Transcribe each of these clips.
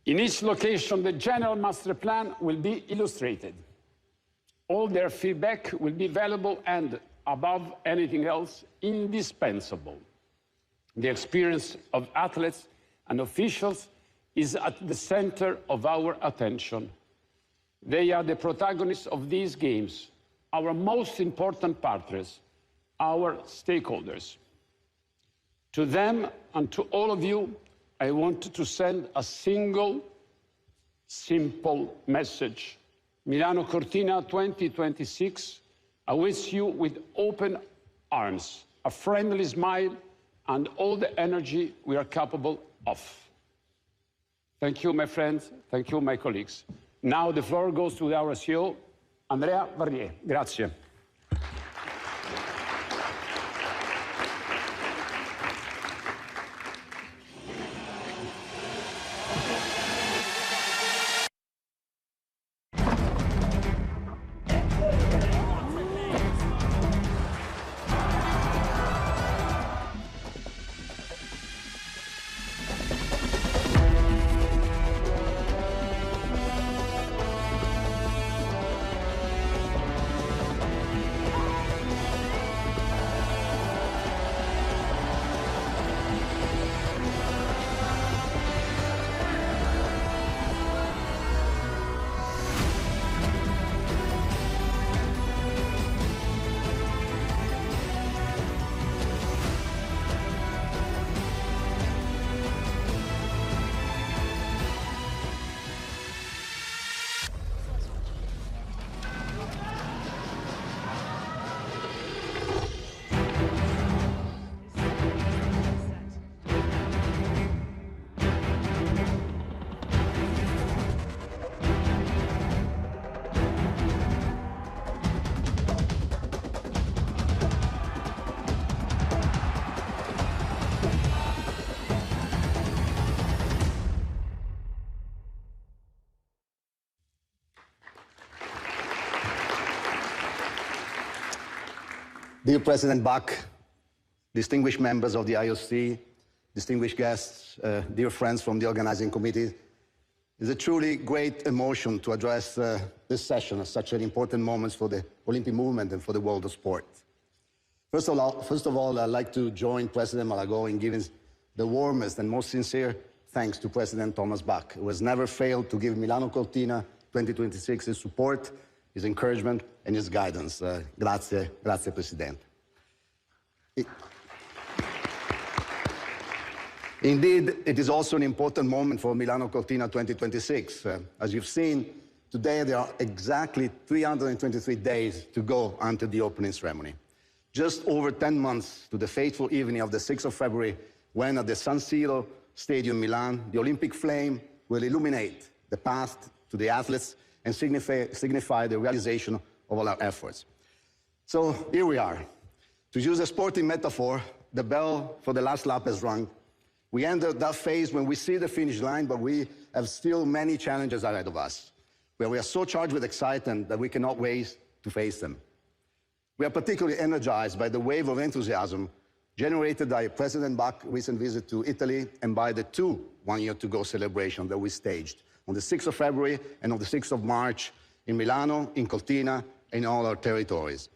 In each location, the general master plan will be illustrated. All their feedback will be valuable and, above anything else, indispensable. The experience of athletes and officials is at the center of our attention. They are the protagonists of these games, our most important partners, our stakeholders. To them and to all of you, I want to send a single, simple message. Milano Cortina 2026 awaits you with open arms, a friendly smile, and all the energy we are capable of. Thank you, my friends. Thank you, my colleagues. Now the floor goes to our CEO, Andrea Varrier. Grazie. Dear President Bach, distinguished members of the IOC, distinguished guests, dear friends from the organizing committee, it's a truly great emotion to address this session at such an important moment for the Olympic movement and for the world of sport. First of all, I'd like to join President Malagho in giving the warmest and most sincere thanks to President Thomas Bach, who has never failed to give Milano Cortina 2026 his support, his encouragement, and his guidance. Grazie, Presidente. Indeed, it is also an important moment for Milano Cortina 2026. As you've seen, today there are exactly 323 days to go until the opening ceremony. Just over 10 months to the fateful evening of the 6th of February, when at the San Siro Stadium, Milan, the Olympic flame will illuminate the path to the athletes and signify the realization of all our efforts. So here we are. To use a sporting metaphor, the bell for the last lap has rung. We entered that phase when we see the finish line, but we have still many challenges ahead of us, where we are so charged with excitement that we cannot wait to face them. We are particularly energized by the wave of enthusiasm generated by President Bach's recent visit to Italy and by the two one-year-to-go celebrations that we staged on the 6th of February and on the 6th of March in Milano, in Cortina, and in all our territories.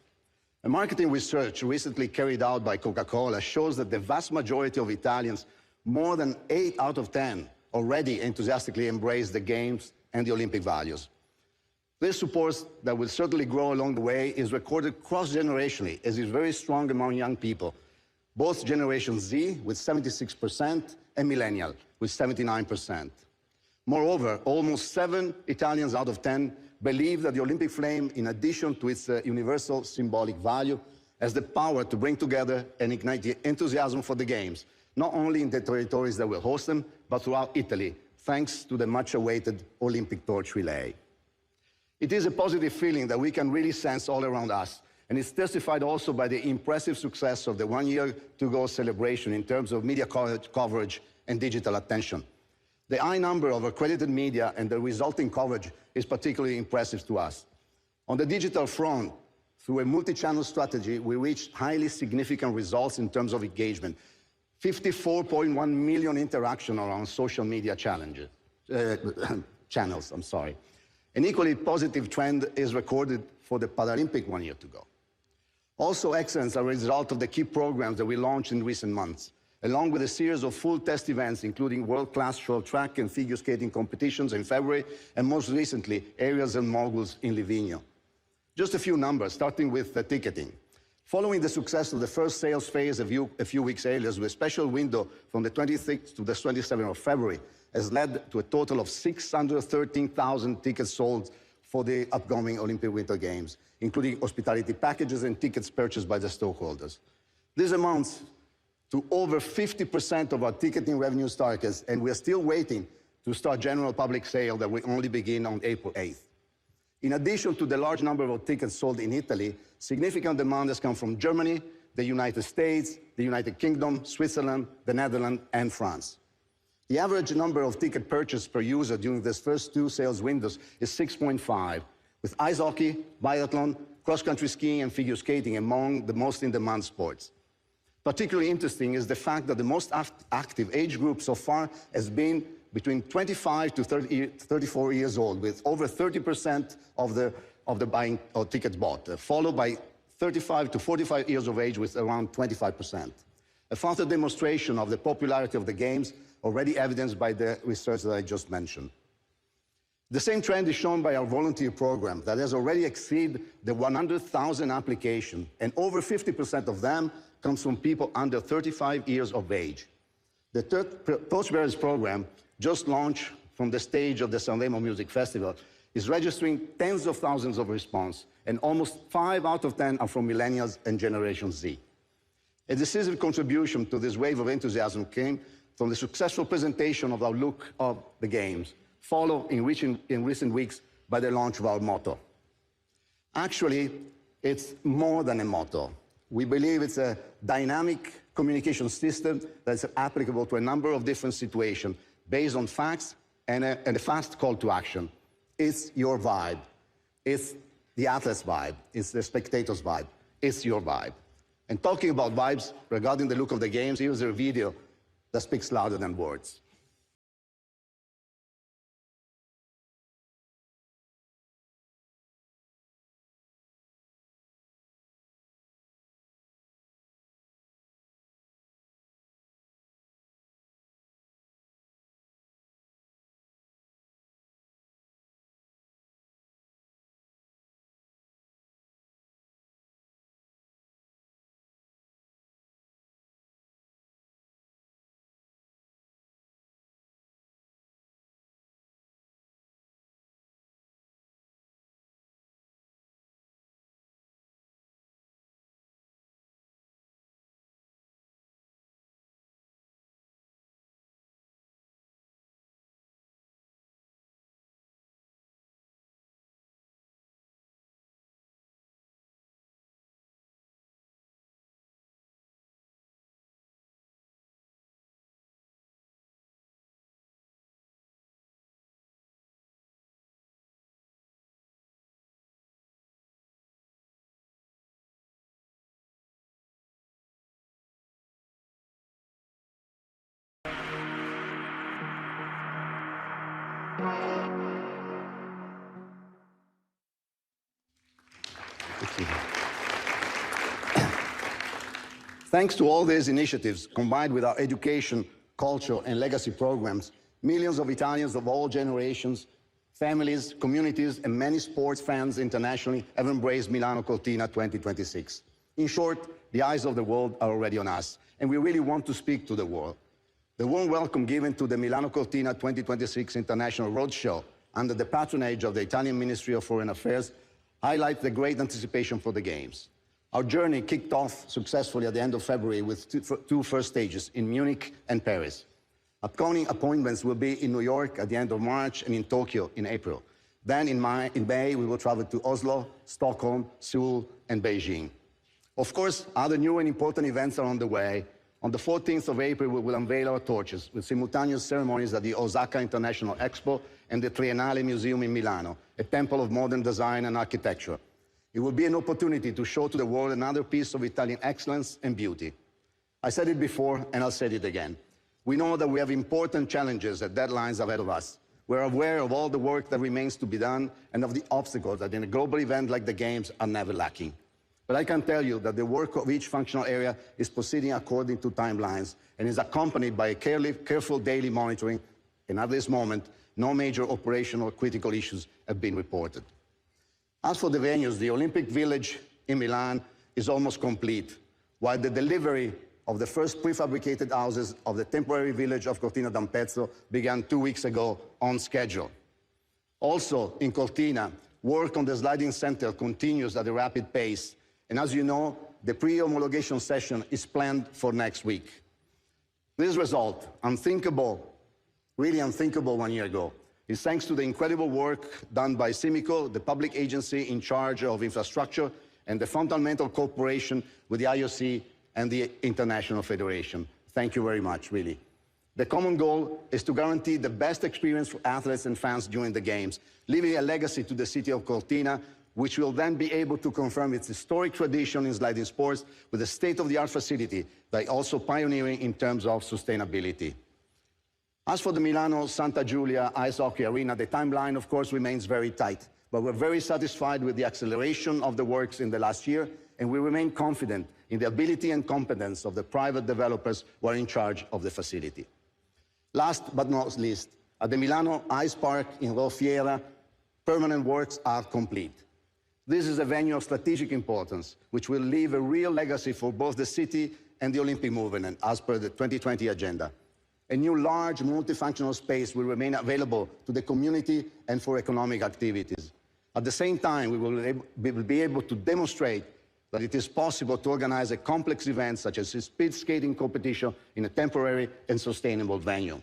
A marketing research recently carried out by Coca-Cola shows that the vast majority of Italians, more than 8 out of 10, already enthusiastically embrace the Games and the Olympic values. This support that will certainly grow along the way is recorded cross-generationally, as is very strong among young people, both Generation Z with 76% and Millennial with 79%. Moreover, almost 7 Italians out of 10 believe that the Olympic flame, in addition to its universal symbolic value, has the power to bring together and ignite the enthusiasm for the Games, not only in the territories that will host them, but throughout Italy, thanks to the much-awaited Olympic torch relay. It is a positive feeling that we can really sense all around us, and it's testified also by the impressive success of the one-year-to-go celebration in terms of media coverage and digital attention. The high number of accredited media and the resulting coverage is particularly impressive to us. On the digital front, through a multi-channel strategy, we reached highly significant results in terms of engagement. 54.1 million interactions around social media challenges. channels. An equally positive trend is recorded for the Paralympic 1 year to go. Also, excellence are a result of the key programs that we launched in recent months, along with a series of full test events, including world-class short track and figure skating competitions in February, and most recently, aerials and moguls in Livigno. Just a few numbers, starting with the ticketing. Following the success of the first sales phase a few weeks earlier, with a special window from the 26th to the 27th of February, has led to a total of 613,000 tickets sold for the upcoming Olympic Winter Games, including hospitality packages and tickets purchased by the stakeholders. This amounts to over 50% of our ticketing revenue targets, and we are still waiting to start general public sale that will only begin on April 8th. In addition to the large number of tickets sold in Italy, significant demand has come from Germany, the United States, the United Kingdom, Switzerland, the Netherlands, and France. The average number of ticket purchased per user during these first two sales windows is 6.5, with ice hockey, biathlon, cross-country skiing, and figure skating among the most in-demand sports. Particularly interesting is the fact that the most active age group so far has been between 25 to 34 years old, with over 30% of the buying of tickets bought, followed by 35 to 45 years of age with around 25%. A further demonstration of the popularity of the games, already evidenced by the research that I just mentioned. The same trend is shown by our volunteer program that has already exceeded the 100,000 applications, and over 50% of them comes from people under 35 years of age. The Torchbearers program, just launched from the stage of the Sanremo Music Festival, is registering tens of thousands of responses, and almost 5 out of 10 are from millennials and Generation Z. A decisive contribution to this wave of enthusiasm came from the successful presentation of our look of the Games, followed in recent weeks by the launch of our motto. Actually, it's more than a motto. We believe it's a dynamic communication system that's applicable to a number of different situations based on facts and a fast call to action. It's your vibe. It's the athlete's vibe. It's the spectator's vibe. It's your vibe. And talking about vibes, regarding the look of the Games, here's a video that speaks louder than words. Thanks to all these initiatives, combined with our education, culture, and legacy programs, millions of Italians of all generations, families, communities, and many sports fans internationally have embraced Milano Cortina 2026. In short, the eyes of the world are already on us, and we really want to speak to the world. The warm welcome given to the Milano Cortina 2026 International Roadshow under the patronage of the Italian Ministry of Foreign Affairs highlights the great anticipation for the Games. Our journey kicked off successfully at the end of February with two first stages in Munich and Paris. Upcoming appointments will be in New York at the end of March and in Tokyo in April. Then in May, we will travel to Oslo, Stockholm, Seoul, and Beijing. Of course, other new and important events are on the way. On the 14th of April, we will unveil our torches with simultaneous ceremonies at the Osaka International Expo and the Triennale Museum in Milano, a temple of modern design and architecture. It will be an opportunity to show to the world another piece of Italian excellence and beauty. I said it before, and I'll say it again. We know that we have important challenges and deadlines ahead of us, We're aware of all the work that remains to be done and of the obstacles that in a global event like the Games are never lacking. But I can tell you that the work of each functional area is proceeding according to timelines and is accompanied by a careful daily monitoring, and at this moment, no major operational critical issues have been reported. As for the venues, the Olympic Village in Milan is almost complete, while the delivery of the first prefabricated houses of the temporary village of Cortina d'Ampezzo began 2 weeks ago on schedule. Also, in Cortina, work on the sliding center continues at a rapid pace, and as you know, the pre-homologation session is planned for next week. This result, unthinkable, really unthinkable 1 year ago, is thanks to the incredible work done by CIMICO, the public agency in charge of infrastructure, and the fundamental cooperation with the IOC and the International Federation. Thank you very much, really. The common goal is to guarantee the best experience for athletes and fans during the Games, leaving a legacy to the city of Cortina, which will then be able to confirm its historic tradition in sliding sports with a state-of-the-art facility that is also pioneering in terms of sustainability. As for the Milano Santa Giulia Ice Hockey Arena, the timeline, of course, remains very tight, but we're very satisfied with the acceleration of the works in the last year, and we remain confident in the ability and competence of the private developers who are in charge of the facility. Last but not least, at the Milano Ice Park in Rosiera, permanent works are complete. This is a venue of strategic importance, which will leave a real legacy for both the city and the Olympic movement, as per the 2020 agenda. A new large multifunctional space will remain available to the community and for economic activities. At the same time, we will be able to demonstrate that it is possible to organize a complex event such as a speed skating competition in a temporary and sustainable venue.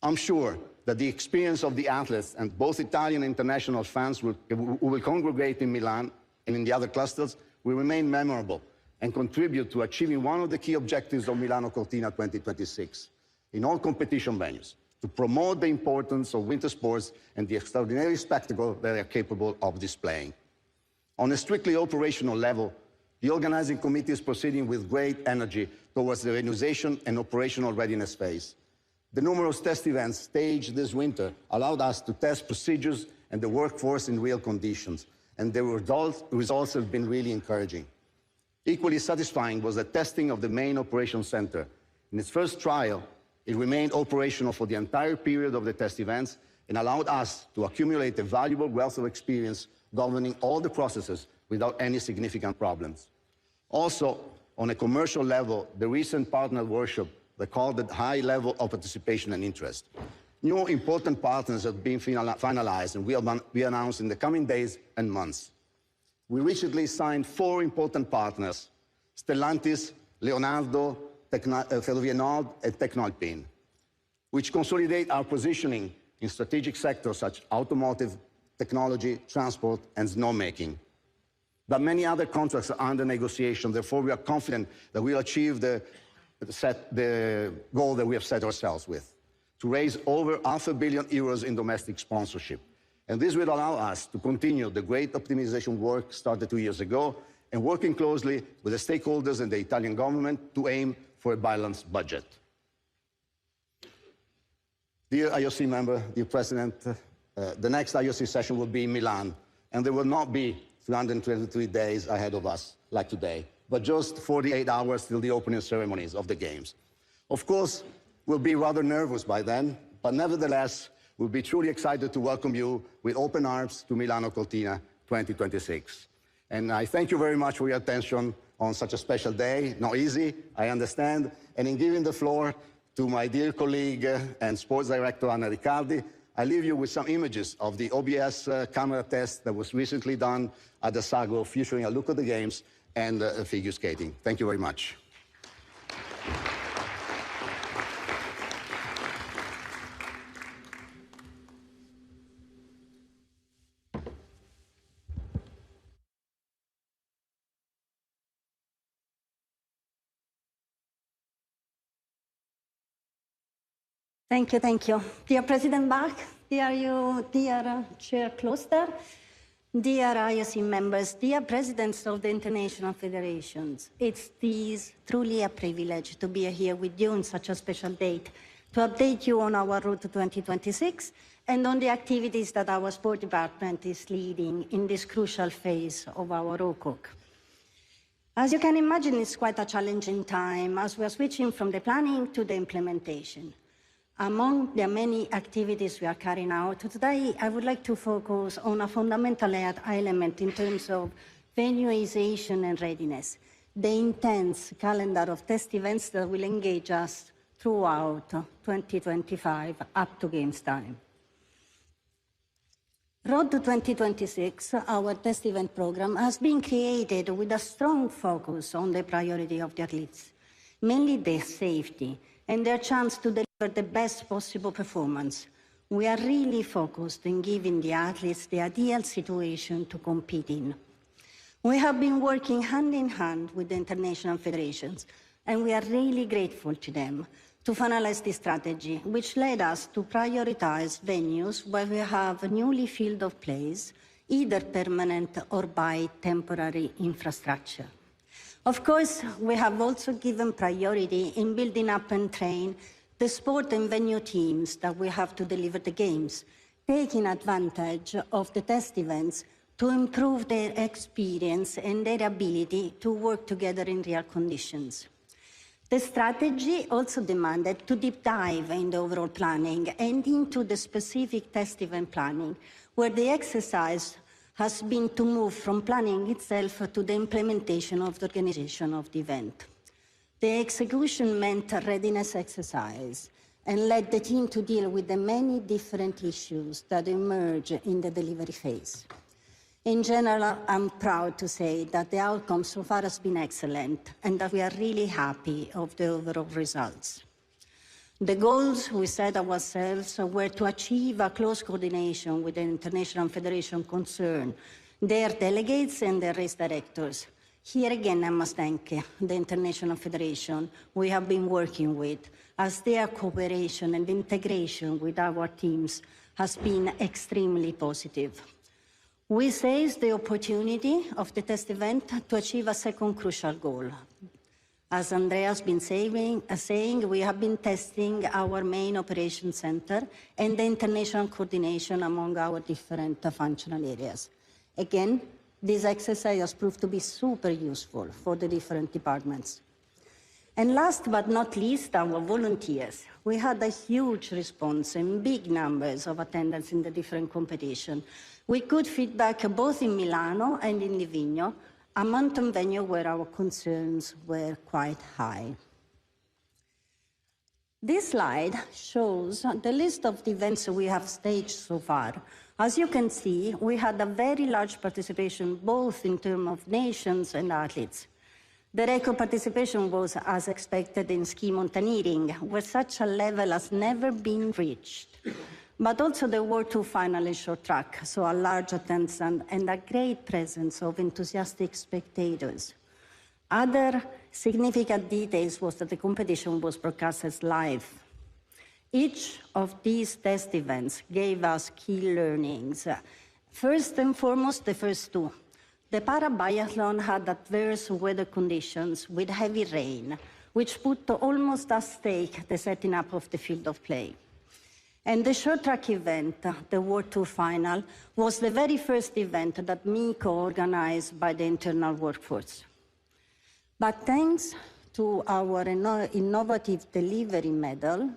I'm sure that the experience of the athletes and both Italian and international fans who will congregate in Milan and in the other clusters will remain memorable and contribute to achieving one of the key objectives of Milano Cortina 2026 in all competition venues, to promote the importance of winter sports and the extraordinary spectacle that they are capable of displaying. On a strictly operational level, the organizing committee is proceeding with great energy towards the realization and operational readiness phase. The numerous test events staged this winter allowed us to test procedures and the workforce in real conditions, and the results have been really encouraging. Equally satisfying was the testing of the main operation center. In its first trial, it remained operational for the entire period of the test events and allowed us to accumulate a valuable wealth of experience governing all the processes without any significant problems. Also, on a commercial level, the recent partner workshop recorded high level of participation and interest. New important partners have been finalized and will be announced in the coming days and months. We recently signed 4 important partners: Stellantis, Leonardo, Ferrovie Nord, and Tecnolpin, which consolidate our positioning in strategic sectors such as automotive, technology, transport, and snowmaking. But many other contracts are under negotiation. Therefore, we are confident that we'll achieve the goal that we have set ourselves with, to raise over €500 million in domestic sponsorship. And this will allow us to continue the great optimization work started 2 years ago and working closely with the stakeholders and the Italian government to aim for a balanced budget. Dear IOC member, dear President, the next IOC session will be in Milan, and there will not be 323 days ahead of us like today, but just 48 hours till the opening ceremonies of the Games. Of course, we'll be rather nervous by then, but nevertheless, we'll be truly excited to welcome you with open arms to Milano Cortina 2026. And I thank you very much for your attention on such a special day. Not easy, I understand. And in giving the floor to my dear colleague and sports director, Anna Riccardi, I leave you with some images of the OBS camera test that was recently done at the Sagro, featuring a look at the Games and figure skating. Thank you very much. Thank you, thank you. Dear President Bach, dear Chair Kloster, dear IOC members, dear presidents of the international federations, it is truly a privilege to be here with you on such a special date, to update you on our route to 2026 and on the activities that our sport department is leading in this crucial phase of our OCOC. As you can imagine, it's quite a challenging time as we are switching from the planning to the implementation. Among the many activities we are carrying out today, I would like to focus on a fundamental element in terms of venuization and readiness, the intense calendar of test events that will engage us throughout 2025 up to Games time. Road to 2026, our test event program, has been created with a strong focus on the priority of the athletes, mainly their safety and their chance to deliver the best possible performance. We are really focused on giving the athletes the ideal situation to compete in. We have been working hand in hand with the international federations, and we are really grateful to them to finalize this strategy, which led us to prioritize venues where we have a newly field of plays, either permanent or by temporary infrastructure. Of course, we have also given priority in building up and train the sport and venue teams that we have to deliver the games, taking advantage of the test events to improve their experience and their ability to work together in real conditions. The strategy also demanded to deep dive in the overall planning and into the specific test event planning, where the exercise has been to move from planning itself to the implementation of the organization of the event. The execution meant a readiness exercise and led the team to deal with the many different issues that emerge in the delivery phase. In general, I'm proud to say that the outcome so far has been excellent and that we are really happy of the overall results. The goals we set ourselves were to achieve a close coordination with the International Federation concerned, their delegates and their race directors. Here again, I must thank the International Federation we have been working with, as their cooperation and integration with our teams has been extremely positive. We seized the opportunity of the test event to achieve a second crucial goal. As Andrea has been saying, we have been testing our main operation center and the international coordination among our different functional areas. Again, this exercise has proved to be super useful for the different departments. And last but not least, our volunteers. We had a huge response and big numbers of attendance in the different competitions, with good feedback both in Milano and in Livigno, a mountain venue where our concerns were quite high. This slide shows the list of the events we have staged so far. As you can see, we had a very large participation both in terms of nations and athletes. The record participation was as expected in ski mountaineering, where such a level has never been reached. But also the World Tour final in short track, so a large attendance and a great presence of enthusiastic spectators. Other significant details was that the competition was broadcast live. Each of these test events gave us key learnings. First and foremost, the first two. The para-biathlon had adverse weather conditions with heavy rain, which put almost at stake the setting up of the field of play. And the short track event, the World Tour final, was the very first event that MICO organized by the internal workforce. But thanks to our innovative delivery model,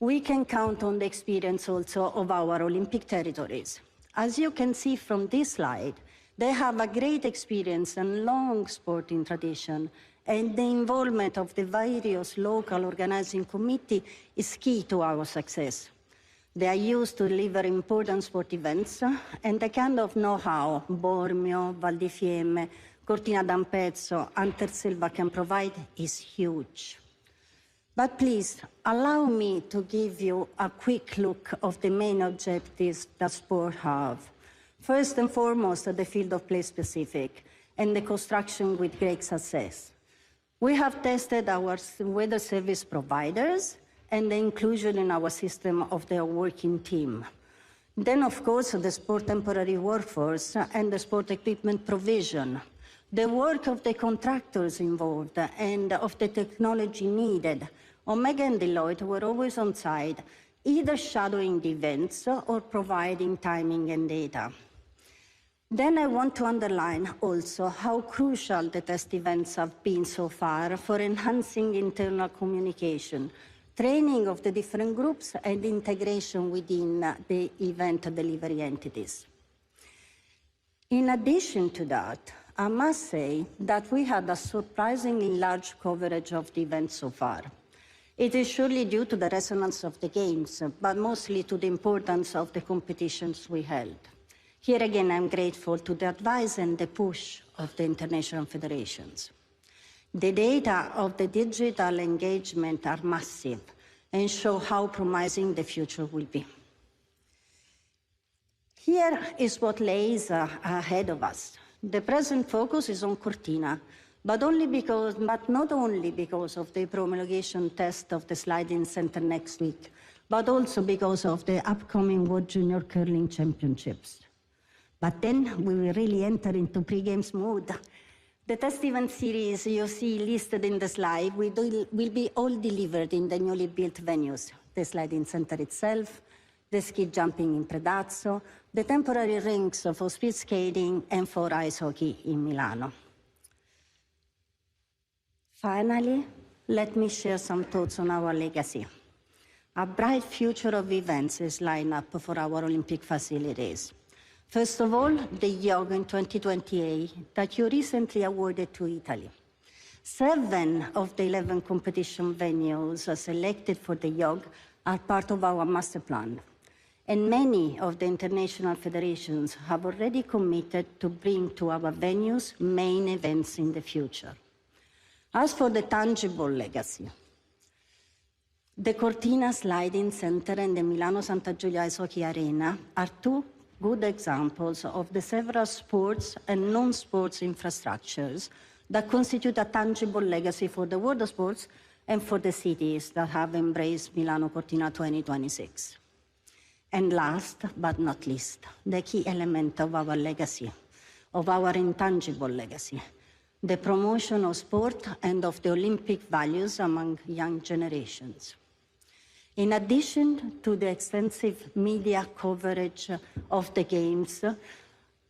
we can count on the experience also of our Olympic territories. As you can see from this slide, they have a great experience and long sporting tradition, and the involvement of the various local organizing committees is key to our success. They are used to deliver important sport events, and the kind of know-how Bormio, Val di Fiemme, Cortina d'Ampezzo, and Terselva can provide is huge. But please, allow me to give you a quick look of the main objectives that sport have. First and foremost, the field of play specific, and the construction with great success. We have tested our weather service providers and the inclusion in our system of their working team. Then, of course, the sport temporary workforce and the sport equipment provision, the work of the contractors involved and of the technology needed, Omega and Deloitte were always on site, either shadowing the events or providing timing and data. Then I want to underline also how crucial the test events have been so far for enhancing internal communication, training of the different groups, and integration within the event delivery entities. In addition to that, I must say that we had a surprisingly large coverage of the event so far. It is surely due to the resonance of the games, but mostly to the importance of the competitions we held. Here again, I'm grateful to the advice and the push of the international federations. The data of the digital engagement are massive and show how promising the future will be. Here is what lays ahead of us. The present focus is on Cortina, but not only because of the promulgation test of the sliding center next week, but also because of the upcoming World Junior Curling Championships. But then we will really enter into pre-games mode. The test event series you see listed in the slide will be all delivered in the newly built venues, the sliding center itself, the ski jumping in Predazzo, the temporary rinks for speed skating, and for ice hockey in Milano. Finally, let me share some thoughts on our legacy. A bright future of events is lined up for our Olympic facilities. First of all, the YOG in 2028 that you recently awarded to Italy. 7 of the 11 competition venues selected for the YOG are part of our master plan. And many of the international federations have already committed to bring to our venues main events in the future. As for the tangible legacy, the Cortina Sliding Center and the Milano Santa Giulia Ice Hockey Arena are 2 good examples of the several sports and non-sports infrastructures that constitute a tangible legacy for the world of sports and for the cities that have embraced Milano Cortina 2026. And last but not least, the key element of our legacy, of our intangible legacy, the promotion of sport and of the Olympic values among young generations. In addition to the extensive media coverage of the Games,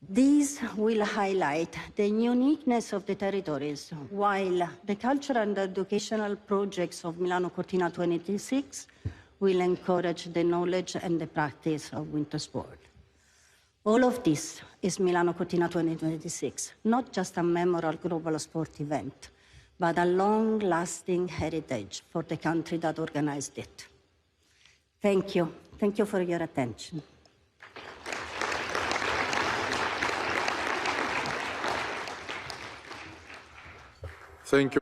these will highlight the uniqueness of the territories, while the cultural and educational projects of Milano Cortina 2026 will encourage the knowledge and the practice of winter sport. All of this is Milano Cortina 2026, not just a memorable global sport event, but a long-lasting heritage for the country that organized it. Thank you. Thank you for your attention. Thank you.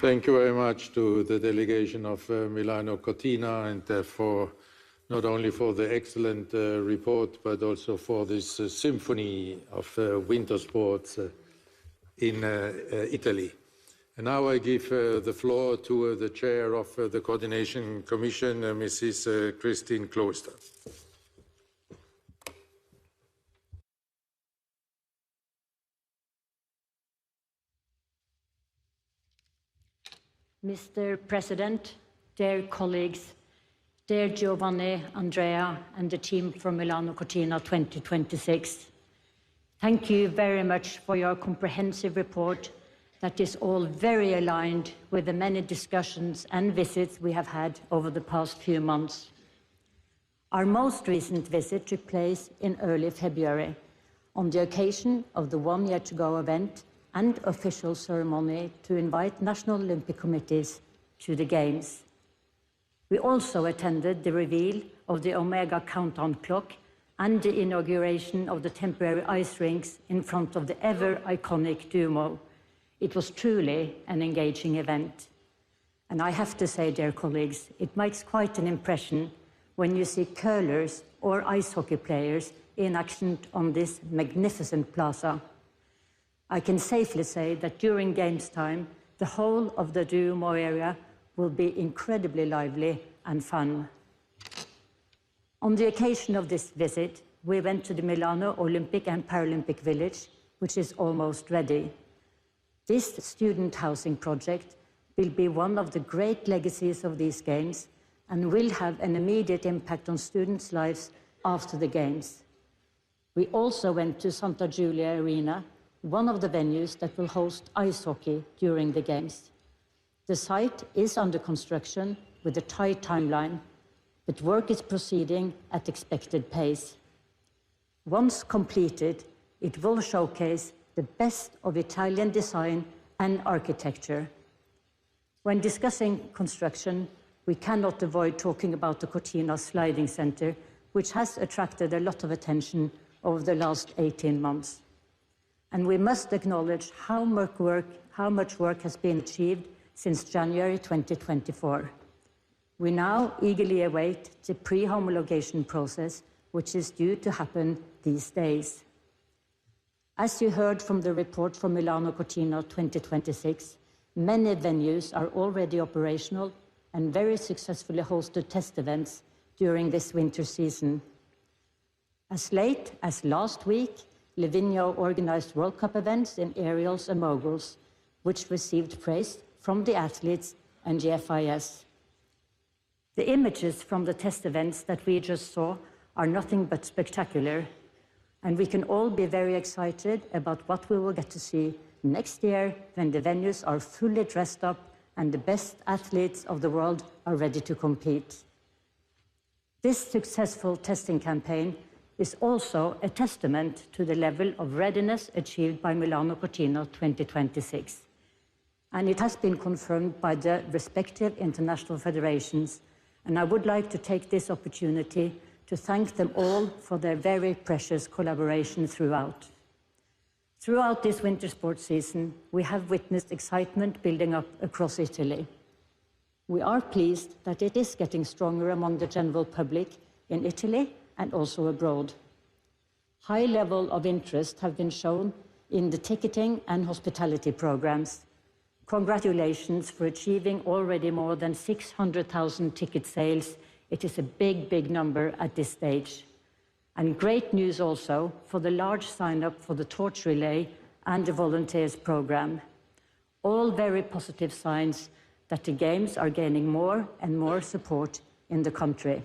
Thank you very much to the delegation of Milano Cortina and not only for the excellent report, but also for this symphony of winter sports in Italy. And now I give the floor to the chair of the Coordination Commission, Mrs. Christine Kloster. Mr. President, dear colleagues, dear Giovanni, Andrea, and the team from Milano Cortina 2026, thank you very much for your comprehensive report that is all very aligned with the many discussions and visits we have had over the past few months. Our most recent visit took place in early February on the occasion of the one-year-to-go event and official ceremony to invite national Olympic committees to the Games. We also attended the reveal of the Omega countdown clock and the inauguration of the temporary ice rinks in front of the ever-iconic Duomo. It was truly an engaging event. And I have to say, dear colleagues, it makes quite an impression when you see curlers or ice hockey players in action on this magnificent plaza. I can safely say that during Games time, the whole of the Duomo area will be incredibly lively and fun. On the occasion of this visit, we went to the Milano Olympic and Paralympic Village, which is almost ready. This student housing project will be one of the great legacies of these Games and will have an immediate impact on students' lives after the Games. We also went to Santa Giulia Arena, one of the venues that will host ice hockey during the Games. The site is under construction with a tight timeline, but work is proceeding at expected pace. Once completed, it will showcase the best of Italian design and architecture. When discussing construction, we cannot avoid talking about the Cortina Sliding Center, which has attracted a lot of attention over the last 18 months. And we must acknowledge how much work has been achieved since January 2024. We now eagerly await the pre-homologation process, which is due to happen these days. As you heard from the report from Milano Cortina 2026, many venues are already operational and very successfully hosted test events during this winter season. As late as last week, Livigno organized World Cup events in aerials and moguls, which received praise from the athletes and the FIS. The images from the test events that we just saw are nothing but spectacular, and we can all be very excited about what we will get to see next year when the venues are fully dressed up and the best athletes of the world are ready to compete. This successful testing campaign is also a testament to the level of readiness achieved by Milano Cortina 2026. And it has been confirmed by the respective international federations. And I would like to take this opportunity to thank them all for their very precious collaboration throughout. Throughout this winter sports season, we have witnessed excitement building up across Italy. We are pleased that it is getting stronger among the general public in Italy and also abroad. High level of interest have been shown in the ticketing and hospitality programs. Congratulations for achieving already more than 600,000 ticket sales. It is a big, big number at this stage. And great news also for the large sign-up for the torch relay and the volunteers program. All very positive signs that the Games are gaining more and more support in the country.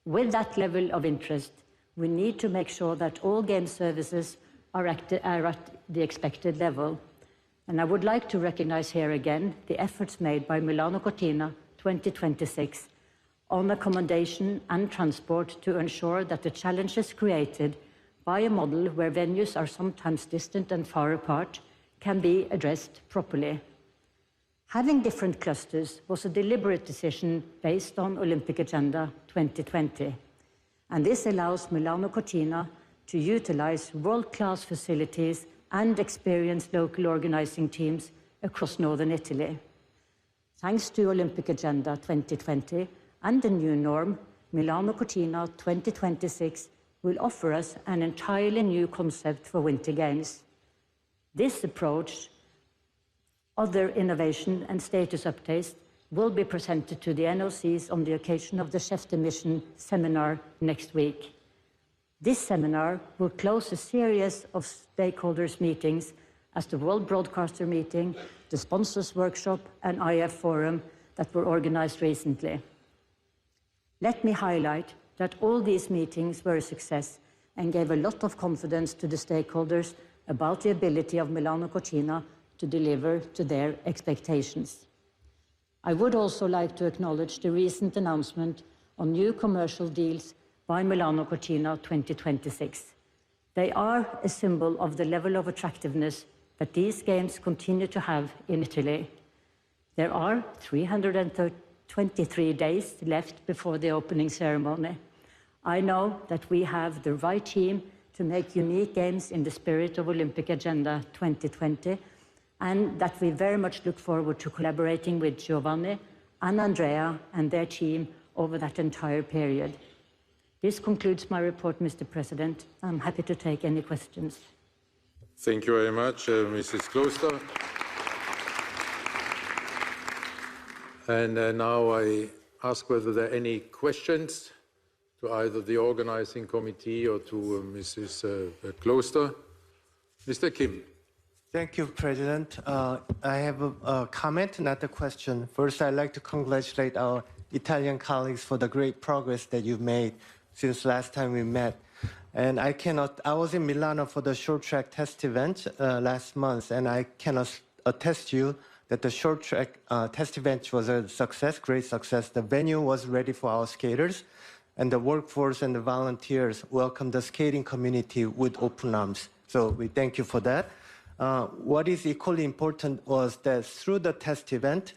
With that level of interest, we need to make sure that all game services are at the expected level. And I would like to recognize here again the efforts made by Milano Cortina 2026 on accommodation and transport to ensure that the challenges created by a model where venues are sometimes distant and far apart can be addressed properly. Having different clusters was a deliberate decision based on Olympic Agenda 2020. And this allows Milano Cortina to utilize world-class facilities and experienced local organizing teams across northern Italy. Thanks to Olympic Agenda 2020 and the new norm, Milano Cortina 2026 will offer us an entirely new concept for Winter Games. This approach Other innovation and status updates will be presented to the NOCs on the occasion of the Chef de Mission seminar next week. This seminar will close a series of stakeholders meetings as the World Broadcaster Meeting, the Sponsors Workshop and IF Forum that were organized recently. Let me highlight that all these meetings were a success and gave a lot of confidence to the stakeholders about the ability of Milano Cortina to deliver to their expectations. I would also like to acknowledge the recent announcement on new commercial deals by Milano Cortina 2026. They are a symbol of the level of attractiveness that these games continue to have in Italy. There are 323 days left before the opening ceremony. I know that we have the right team to make unique games in the spirit of Olympic Agenda 2020, and that we very much look forward to collaborating with Giovanni and Andrea and their team over that entire period. This concludes my report, Mr. President. I'm happy to take any questions. Thank you very much, Mrs. Kloster. And now I ask whether there are any questions to either the organizing committee or to Mrs. Kloster. Mr. Kim. Thank you, President. I have a comment, not a question. First, I'd like to congratulate our Italian colleagues for the great progress that you've made since last time we met. And I was in Milano for the short track test event last month, and I cannot attest to you that the short track test event was a success, great success. The venue was ready for our skaters, and the workforce and the volunteers welcomed the skating community with open arms. So we thank you for that. What is equally important was that through the test event,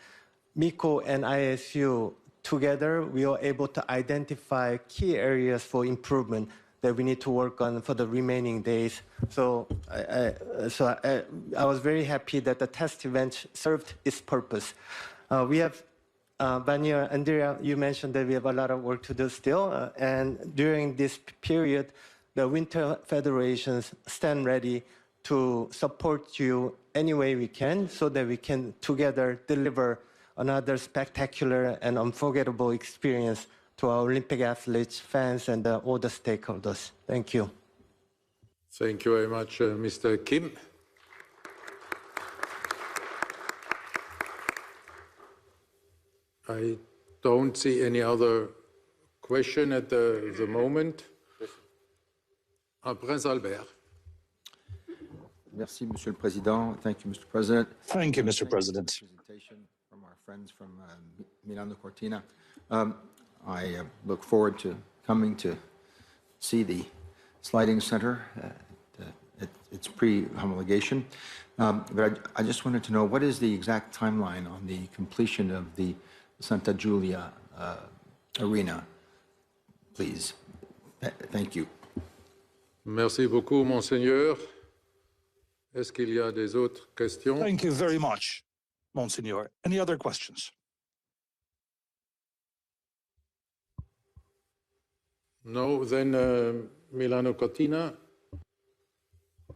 MICO and ISU together, we were able to identify key areas for improvement that we need to work on for the remaining days. So I was very happy that the test event served its purpose. We have, Vanya, Andrea, you mentioned that we have a lot of work to do still. And during this period, the winter federations stand ready to support you any way we can so that we can together deliver another spectacular and unforgettable experience to our Olympic athletes, fans, and all the stakeholders. Thank you. Thank you very much, Mr. Kim. I don't see any other question at the moment. Prince Albert. Merci, Monsieur le Président. Thank you, Mr. President. Thank you, Mr. President. Presentation from our friends from Milano Cortina. I look forward to coming to see the sliding center. It's pre-homologation. But I just wanted to know, what is the exact timeline on the completion of the Santa Giulia arena, please? Thank you. Merci beaucoup, Monseigneur. Est-ce qu'il y a des autres questions? Thank you very much, Monsignor. Any other questions? No, then Milano Cortina.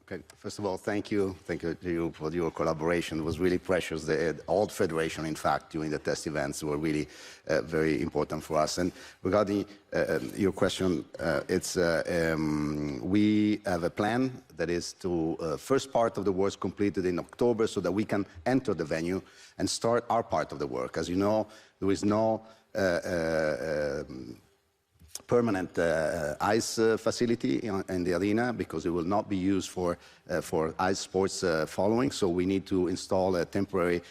Okay. First of all, thank you to you for your collaboration. It was really precious. The old federation, in fact, during the test events were really very important for us. And regarding your question, we have a plan that is to first part of the work completed in October so that we can enter the venue and start our part of the work. As you know, there is no permanent ice facility in the arena because it will not be used for ice sports following. So we need to install a temporary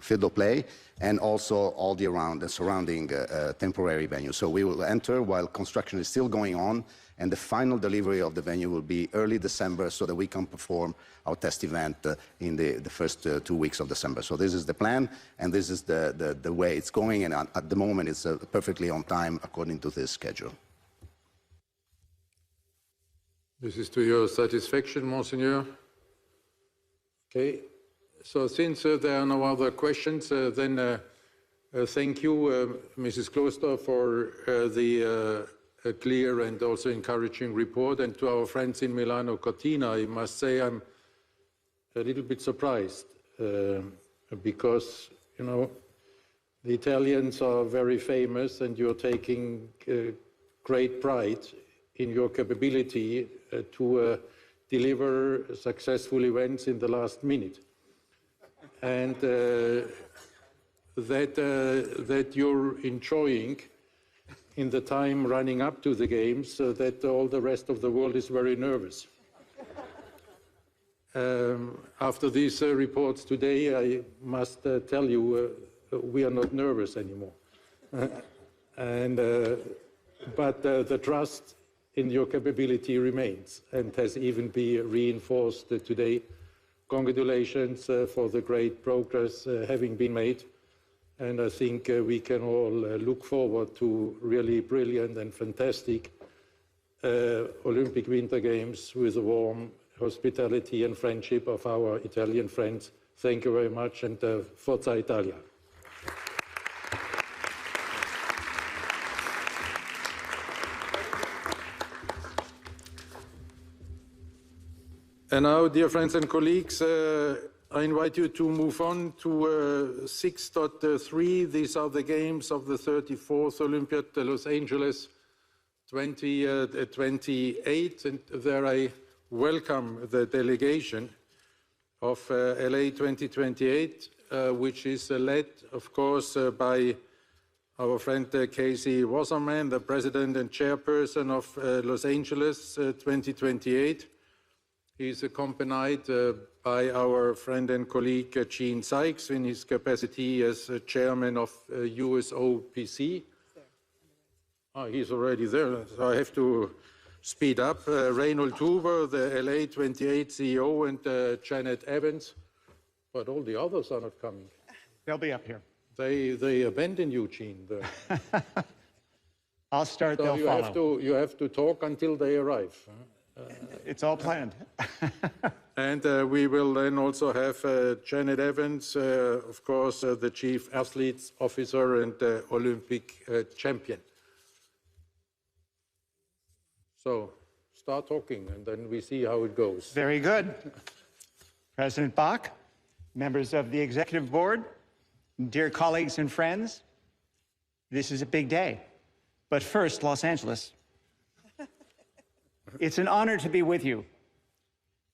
field of play and also all the surrounding temporary venue. So we will enter while construction is still going on, and the final delivery of the venue will be early December so that we can perform our test event in the first 2 weeks of December. So this is the plan, and this is the way it's going, and at the moment it's perfectly on time according to this schedule. This is to your satisfaction, Monseigneur? Okay. So since there are no other questions, then thank you, Mrs. Kloster, for the a clear and also encouraging report. And to our friends in Milano Cortina, I must say I'm a little bit surprised because, you know, the Italians are very famous and you're taking great pride in your capability to deliver successful events in the last minute. And that you're enjoying in the time running up to the games, that all the rest of the world is very nervous. After these reports today, I must tell you, we are not nervous anymore. But the trust in your capability remains and has even been reinforced today. Congratulations for the great progress having been made. And I think we can all look forward to really brilliant and fantastic Olympic Winter Games with the warm hospitality and friendship of our Italian friends. Thank you very much, and Forza Italia. And now, dear friends and colleagues, I invite you to move on to 6.3. These are the games of the 34th Olympiad, Los Angeles 2028. And there I welcome the delegation of LA 2028, which is led, of course, by our friend Casey Wasserman, the president and chairperson of Los Angeles 2028. He is accompanied by our friend and colleague Gene Sykes in his capacity as chairman of USOPC. He's already there, so I have to speed up. Reynold Huber, the LA 28 CEO, and Janet Evans, but all the others are not coming. They'll be up here. They abandoned you, Gene. I'll start, So they'll follow. you have to talk until they arrive. It's all planned. And we will then also have Janet Evans, of course, the Chief Athletes Officer and Olympic champion. So start talking, and then we see how it goes. Very good. President Bach, members of the Executive Board, dear colleagues and friends, this is a big day. But first, Los Angeles. It's an honor to be with you.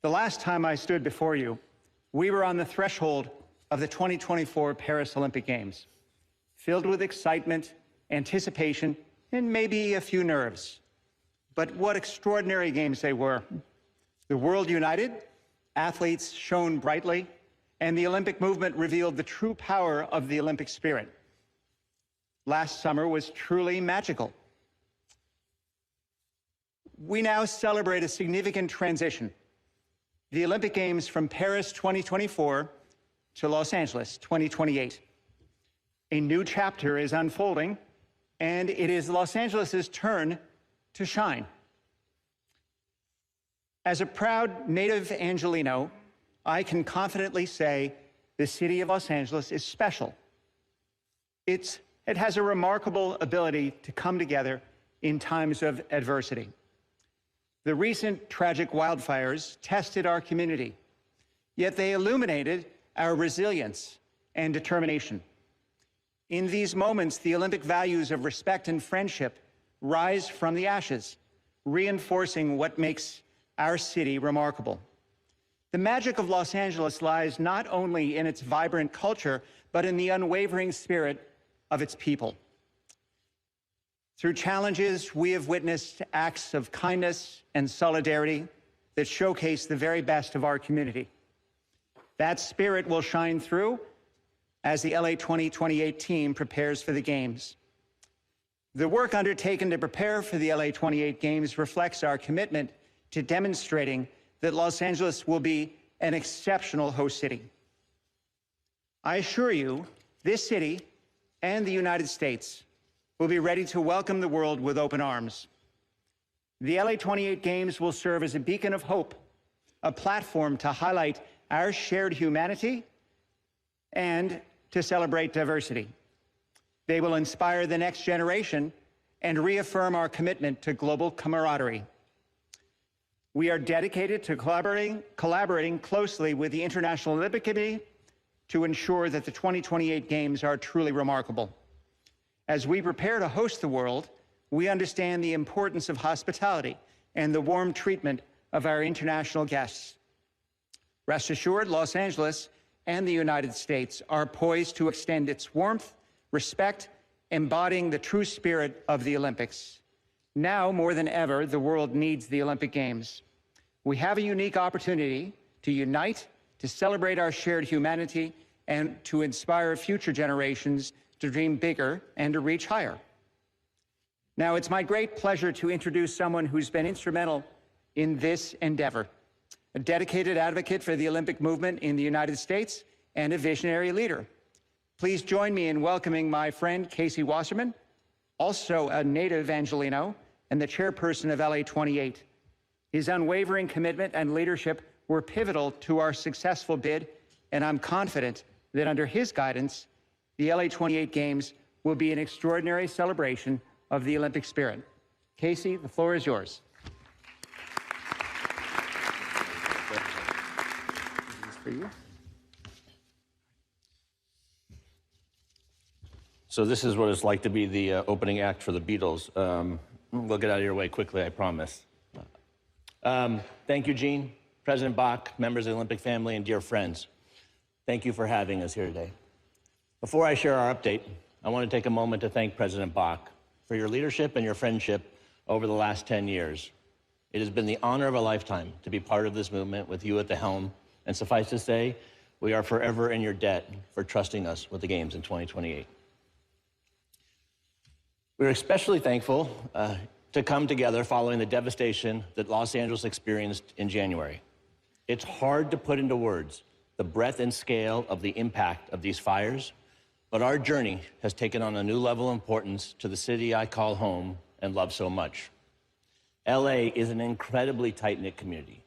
The last time I stood before you, we were on the threshold of the 2024 Paris Olympic Games, filled with excitement, anticipation, and maybe a few nerves. But what extraordinary games they were. The world united, athletes shone brightly, and the Olympic movement revealed the true power of the Olympic spirit. Last summer was truly magical. We now celebrate a significant transition. The Olympic Games from Paris 2024 to Los Angeles 2028. A new chapter is unfolding, and it is Los Angeles' turn to shine. As a proud native Angelino, I can confidently say the city of Los Angeles is special. It has a remarkable ability to come together in times of adversity. The recent tragic wildfires tested our community, yet they illuminated our resilience and determination. In these moments, the Olympic values of respect and friendship rise from the ashes, reinforcing what makes our city remarkable. The magic of Los Angeles lies not only in its vibrant culture, but in the unwavering spirit of its people. Through challenges, we have witnessed acts of kindness and solidarity that showcase the very best of our community. That spirit will shine through as the LA 2028 team prepares for the Games. The work undertaken to prepare for the LA 28 Games reflects our commitment to demonstrating that Los Angeles will be an exceptional host city. I assure you, this city and the United States will be ready to welcome the world with open arms. The LA 28 Games will serve as a beacon of hope, a platform to highlight our shared humanity and to celebrate diversity. They will inspire the next generation and reaffirm our commitment to global camaraderie. We are dedicated to collaborating closely with the International Olympic Committee to ensure that the 2028 Games are truly remarkable. As we prepare to host the world, we understand the importance of hospitality and the warm treatment of our international guests. Rest assured, Los Angeles and the United States are poised to extend its warmth, respect, embodying the true spirit of the Olympics. Now, more than ever, the world needs the Olympic Games. We have a unique opportunity to unite, to celebrate our shared humanity, and to inspire future generations to dream bigger and to reach higher. Now, it's my great pleasure to introduce someone who's been instrumental in this endeavor, a dedicated advocate for the Olympic movement in the United States and a visionary leader. Please join me in welcoming my friend, Casey Wasserman, also a native Angelino and the chairperson of LA28. His unwavering commitment and leadership were pivotal to our successful bid, and I'm confident that under his guidance, the LA28 Games will be an extraordinary celebration of the Olympic spirit. Casey, the floor is yours. This is for you. So this is what it's like to be the opening act for the Beatles. We'll get out of your way quickly, I promise. Thank you, Gene, President Bach, members of the Olympic family, and dear friends. Thank you for having us here today. Before I share our update, I want to take a moment to thank President Bach for your leadership and your friendship over the last 10 years. It has been the honor of a lifetime to be part of this movement with you at the helm, and suffice to say, we are forever in your debt for trusting us with the Games in 2028. We're especially thankful to come together following the devastation that Los Angeles experienced in January. It's hard to put into words the breadth and scale of the impact of these fires, but our journey has taken on a new level of importance to the city I call home and love so much. LA is an incredibly tight-knit community.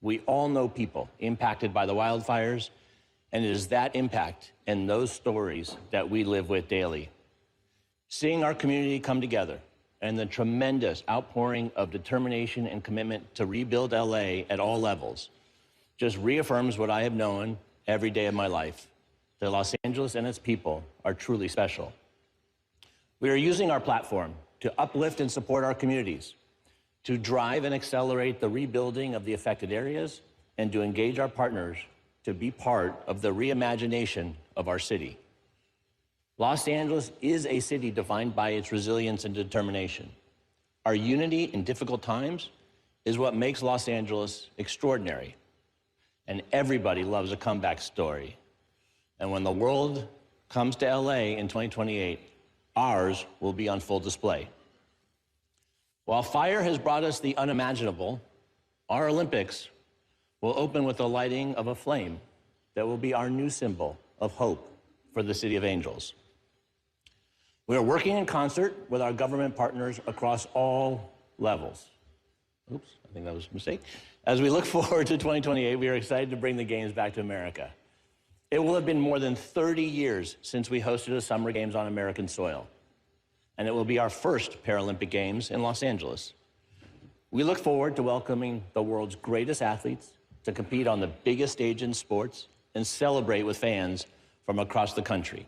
We all know people impacted by the wildfires, and it is that impact and those stories that we live with daily. Seeing our community come together and the tremendous outpouring of determination and commitment to rebuild LA at all levels just reaffirms what I have known every day of my life, that Los Angeles and its people are truly special. We are using our platform to uplift and support our communities, to drive and accelerate the rebuilding of the affected areas, and to engage our partners to be part of the reimagination of our city. Los Angeles is a city defined by its resilience and determination. Our unity in difficult times is what makes Los Angeles extraordinary. And everybody loves a comeback story. And when the world comes to LA in 2028, ours will be on full display. While fire has brought us the unimaginable, our Olympics will open with the lighting of a flame that will be our new symbol of hope for the City of Angels. We are working in concert with our government partners across all levels. Oops, I think that was a mistake. As we look forward to 2028, we are excited to bring the Games back to America. It will have been more than 30 years since we hosted a Summer Games on American soil, and it will be our first Paralympic Games in Los Angeles. We look forward to welcoming the world's greatest athletes to compete on the biggest stage in sports and celebrate with fans from across the country.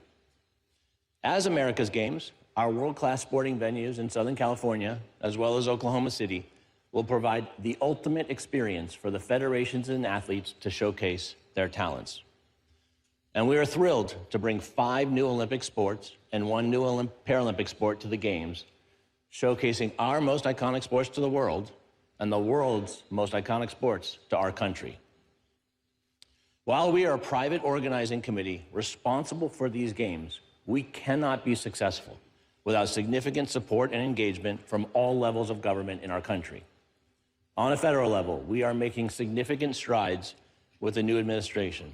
As America's Games, our world-class sporting venues in Southern California, as well as Oklahoma City, will provide the ultimate experience for the federations and athletes to showcase their talents. And we are thrilled to bring 5 new Olympic sports and 1 new Paralympic sport to the Games, showcasing our most iconic sports to the world and the world's most iconic sports to our country. While we are a private organizing committee responsible for these Games, we cannot be successful without significant support and engagement from all levels of government in our country. On a federal level, we are making significant strides with the new administration.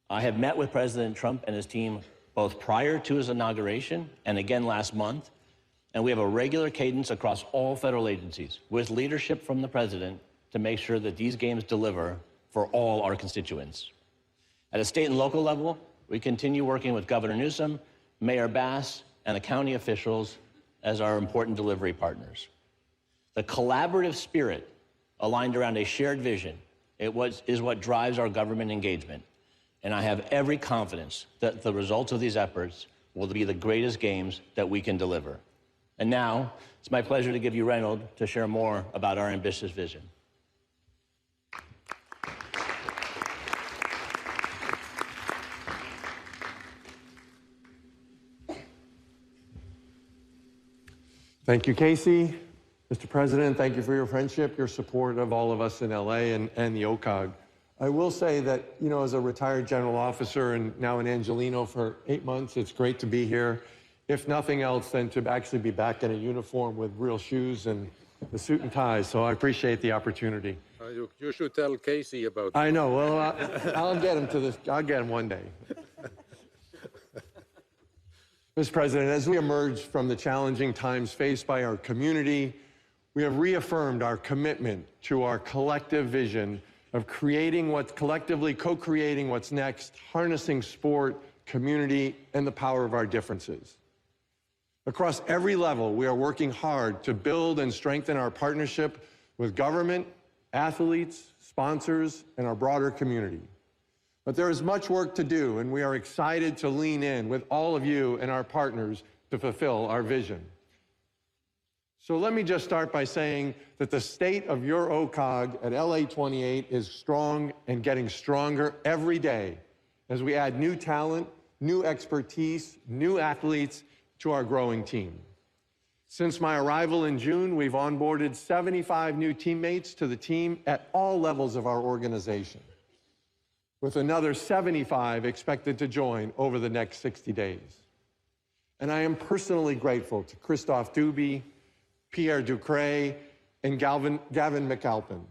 I have met with President Trump and his team both prior to his inauguration and again last month, and we have a regular cadence across all federal agencies with leadership from the president to make sure that these Games deliver for all our constituents. At a state and local level, we continue working with Governor Newsom, Mayor Bass, and the county officials as our important delivery partners. The collaborative spirit aligned around a shared vision, is what drives our government engagement. And I have every confidence that the results of these efforts will be the greatest games that we can deliver. And now, it's my pleasure to give you Reynold to share more about our ambitious vision. Thank you, Casey. Mr. President, thank you for your friendship, your support of all of us in LA and the OCOG. I will say that, you know, as a retired general officer and now in Angelino for 8 months, it's great to be here. If nothing else, then to actually be back in a uniform with real shoes and the suit and ties. So I appreciate the opportunity. You should tell Casey about that. I know. Well, I'll get him to this. I'll get him one day. Mr. President, as we emerge from the challenging times faced by our community, we have reaffirmed our commitment to our collective vision of creating collectively co-creating what's next, harnessing sport, community, and the power of our differences. Across every level, we are working hard to build and strengthen our partnership with government, athletes, sponsors, and our broader community. But there is much work to do, and we are excited to lean in with all of you and our partners to fulfill our vision. So let me just start by saying that the state of your OCOG at LA28 is strong and getting stronger every day as we add new talent, new expertise, new athletes to our growing team. Since my arrival in June, we've onboarded 75 new teammates to the team at all levels of our organization, with another 75 expected to join over the next 60 days. And I am personally grateful to Christophe Duby, Pierre Ducret, and Gavin McAlpin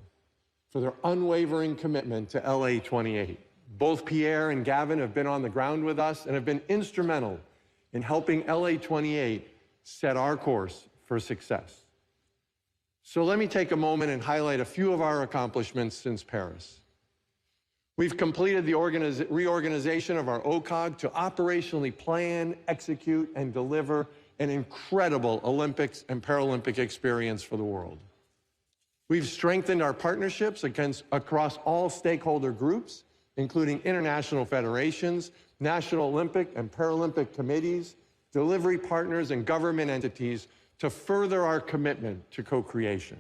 for their unwavering commitment to LA28. Both Pierre and Gavin have been on the ground with us and have been instrumental in helping LA28 set our course for success. So let me take a moment and highlight a few of our accomplishments since Paris. We've completed the reorganization of our OCOG to operationally plan, execute, and deliver an incredible Olympics and Paralympic experience for the world. We've strengthened our partnerships across all stakeholder groups, including international federations, National Olympic and Paralympic committees, delivery partners, and government entities to further our commitment to co-creation.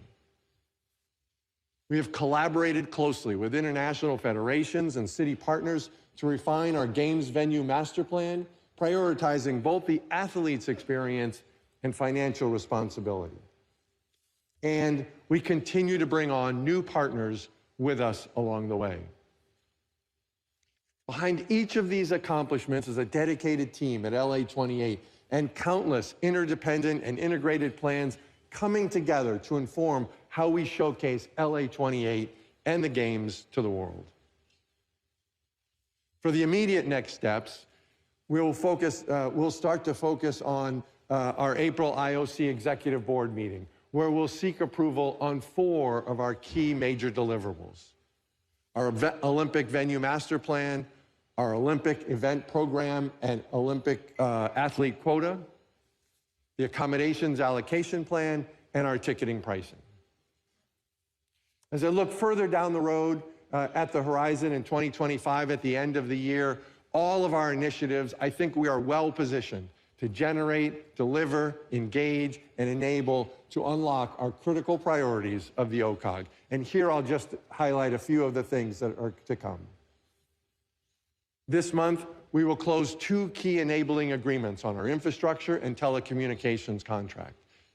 We have collaborated closely with international federations and city partners to refine our Games venue master plan, prioritizing both the athlete's experience and financial responsibility. And we continue to bring on new partners with us along the way. Behind each of these accomplishments is a dedicated team at LA28 and countless interdependent and integrated plans coming together to inform how we showcase LA28 and the Games to the world. For the immediate next steps, we'll start to focus on our April IOC Executive Board meeting, where we'll seek approval on 4 of our key major deliverables: our Olympic venue master plan, our Olympic event program and Olympic athlete quota, the accommodations allocation plan, and our ticketing pricing. As I look further down the road at the horizon in 2025, at the end of the year, all of our initiatives, I think we are well positioned to generate, deliver, engage, and enable to unlock our critical priorities of the OCOG. And here I'll just highlight a few of the things that are to come. This month, we will close 2 key enabling agreements on our infrastructure and telecommunications contract.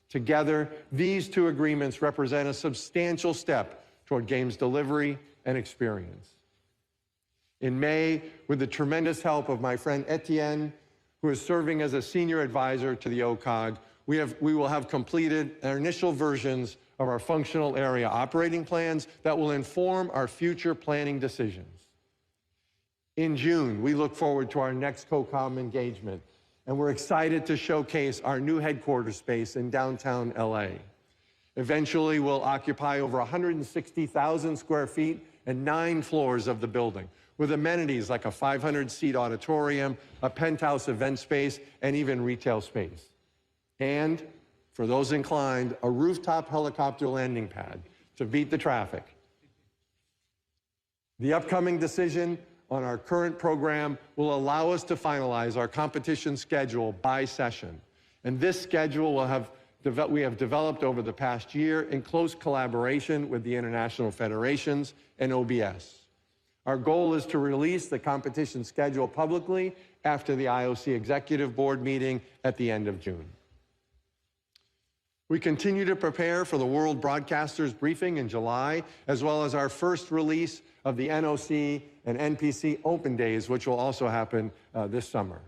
Together, these 2 agreements represent a substantial step toward Games delivery and experience. In May, with the tremendous help of my friend Etienne, who is serving as a senior advisor to the OCOG, we will have completed our initial versions of our functional area operating plans that will inform our future planning decisions. In June, we look forward to our next COCOM engagement, and we're excited to showcase our new headquarters space in downtown LA. Eventually, we'll occupy over 160,000 square feet and 9 floors of the building, with amenities like a 500-seat auditorium, a penthouse event space, and even retail space. And, for those inclined, a rooftop helicopter landing pad to beat the traffic. The upcoming decision on our current program will allow us to finalize our competition schedule by session. And this schedule we have developed over the past year in close collaboration with the international federations and OBS. Our goal is to release the competition schedule publicly after the IOC Executive Board meeting at the end of June. We continue to prepare for the World Broadcasters Briefing in July, as well as our first release of the NOC and NPC Open Days, which will also happen this summer.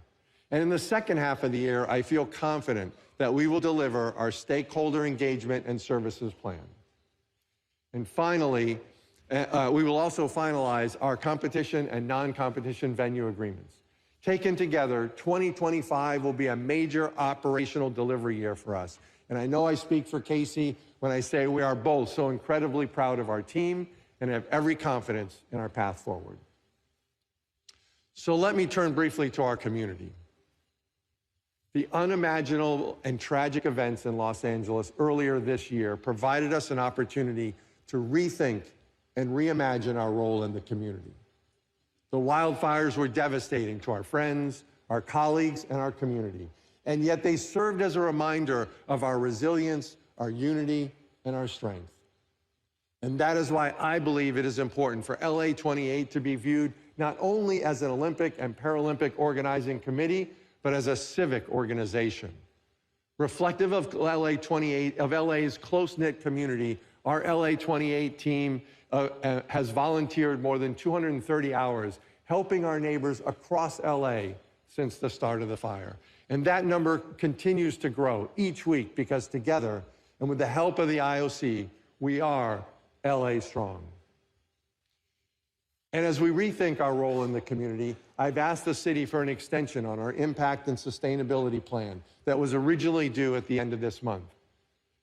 And in the second half of the year, I feel confident that we will deliver our stakeholder engagement and services plan. And finally, we will also finalize our competition and non-competition venue agreements. Taken together, 2025 will be a major operational delivery year for us. And I know I speak for Casey when I say we are both so incredibly proud of our team and have every confidence in our path forward. So let me turn briefly to our community. The unimaginable and tragic events in Los Angeles earlier this year provided us an opportunity to rethink and reimagine our role in the community. The wildfires were devastating to our friends, our colleagues, and our community. And yet they served as a reminder of our resilience, our unity, and our strength. And that is why I believe it is important for LA 28 to be viewed not only as an Olympic and Paralympic organizing committee, but as a civic organization. Reflective of LA's close-knit community, our LA 28 team has volunteered more than 230 hours helping our neighbors across LA since the start of the fire. And that number continues to grow each week because together, and with the help of the IOC, we are LA Strong. And as we rethink our role in the community, I've asked the city for an extension on our impact and sustainability plan that was originally due at the end of this month.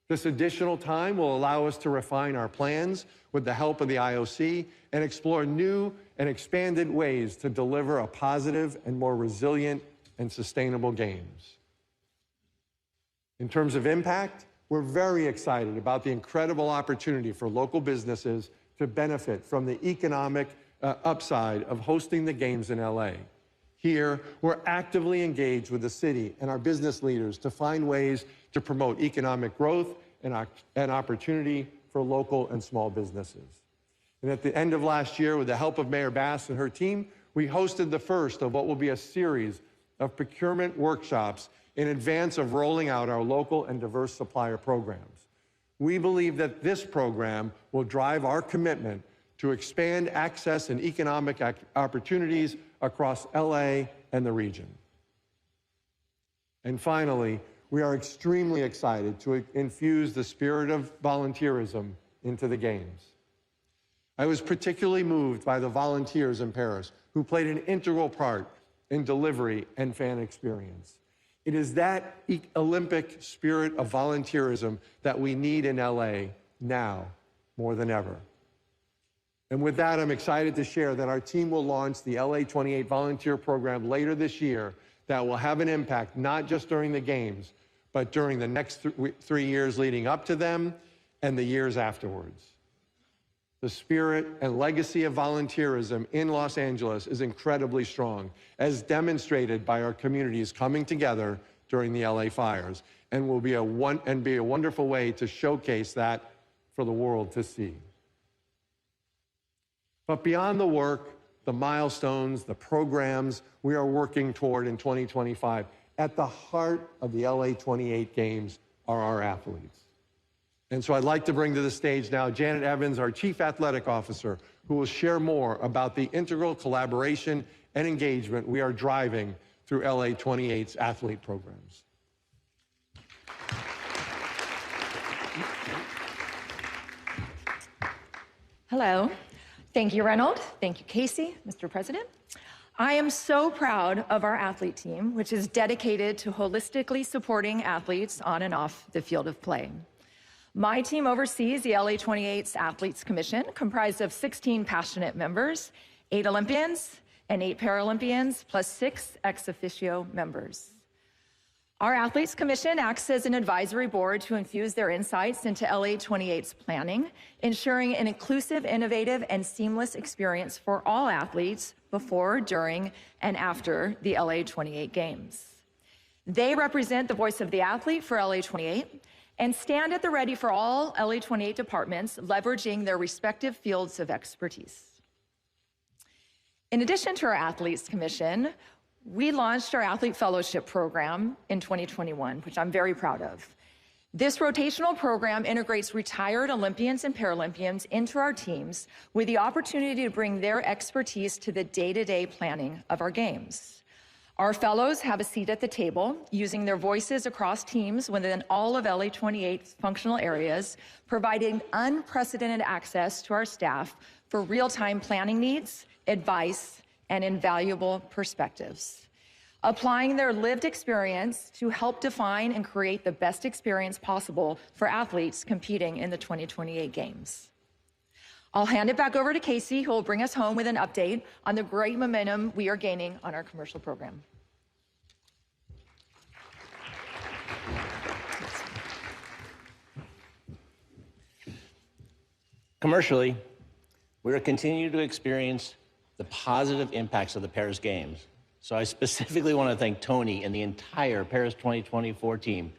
This additional time will allow us to refine our plans with the help of the IOC and explore new and expanded ways to deliver a positive and more resilient and sustainable games. In terms of impact, we're very excited about the incredible opportunity for local businesses to benefit from the economic upside of hosting the games in LA. Here, we're actively engaged with the city and our business leaders to find ways to promote economic growth and opportunity for local and small businesses. And at the end of last year, with the help of Mayor Bass and her team, we hosted the first of what will be a series of procurement workshops in advance of rolling out our local and diverse supplier programs. We believe that this program will drive our commitment to expand access and economic opportunities across LA and the region. And finally, we are extremely excited to infuse the spirit of volunteerism into the Games. I was particularly moved by the volunteers in Paris who played an integral part in delivery and fan experience. It is that Olympic spirit of volunteerism that we need in LA now more than ever. And with that, I'm excited to share that our team will launch the LA 28 volunteer program later this year that will have an impact not just during the Games, but during the next 3 years leading up to them and the years afterwards. The spirit and legacy of volunteerism in Los Angeles is incredibly strong, as demonstrated by our communities coming together during the LA fires, and will be a wonderful way to showcase that for the world to see. But beyond the work, the milestones, the programs we are working toward in 2025, at the heart of the LA 28 Games are our athletes. And so I'd like to bring to the stage now Janet Evans, our Chief Athletic Officer, who will share more about the integral collaboration and engagement we are driving through LA 28's athlete programs. Hello. Thank you, Reynold. Thank you, Casey, Mr. President. I am so proud of our athlete team, which is dedicated to holistically supporting athletes on and off the field of play. My team oversees the LA 28's Athletes Commission, comprised of 16 passionate members, 8 Olympians and 8 Paralympians, plus 6 ex officio members. Our Athletes Commission acts as an advisory board to infuse their insights into LA28's planning, ensuring an inclusive, innovative, and seamless experience for all athletes before, during, and after the LA28 Games. They represent the voice of the athlete for LA28 and stand at the ready for all LA28 departments, leveraging their respective fields of expertise. In addition to our Athletes Commission, we launched our Athlete Fellowship Program in 2021, which I'm very proud of. This rotational program integrates retired Olympians and Paralympians into our teams with the opportunity to bring their expertise to the day-to-day planning of our games. Our fellows have a seat at the table, using their voices across teams within all of LA28's functional areas, providing unprecedented access to our staff for real-time planning needs, advice, and invaluable perspectives, applying their lived experience to help define and create the best experience possible for athletes competing in the 2028 Games. I'll hand it back over to Casey, who will bring us home with an update on the great momentum we are gaining on our commercial program. Commercially, we are continuing to experience the positive impacts of the Paris Games. So I specifically want to thank Tony and the entire Paris 2024 team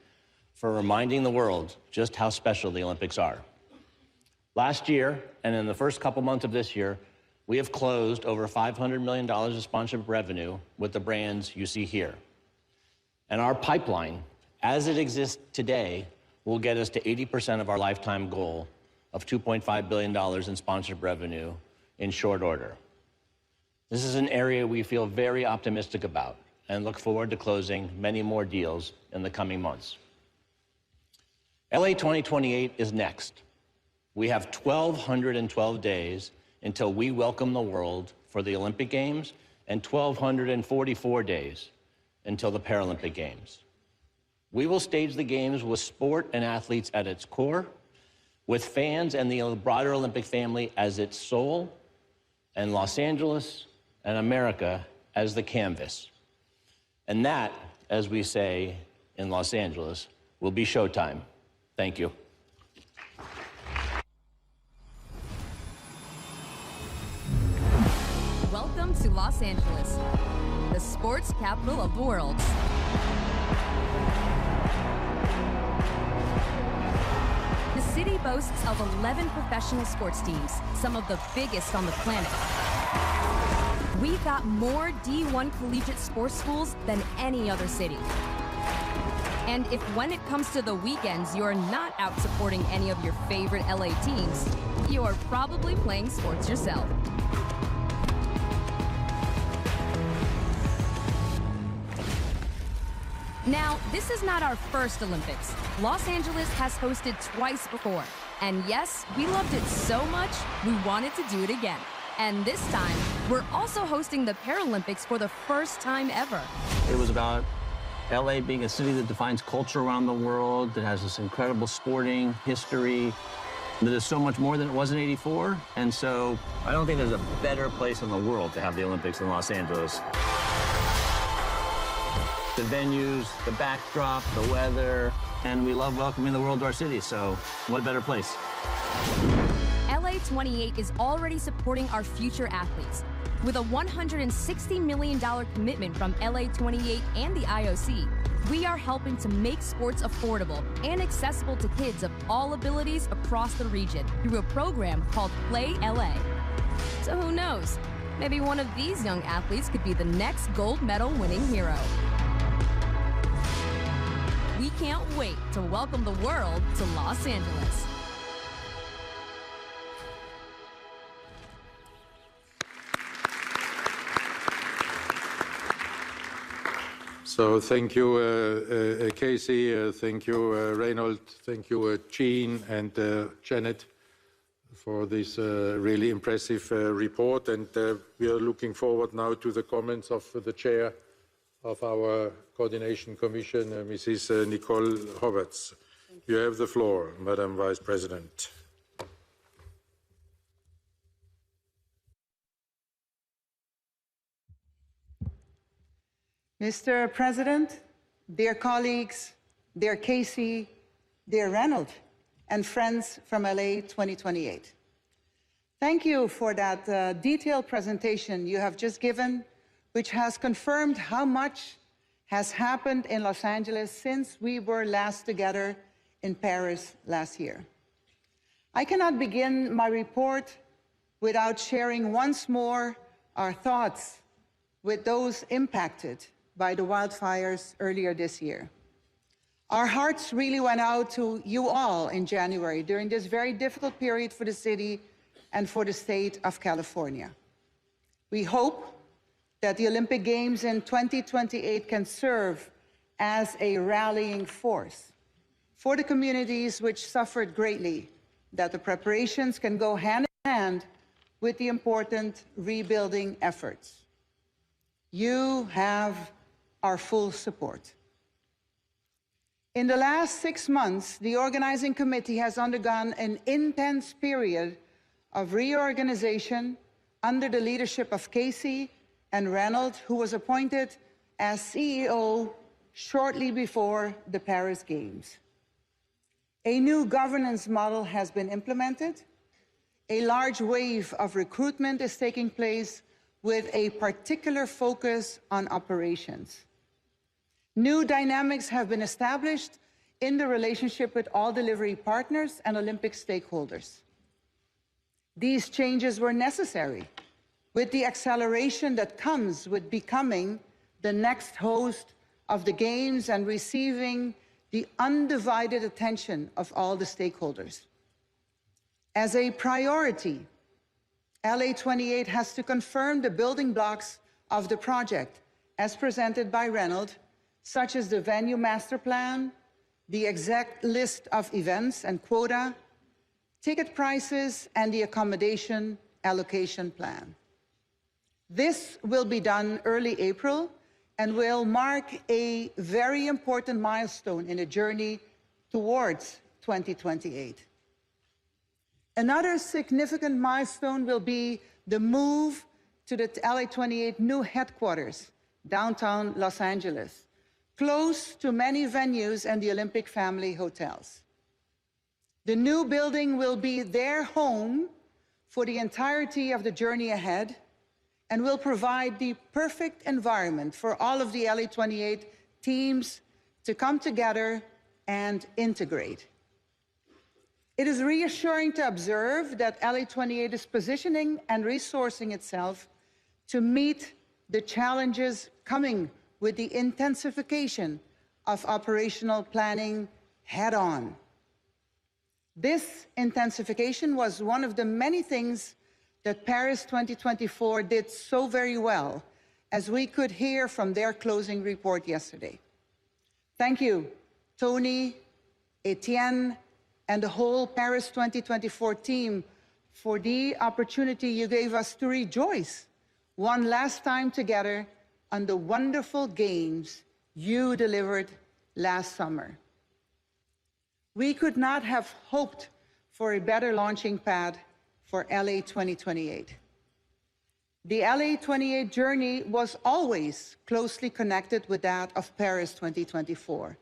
for reminding the world just how special the Olympics are. Last year, and in the first couple months of this year, we have closed over $500 million of sponsorship revenue with the brands you see here. And our pipeline, as it exists today, will get us to 80% of our lifetime goal of $2.5 billion in sponsorship revenue in short order. This is an area we feel very optimistic about and look forward to closing many more deals in the coming months. LA 2028 is next. We have 1,212 days until we welcome the world for the Olympic Games and 1,244 days until the Paralympic Games. We will stage the Games with sport and athletes at its core, with fans and the broader Olympic family as its soul, and Los Angeles and America as the canvas. And that, as we say in Los Angeles, will be showtime. Thank you. Welcome to Los Angeles, the sports capital of the world. The city boasts of 11 professional sports teams, some of the biggest on the planet. We've got more D1 collegiate sports schools than any other city. And if when it comes to the weekends, you're not out supporting any of your favorite LA teams, you're probably playing sports yourself. Now, this is not our first Olympics. Los Angeles has hosted twice before. And yes, we loved it so much, we wanted to do it again. And this time, we're also hosting the Paralympics for the first time ever. It was about LA being a city that defines culture around the world, that has this incredible sporting history, that is so much more than it was in '84. And so I don't think there's a better place in the world to have the Olympics than Los Angeles. The venues, the backdrop, the weather, and we love welcoming the world to our city, so what better place? LA28 is already supporting our future athletes. With a $160 million commitment from LA28 and the IOC, we are helping to make sports affordable and accessible to kids of all abilities across the region through a program called Play LA. So who knows? Maybe one of these young athletes could be the next gold medal winning hero. We can't wait to welcome the world to Los Angeles. So thank you, Casey. Thank you, Reynold. Thank you, Jean and Janet, for this really impressive report. And we are looking forward now to the comments of the chair of our Coordination Commission, Mrs. Nicole Roberts. You have the floor, Madam Vice President. Mr. President, dear colleagues, dear Casey, dear Reynold, and friends from LA 2028. Thank you for that detailed presentation you have just given, which has confirmed how much has happened in Los Angeles since we were last together in Paris last year. I cannot begin my report without sharing once more our thoughts with those impacted by the wildfires earlier this year. Our hearts really went out to you all in January during this very difficult period for the city and for the state of California. We hope that the Olympic Games in 2028 can serve as a rallying force for the communities which suffered greatly, that the preparations can go hand in hand with the important rebuilding efforts. You have our full support. In the last 6 months, the organizing committee has undergone an intense period of reorganization under the leadership of Casey and Reynold, who was appointed as CEO shortly before the Paris Games. A new governance model has been implemented. A large wave of recruitment is taking place with a particular focus on operations. New dynamics have been established in the relationship with all delivery partners and Olympic stakeholders. These changes were necessary with the acceleration that comes with becoming the next host of the Games and receiving the undivided attention of all the stakeholders. As a priority, LA 28 has to confirm the building blocks of the project as presented by Reynold, such as the venue master plan, the exact list of events and quota, ticket prices, and the accommodation allocation plan. This will be done early April and will mark a very important milestone in the journey towards 2028. Another significant milestone will be the move to the LA 28 new headquarters, downtown Los Angeles, close to many venues and the Olympic family hotels. The new building will be their home for the entirety of the journey ahead and will provide the perfect environment for all of the LA 28 teams to come together and integrate. It is reassuring to observe that LA 28 is positioning and resourcing itself to meet the challenges coming with the intensification of operational planning head-on. This intensification was one of the many things that Paris 2024 did so very well, as we could hear from their closing report yesterday. Thank you, Tony, Etienne, and the whole Paris 2024 team for the opportunity you gave us to rejoice one last time together on the wonderful games you delivered last summer. We could not have hoped for a better launching pad for LA 2028. The LA 28 journey was always closely connected with that of Paris 2024.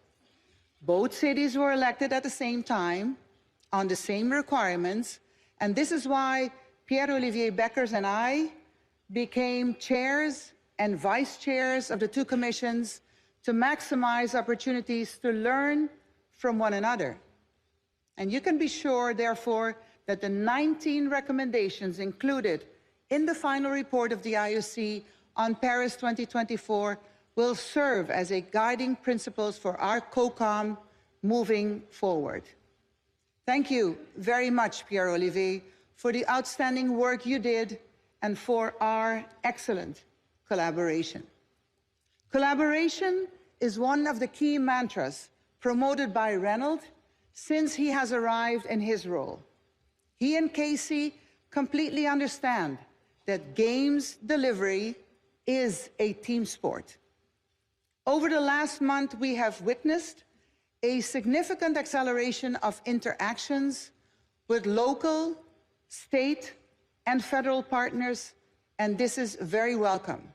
Both cities were elected at the same time, on the same requirements, and this is why Pierre-Olivier Beckers and I became chairs and vice chairs of the two commissions to maximize opportunities to learn from one another. And you can be sure, therefore, that the 19 recommendations included in the final report of the IOC on Paris 2024 will serve as a guiding principles for our COCOM moving forward. Thank you very much, Pierre-Olivier, for the outstanding work you did and for our excellent collaboration. Collaboration is one of the key mantras promoted by Reynold since he has arrived in his role. He and Casey completely understand that games delivery is a team sport. Over the last month, we have witnessed a significant acceleration of interactions with local, state, and federal partners, and this is very welcome.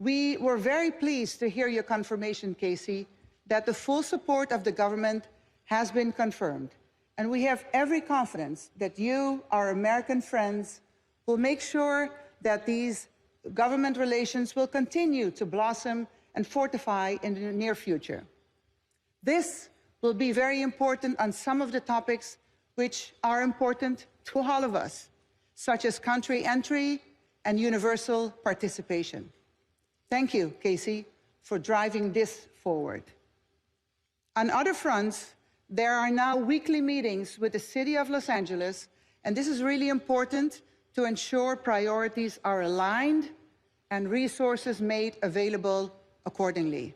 We were very pleased to hear your confirmation, Casey, that the full support of the government has been confirmed. And we have every confidence that you, our American friends, will make sure that these government relations will continue to blossom and fortify in the near future. This will be very important on some of the topics which are important to all of us, such as country entry and universal participation. Thank you, Casey, for driving this forward. On other fronts, there are now weekly meetings with the City of Los Angeles, and this is really important to ensure priorities are aligned and resources made available accordingly.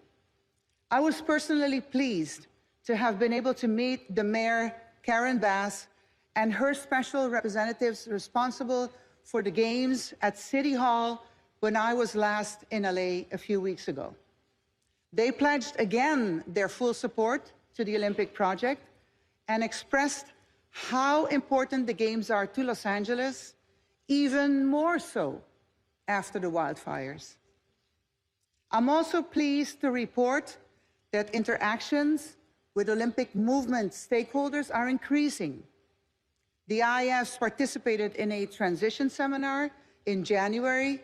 I was personally pleased to have been able to meet the Mayor, Karen Bass, and her special representatives responsible for the Games at City Hall when I was last in LA a few weeks ago. They pledged again their full support to the Olympic project and expressed how important the Games are to Los Angeles, even more so after the wildfires. I'm also pleased to report that interactions with Olympic movement stakeholders are increasing. The IFs participated in a transition seminar in January.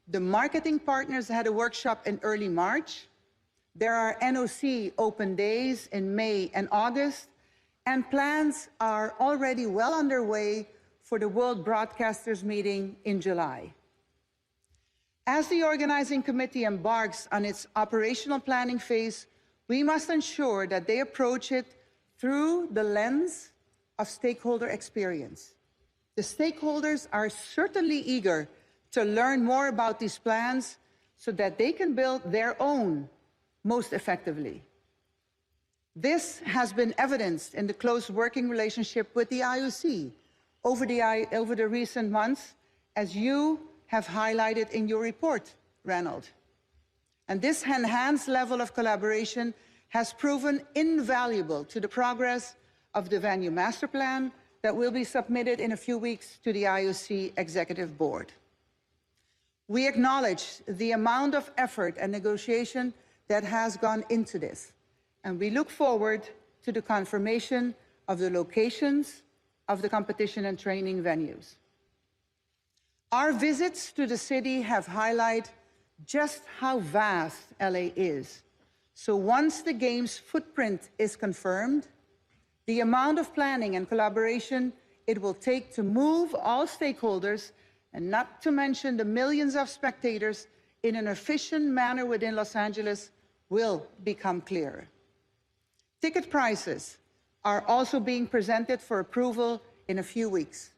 The marketing partners had a workshop in early March. There are NOC open days in May and August, and plans are already well underway for the World Broadcasters meeting in July. As the organizing committee embarks on its operational planning phase, we must ensure that they approach it through the lens of stakeholder experience. The stakeholders are certainly eager to learn more about these plans so that they can build their own most effectively. This has been evidenced in the close working relationship with the IOC over the recent months, as you have highlighted in your report, Reynold. And this enhanced level of collaboration has proven invaluable to the progress of the venue master plan that will be submitted in a few weeks to the IOC Executive Board. We acknowledge the amount of effort and negotiation that has gone into this, and we look forward to the confirmation of the locations of the competition and training venues. Our visits to the city have highlighted just how vast LA is. So once the Games footprint is confirmed, the amount of planning and collaboration it will take to move all stakeholders, and not to mention the millions of spectators, in an efficient manner within Los Angeles will become clearer. Ticket prices are also being presented for approval in a few weeks.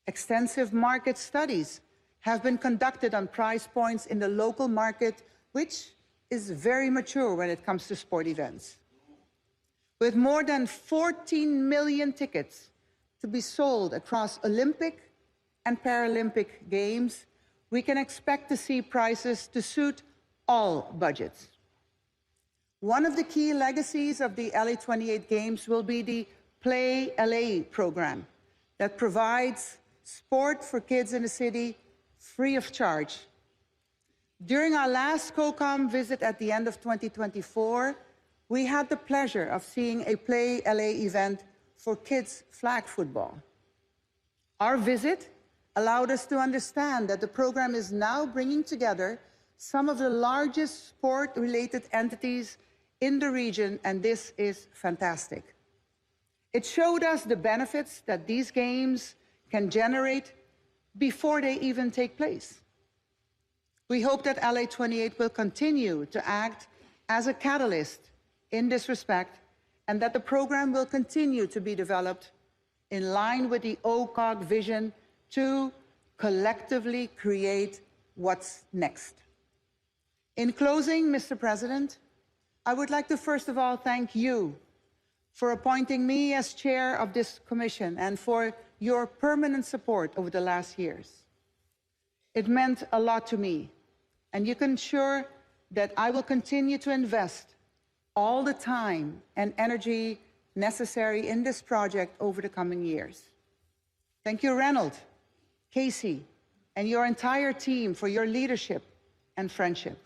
Extensive market studies have been conducted on price points in the local market, which is very mature when it comes to sport events. With more than 14 million tickets to be sold across Olympic and Paralympic Games, we can expect to see prices to suit all budgets. One of the key legacies of the LA 28 Games will be the Play LA program that provides sport for kids in the city free of charge. During our last COCOM visit at the end of 2024, we had the pleasure of seeing a Play LA event for kids flag football. Our visit allowed us to understand that the program is now bringing together some of the largest sport-related entities in the region, and this is fantastic. It showed us the benefits that these games can generate before they even take place. We hope that LA 28 will continue to act as a catalyst in this respect, and that the program will continue to be developed in line with the OCOG vision to collectively create what's next. In closing, Mr. President, I would like to first of all thank you for appointing me as chair of this commission and for your permanent support over the last years. It meant a lot to me, and you can ensure that I will continue to invest all the time and energy necessary in this project over the coming years. Thank you, Reynold, Casey, and your entire team for your leadership and friendship.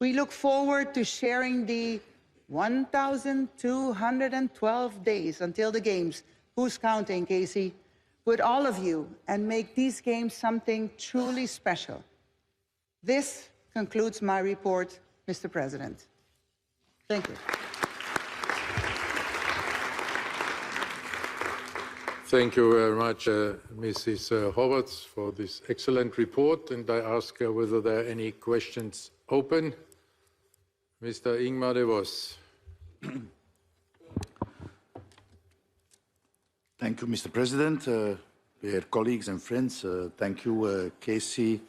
We look forward to sharing the 1,212 days until the Games, who's counting, Casey, with all of you and make these Games something truly special. This concludes my report, Mr. President. Thank you. Thank you very much, Mrs. Horvath, for this excellent report. And I ask whether there are any questions open. Mr. Ingmar de Vos. Thank you, Mr. President. Dear colleagues and friends, thank you, Casey,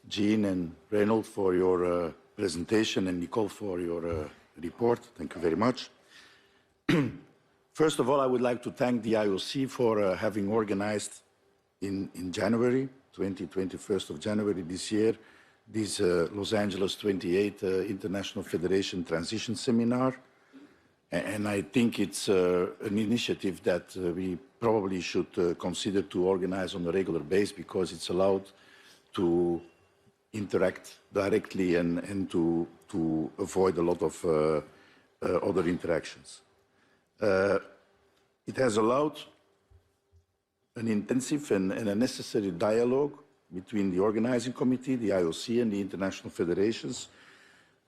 Jean, and Reynold for your presentation, and Nicole for your report. Thank you very much. First of all, I would like to thank the IOC for having organized in January, 21st of January this year, this Los Angeles 28 International Federation Transition Seminar. And I think it's an initiative that we probably should consider to organize on a regular basis, because it's allowed to interact directly and to avoid a lot of other interactions. It has allowed an intensive and a necessary dialogue between the organizing committee, the IOC, and the international federations,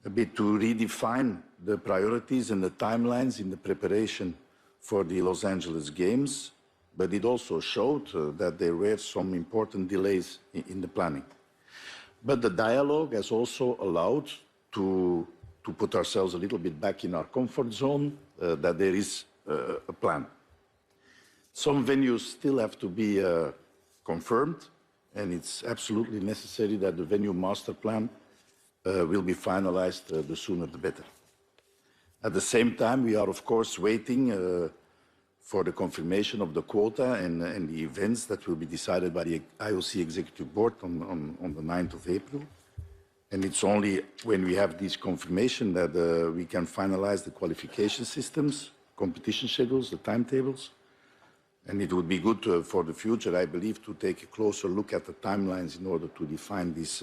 a bit to redefine the priorities and the timelines in the preparation for the Los Angeles Games, but it also showed that there were some important delays in the planning. But the dialogue has also allowed to put ourselves a little bit back in our comfort zone, that there is a plan. Some venues still have to be confirmed, and it's absolutely necessary that the venue master plan will be finalized the sooner the better. At the same time, we are of course waiting for the confirmation of the quota and the events that will be decided by the IOC Executive Board on the 9th of April. And it's only when we have this confirmation that we can finalize the qualification systems, competition schedules, the timetables. And it would be good for the future, I believe, to take a closer look at the timelines in order to define this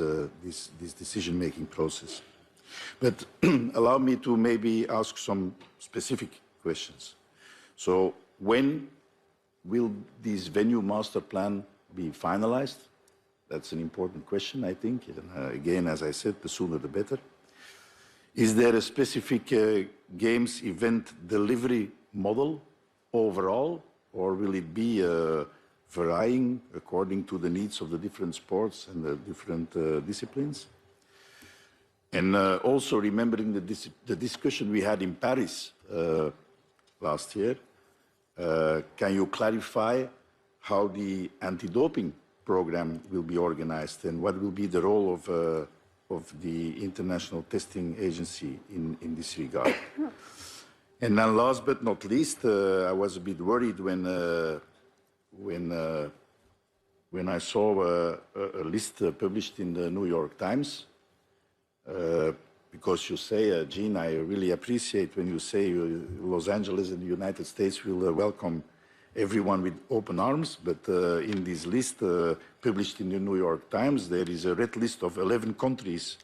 decision-making process. But allow me to maybe ask some specific questions. So when will this venue master plan be finalized? That's an important question, I think. And again, as I said, the sooner the better. Is there a specific games event delivery model overall, or will it be varying according to the needs of the different sports and the different disciplines? And also remembering the discussion we had in Paris last year, can you clarify how the anti-doping program will be organized and what will be the role of the International Testing Agency in this regard? And then last but not least, I was a bit worried when I saw a list published in the New York Times, because you say, Jean, I really appreciate when you say Los Angeles and the United States will welcome everyone with open arms, but in this list published in the New York Times, there is a red list of 11 countries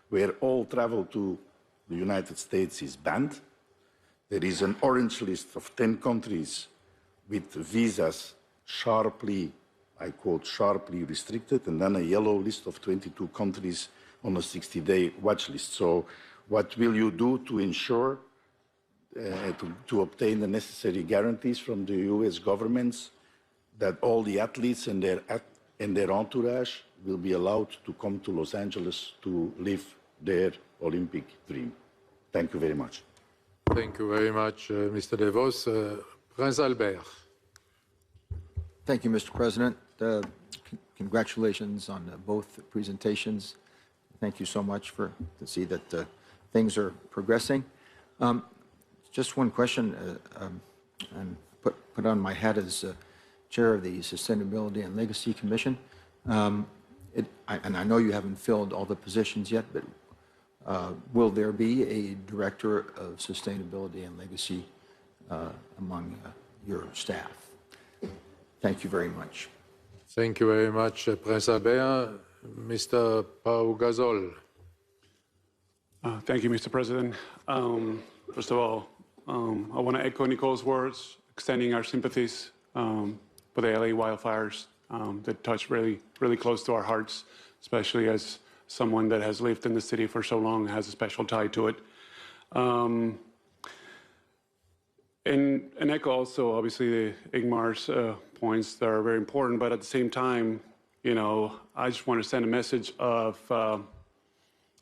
where all travel to the United States is banned. There is an orange list of 10 countries with visas sharply, I quote, sharply restricted, and then a yellow list of 22 countries on a 60-day watch list. So what will you do to ensure to obtain the necessary guarantees from the US governments that all the athletes and their entourage will be allowed to come to Los Angeles to live their Olympic dream? Thank you very much. Thank you very much, Mr. De Vos. Prince Albert. Thank you, Mr. President. Congratulations on both presentations. Thank you so much to see that things are progressing. Just one question, and put on my hat as chair of the Sustainability and Legacy Commission. And I know you haven't filled all the positions yet, but will there be a director of sustainability and legacy among your staff? Thank you very much. Thank you very much, Prince Albert. Mr. Pau Gasol. Thank you, Mr. President. First of all, I want to echo Nicole's words, extending our sympathies for the LA wildfires that touch really, really close to our hearts, especially as someone that has lived in the city for so long and has a special tie to it. And echo also, obviously, the Ingmar's points that are very important, but at the same time, you know, I just want to send a message of,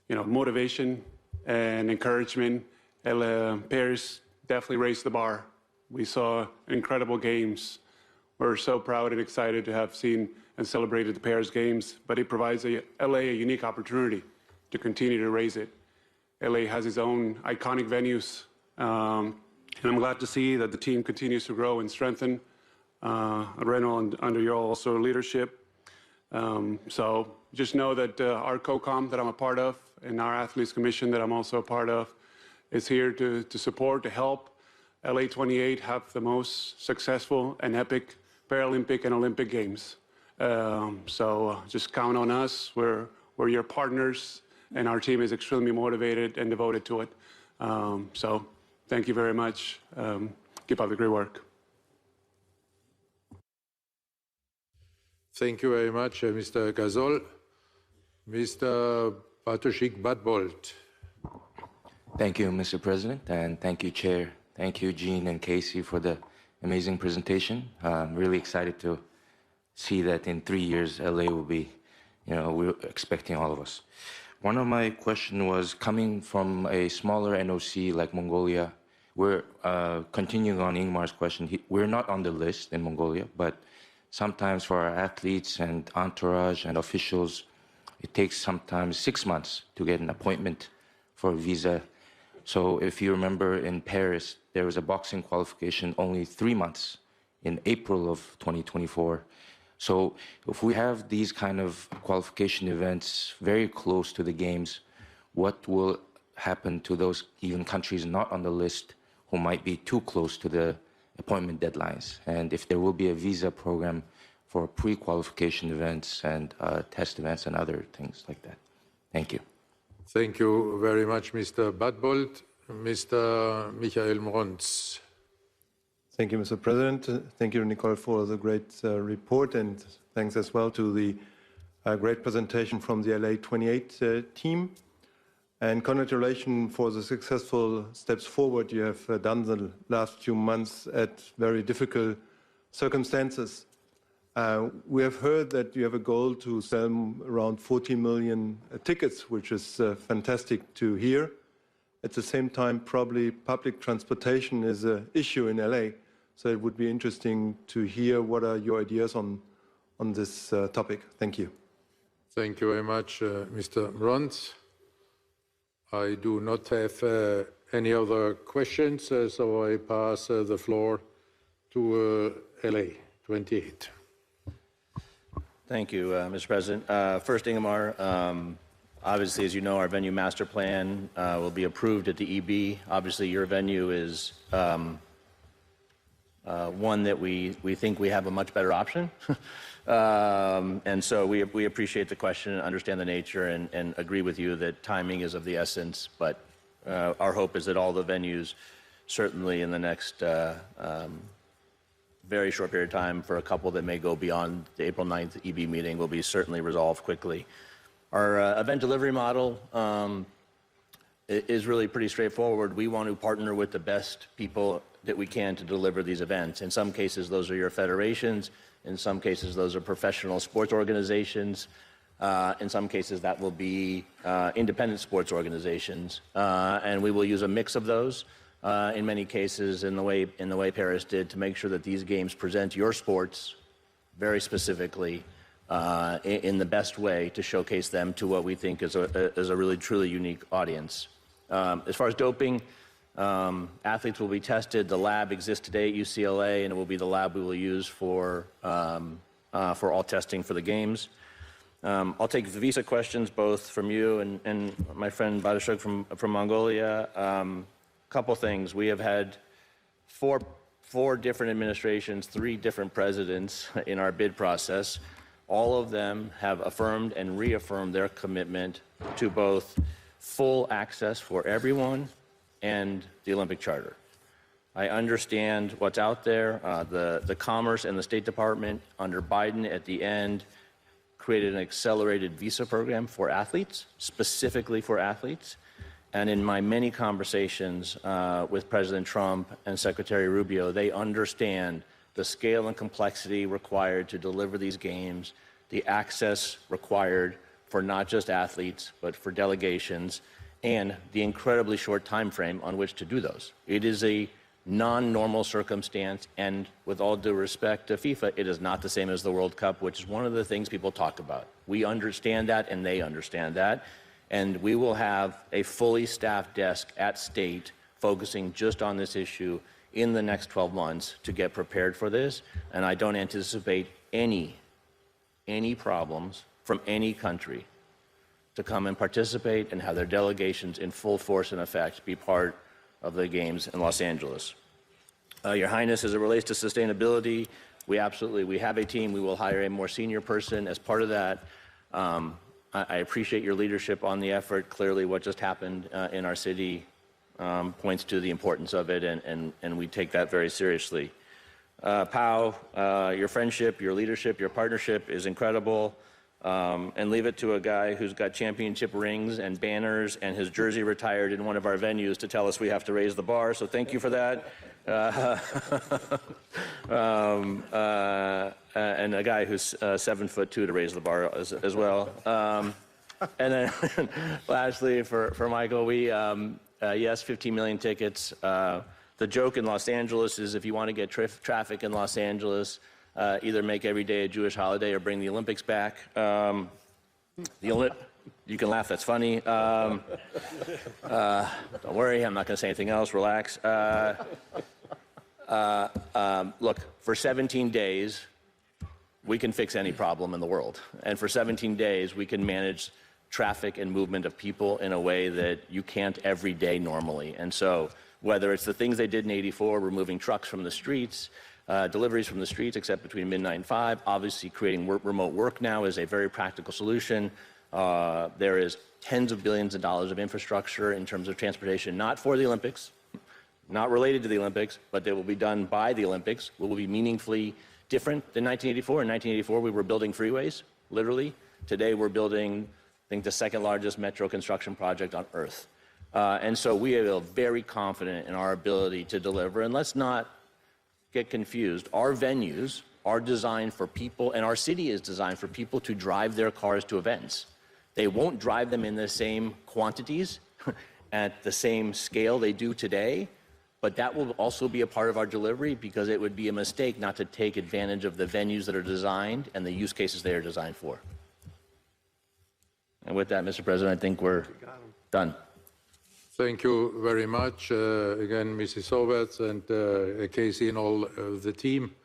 you know, motivation and encouragement. Paris definitely raised the bar. We saw incredible games. We're so proud and excited to have seen and celebrated the Paris Games, but it provides LA a unique opportunity to continue to raise it. LA has its own iconic venues, and I'm glad to see that the team continues to grow and strengthen. Reno, under your also leadership. So just know that our COCOM that I'm a part of and our Athletes Commission that I'm also a part of is here to support, to help LA 28 have the most successful and epic Paralympic and Olympic Games. So just count on us. We're your partners, and our team is extremely motivated and devoted to it. So thank you very much. Keep up the great work. Thank you very much, Mr. Gasol. Mr. Bartoszek Badbold. Thank you, Mr. President, and thank you, Chair. Thank you, Jean and Casey, for the amazing presentation. I'm really excited to see that in 3 years, LA will be, you know, we're expecting all of us. One of my questions was coming from a smaller NOC like Mongolia. We're continuing on Ingmar's question. We're not on the list in Mongolia, but sometimes for our athletes and entourage and officials, it takes sometimes 6 months to get an appointment for a visa. So if you remember in Paris, there was a boxing qualification only 3 months in April of 2024. So if we have these kind of qualification events very close to the games, what will happen to those even countries not on the list who might be too close to the appointment deadlines? And if there will be a visa program for pre-qualification events and test events and other things like that. Thank you. Thank you very much, Mr. Badbold. Mr. Michael Mronz. Thank you, Mr. President. Thank you, Nicole, for the great report, and thanks as well to the great presentation from the LA 28 team. And congratulations for the successful steps forward you have done the last few months at very difficult circumstances. We have heard that you have a goal to sell around 40 million tickets, which is fantastic to hear. At the same time, probably public transportation is an issue in LA. So it would be interesting to hear what are your ideas on this topic. Thank you. Thank you very much, Mr. Mronz. I do not have any other questions, so I pass the floor to LA 28. Thank you, Mr. President. First, Ingemar, obviously, as you know, our venue master plan will be approved at the EB. Obviously, your venue is one that we think we have a much better option. And so we appreciate the question and understand the nature and agree with you that timing is of the essence. But our hope is that all the venues, certainly in the next very short period of time, for a couple that may go beyond the April 9th EB meeting, will be certainly resolved quickly. Our event delivery model is really pretty straightforward. We want to partner with the best people that we can to deliver these events. In some cases, those are your federations. In some cases, those are professional sports organizations. In some cases, that will be independent sports organizations. And we will use a mix of those. In many cases, in the way Paris did, to make sure that these games present your sports very specifically in the best way to showcase them to what we think is a really truly unique audience. As far as doping, athletes will be tested. The lab exists today at UCLA, and it will be the lab we will use for all testing for the games. I'll take the visa questions both from you and my friend Bartoszek from Mongolia. Couple things. We have had four different administrations, 3 different presidents in our bid process. All of them have affirmed and reaffirmed their commitment to both full access for everyone and the Olympic Charter. I understand what's out there. The Commerce and the State Department under Biden at the end created an accelerated visa program for athletes, specifically for athletes. And in my many conversations with President Trump and Secretary Rubio, they understand the scale and complexity required to deliver these games, the access required for not just athletes, but for delegations, and the incredibly short time frame on which to do those. It is a non-normal circumstance, and with all due respect to FIFA, it is not the same as the World Cup, which is one of the things people talk about. We understand that, and they understand that, and we will have a fully staffed desk at State focusing just on this issue in the next 12 months to get prepared for this, and I don't anticipate any problems from any country to come and participate and have their delegations in full force and effect be part of the Games in Los Angeles. Your Highness, as it relates to sustainability, we have a team. We will hire a more senior person as part of that. I appreciate your leadership on the effort. Clearly, what just happened in our city points to the importance of it, and we take that very seriously. Pau, your friendship, your leadership, your partnership is incredible. And leave it to a guy who's got championship rings and banners and his jersey retired in one of our venues to tell us we have to raise the bar, so thank you for that. And a guy who's 7'2" to raise the bar as well. And then lastly, for Michael, yes, 15 million tickets. The joke in Los Angeles is if you want to get traffic in Los Angeles, either make every day a Jewish holiday or bring the Olympics back. You can laugh, that's funny. Don't worry, I'm not going to say anything else, relax. Look, for 17 days, we can fix any problem in the world. And for 17 days, we can manage traffic and movement of people in a way that you can't every day normally. And so whether it's the things they did in '84, removing trucks from the streets, deliveries from the streets except between midnight and 5, obviously creating remote work now is a very practical solution. There is tens of billions of dollars of infrastructure in terms of transportation, not for the Olympics, not related to the Olympics, but they will be done by the Olympics, will be meaningfully different than 1984. In 1984, we were building freeways, literally. Today, we're building, I think, the second largest metro construction project on Earth. And so we are very confident in our ability to deliver. And let's not get confused. Our venues are designed for people, and our city is designed for people to drive their cars to events. They won't drive them in the same quantities at the same scale they do today, but that will also be a part of our delivery because it would be a mistake not to take advantage of the venues that are designed and the use cases they are designed for. And with that, Mr. President, I think we're done. Thank you very much. Again, Mrs. Roberts and Casey and all the team.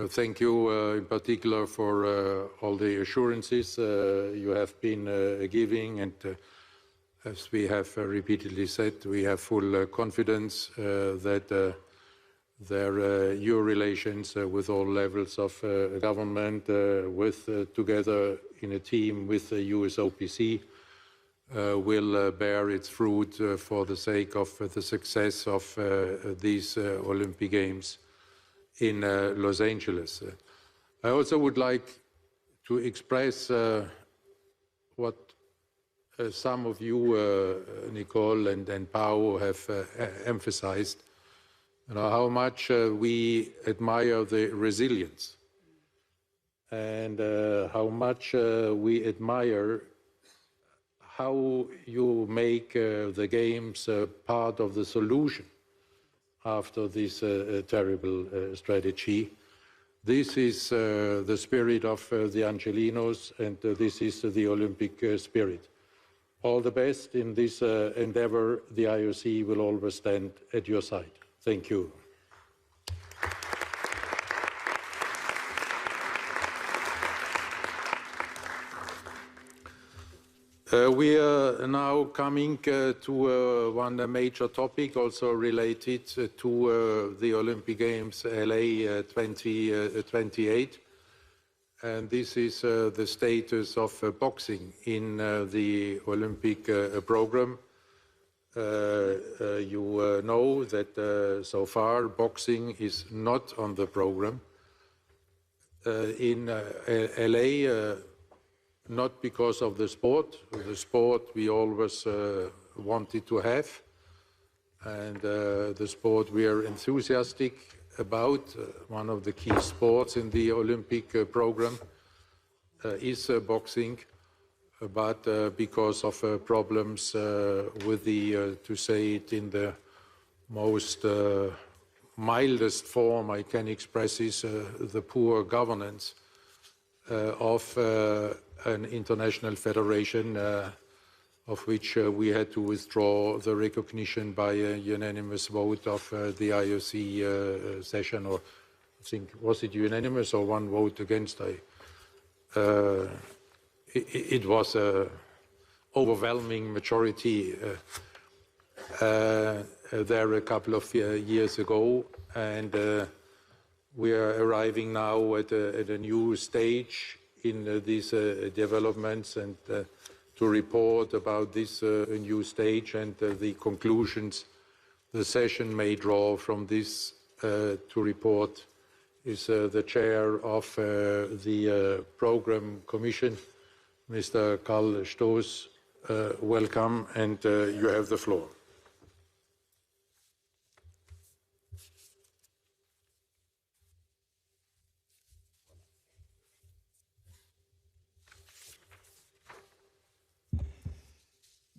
Thank you in particular for all the assurances you have been giving. And as we have repeatedly said, we have full confidence that your relations with all levels of government, together in a team with the USOPC, will bear its fruit for the sake of the success of these Olympic Games in Los Angeles. I also would like to express what some of you, Nicole and Pau, have emphasized, how much we admire the resilience and how much we admire how you make the Games part of the solution after this terrible strategy. This is the spirit of the Angelenos, and this is the Olympic spirit. All the best in this endeavor. The IOC will always stand at your side. Thank you. We are now coming to one major topic also related to the Olympic Games LA 2028. and this is the status of boxing in the Olympic program. You know that so far boxing is not on the program. In LA, not because of the sport we always wanted to have, and the sport we are enthusiastic about. One of the key sports in the Olympic program is boxing, but because of problems with the, to say it in the most mildest form I can express, is the poor governance of an international federation of which we had to withdraw the recognition by a unanimous vote of the IOC session, or I think, was it unanimous or one vote against? It was an overwhelming majority there a couple of years ago, and we are arriving now at a new stage in these developments, and to report about this new stage and the conclusions the session may draw from this to report is the chair of the program commission, Mr. Karl Stoß. Welcome, and you have the floor.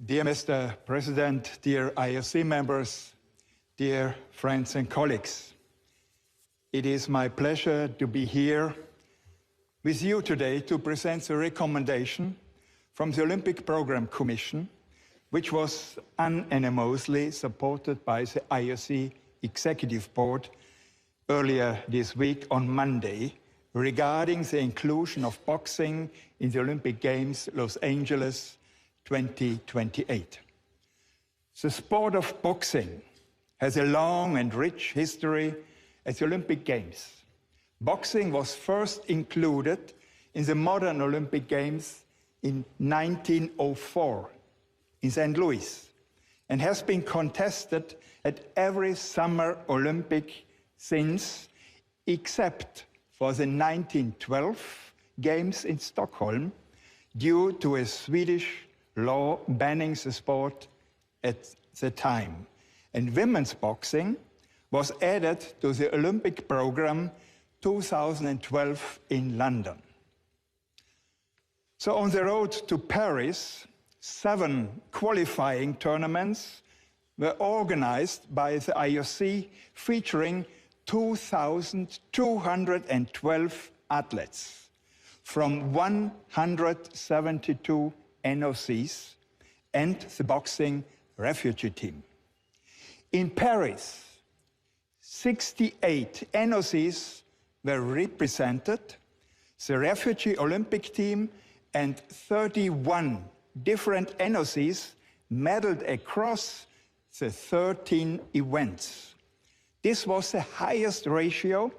Dear Mr. President, dear IOC members, dear friends and colleagues, it is my pleasure to be here with you today to present the recommendation from the Olympic Program Commission, which was unanimously supported by the IOC Executive Board earlier this week on Monday, regarding the inclusion of boxing in the Olympic Games Los Angeles 2028. The sport of boxing has a long and rich history at the Olympic Games. Boxing was first included in the modern Olympic Games in 1904 in St. Louis, and has been contested at every Summer Olympic since, except for the 1912 Games in Stockholm, due to a Swedish law banning the sport at the time. And women's boxing was added to the Olympic program 2012 in London. So on the road to Paris, 7 qualifying tournaments were organized by the IOC, featuring 2,212 athletes from 172 NOCs and the boxing refugee team. In Paris, 68 NOCs were represented, the refugee Olympic team and 31 different NOCs medaled across the 13 events. This was the highest ratio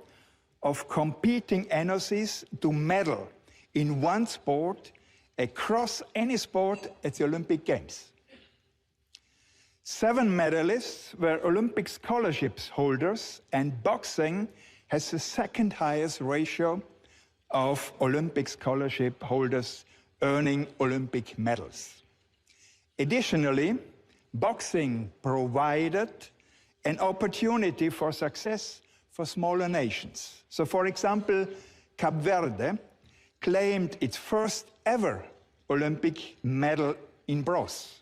of competing NOCs to medal in one sport across any sport at the Olympic Games. 7 medalists were Olympic scholarships holders, and boxing has the second highest ratio of Olympic scholarship holders earning Olympic medals. Additionally, boxing provided an opportunity for success for smaller nations. So, for example, Cape Verde claimed its first ever Olympic medal in bronze.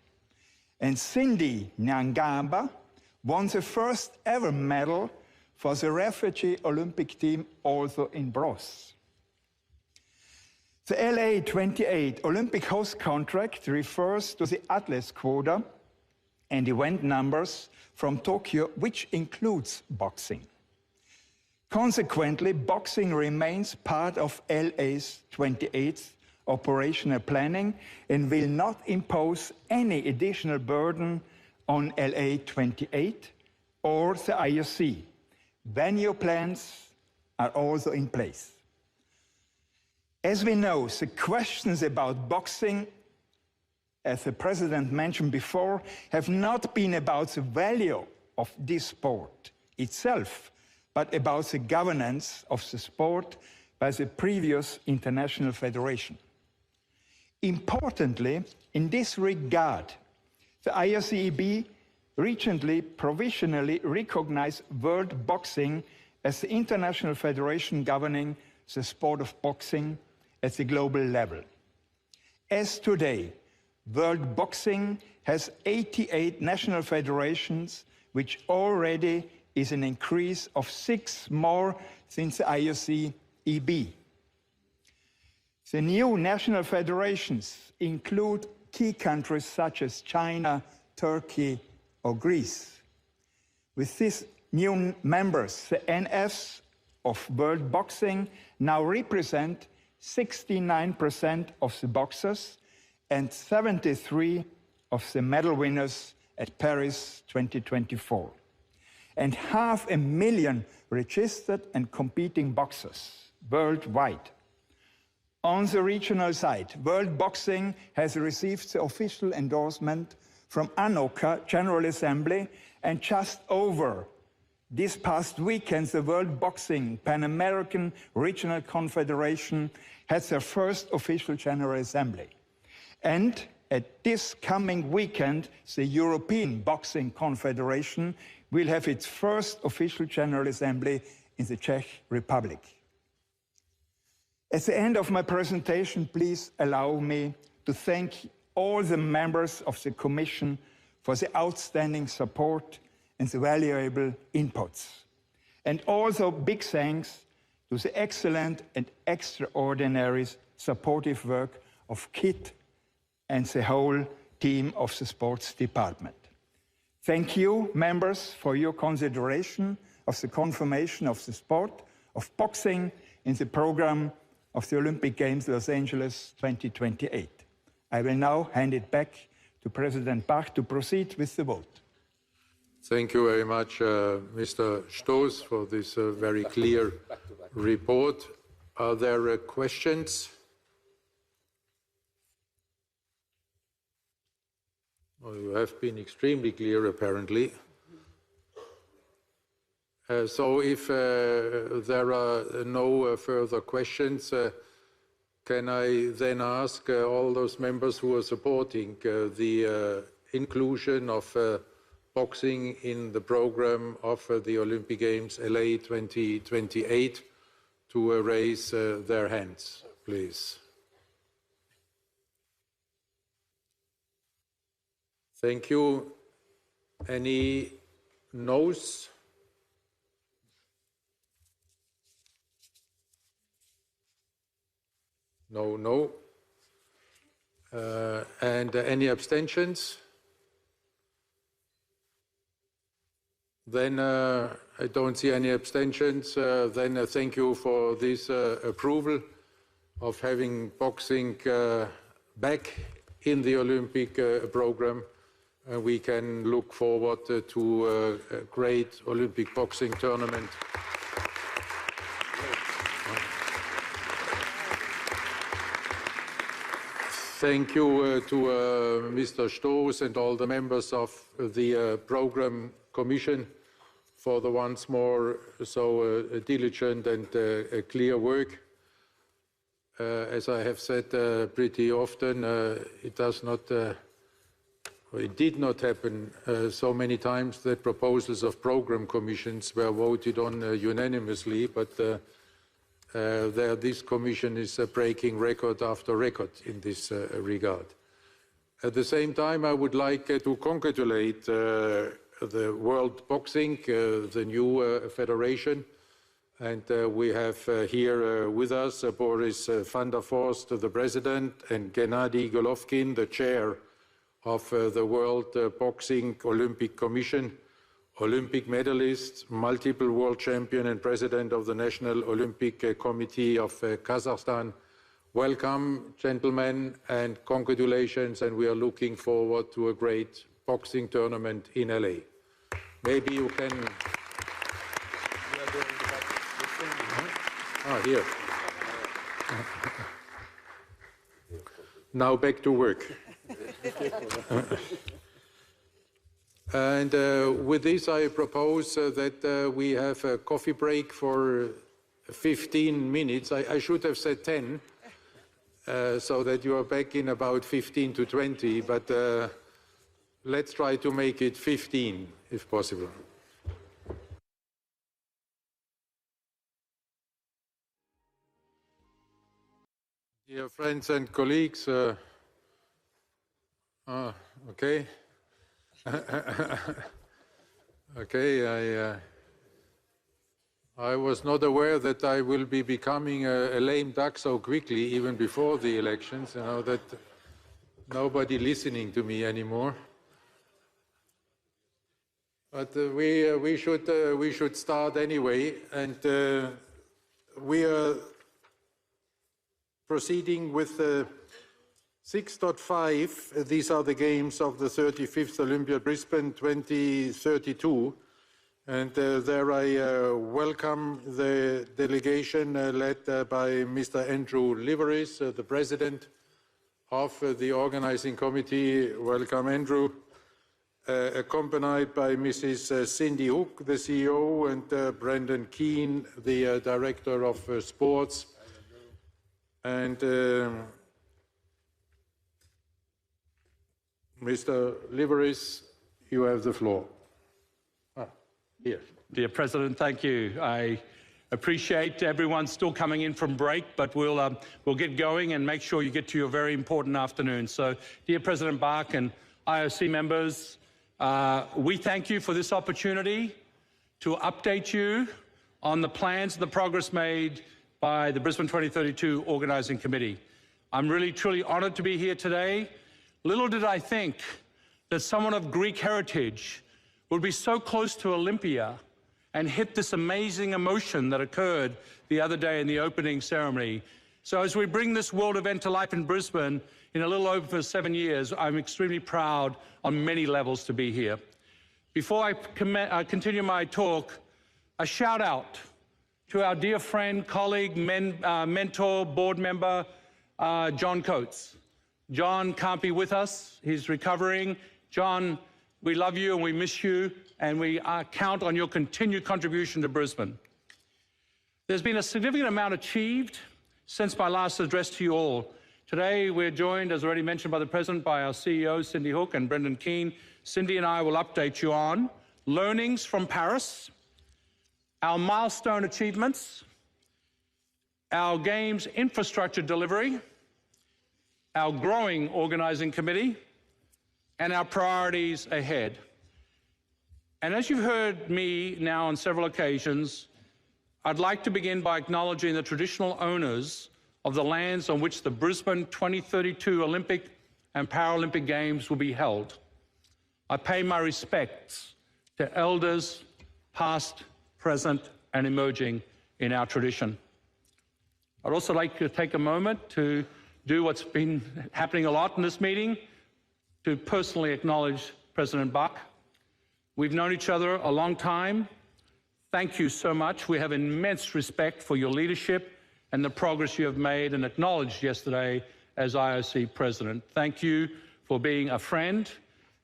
And Cindy Nyangaba won the first ever medal for the refugee Olympic team, also in bronze. The LA 28 Olympic host contract refers to the athletes quota and event numbers from Tokyo, which includes boxing. Consequently, boxing remains part of LA's 28th operational planning and will not impose any additional burden on LA 28 or the IOC. Venue plans are also in place. As we know, the questions about boxing, as the President mentioned before, have not been about the value of this sport itself, but about the governance of the sport by the previous international federation. Importantly, in this regard, the IOC recently provisionally recognized World Boxing as the international federation governing the sport of boxing at the global level. As today, World Boxing has 88 national federations, which already is an increase of 6 more since the IOC-EB. The new national federations include key countries such as China, Turkey, or Greece. With these new members, the NFs of World Boxing now represent 69% of the boxers and 73% of the medal winners at Paris 2024, and 500,000 registered and competing boxers worldwide. On the regional side, World Boxing has received the official endorsement from ANOCA General Assembly, and just over this past weekend, the World Boxing Pan American Regional Confederation had their first official General Assembly. And at this coming weekend, the European Boxing Confederation will have its first official General Assembly in the Czech Republic. At the end of my presentation, please allow me to thank all the members of the Commission for the outstanding support and the valuable inputs. And also big thanks to the excellent and extraordinary supportive work of Kit and the whole team of the Sports Department. Thank you, members, for your consideration of the confirmation of the sport of boxing in the program of the Olympic Games Los Angeles 2028. I will now hand it back to President Bach to proceed with the vote. Thank you very much, Mr. Stoß, for this very clear report. Are there questions? Well, you have been extremely clear, apparently. So if there are no further questions, can I then ask all those members who are supporting the inclusion of boxing in the program of the Olympic Games LA 2028 to raise their hands, please? Thank you. Any no's? No, no. And any abstentions? Then I don't see any abstentions. Then thank you for this approval of having boxing back in the Olympic program. We can look forward to a great Olympic boxing tournament. Thank you to Mr. Stoß and all the members of the Program Commission for the once more so diligent and clear work. As I have said pretty often, it did not happen so many times that proposals of program commissions were voted on unanimously, but this commission is breaking record after record in this regard. At the same time, I would like to congratulate the World Boxing, the new federation, and we have here with us Boris van der Forst, the president, and Gennady Golovkin, the chair of the World Boxing Olympic Commission, Olympic medalist, multiple world champion and president of the National Olympic Committee of Kazakhstan. Welcome, gentlemen, and congratulations, and we are looking forward to a great boxing tournament in LA. Maybe you can... Here. Now back to work. And with this, I propose that we have a coffee break for 15 minutes. I should have said 10, so that you are back in about 15 to 20, but let's try to make it 15, if possible. Dear friends and colleagues, okay. Okay, I was not aware that I will be becoming a lame duck so quickly, even before the elections, you know, that nobody listening to me anymore. But we should start anyway, and we are proceeding with 6.5. These are the games of the 35th Olympia Brisbane 2032. And there I welcome the delegation led by Mr. Andrew Liveris, the president of the organizing committee. Welcome, Andrew. Accompanied by Mrs. Cindy Hook, the CEO, and Brendan Keane, the director of sports. And Mr. Liveris, you have the floor. Here. Dear President, thank you. I appreciate everyone still coming in from break, but we'll get going and make sure you get to your very important afternoon. So, dear President Bach and IOC members, we thank you for this opportunity to update you on the plans and the progress made by the Brisbane 2032 Organising Committee. I'm really, truly honoured to be here today. Little did I think that someone of Greek heritage would be so close to Olympia and hit this amazing emotion that occurred the other day in the opening ceremony. So as we bring this world event to life in Brisbane in a little over 7 years, I'm extremely proud on many levels to be here. Before I continue my talk, a shout out to our dear friend, colleague, mentor, board member, John Coates. John can't be with us, he's recovering. John, we love you and we miss you, and we count on your continued contribution to Brisbane. There's been a significant amount achieved since my last address to you all. Today, we're joined, as already mentioned by the President, by our CEO, Cindy Hook, and Brendan Keane. Cindy and I will update you on learnings from Paris, our milestone achievements, our Games infrastructure delivery, our growing organising committee, and our priorities ahead. And as you've heard me now on several occasions, I'd like to begin by acknowledging the traditional owners of the lands on which the Brisbane 2032 Olympic and Paralympic Games will be held. I pay my respects to elders, past, present, and emerging in our tradition. I'd also like to take a moment to do what's been happening a lot in this meeting, to personally acknowledge President Bach. We've known each other a long time. Thank you so much. We have immense respect for your leadership and the progress you have made and acknowledged yesterday as IOC President. Thank you for being a friend,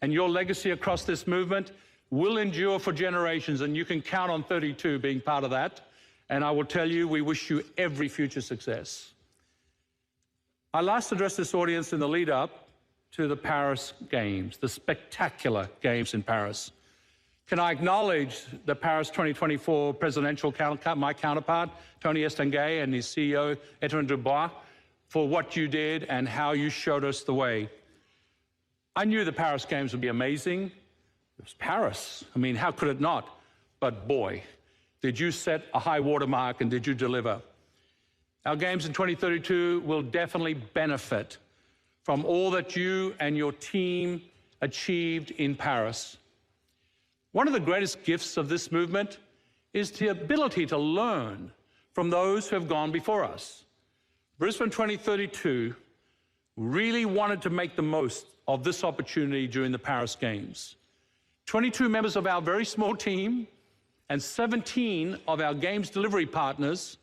and your legacy across this movement will endure for generations, and you can count on 32 being part of that. And I will tell you, we wish you every future success. I last addressed this audience in the lead-up to the Paris Games, the spectacular Games in Paris. Can I acknowledge the Paris 2024 presidential my counterpart, Tony Estanguet, and his CEO, Etienne Dubois, for what you did and how you showed us the way. I knew the Paris Games would be amazing. It was Paris. I mean, how could it not? But boy, did you set a high watermark and did you deliver. Our Games in 2032 will definitely benefit from all that you and your team achieved in Paris. One of the greatest gifts of this movement is the ability to learn from those who have gone before us. Brisbane 2032 really wanted to make the most of this opportunity during the Paris Games. 22 members of our very small team and 17 of our Games delivery partners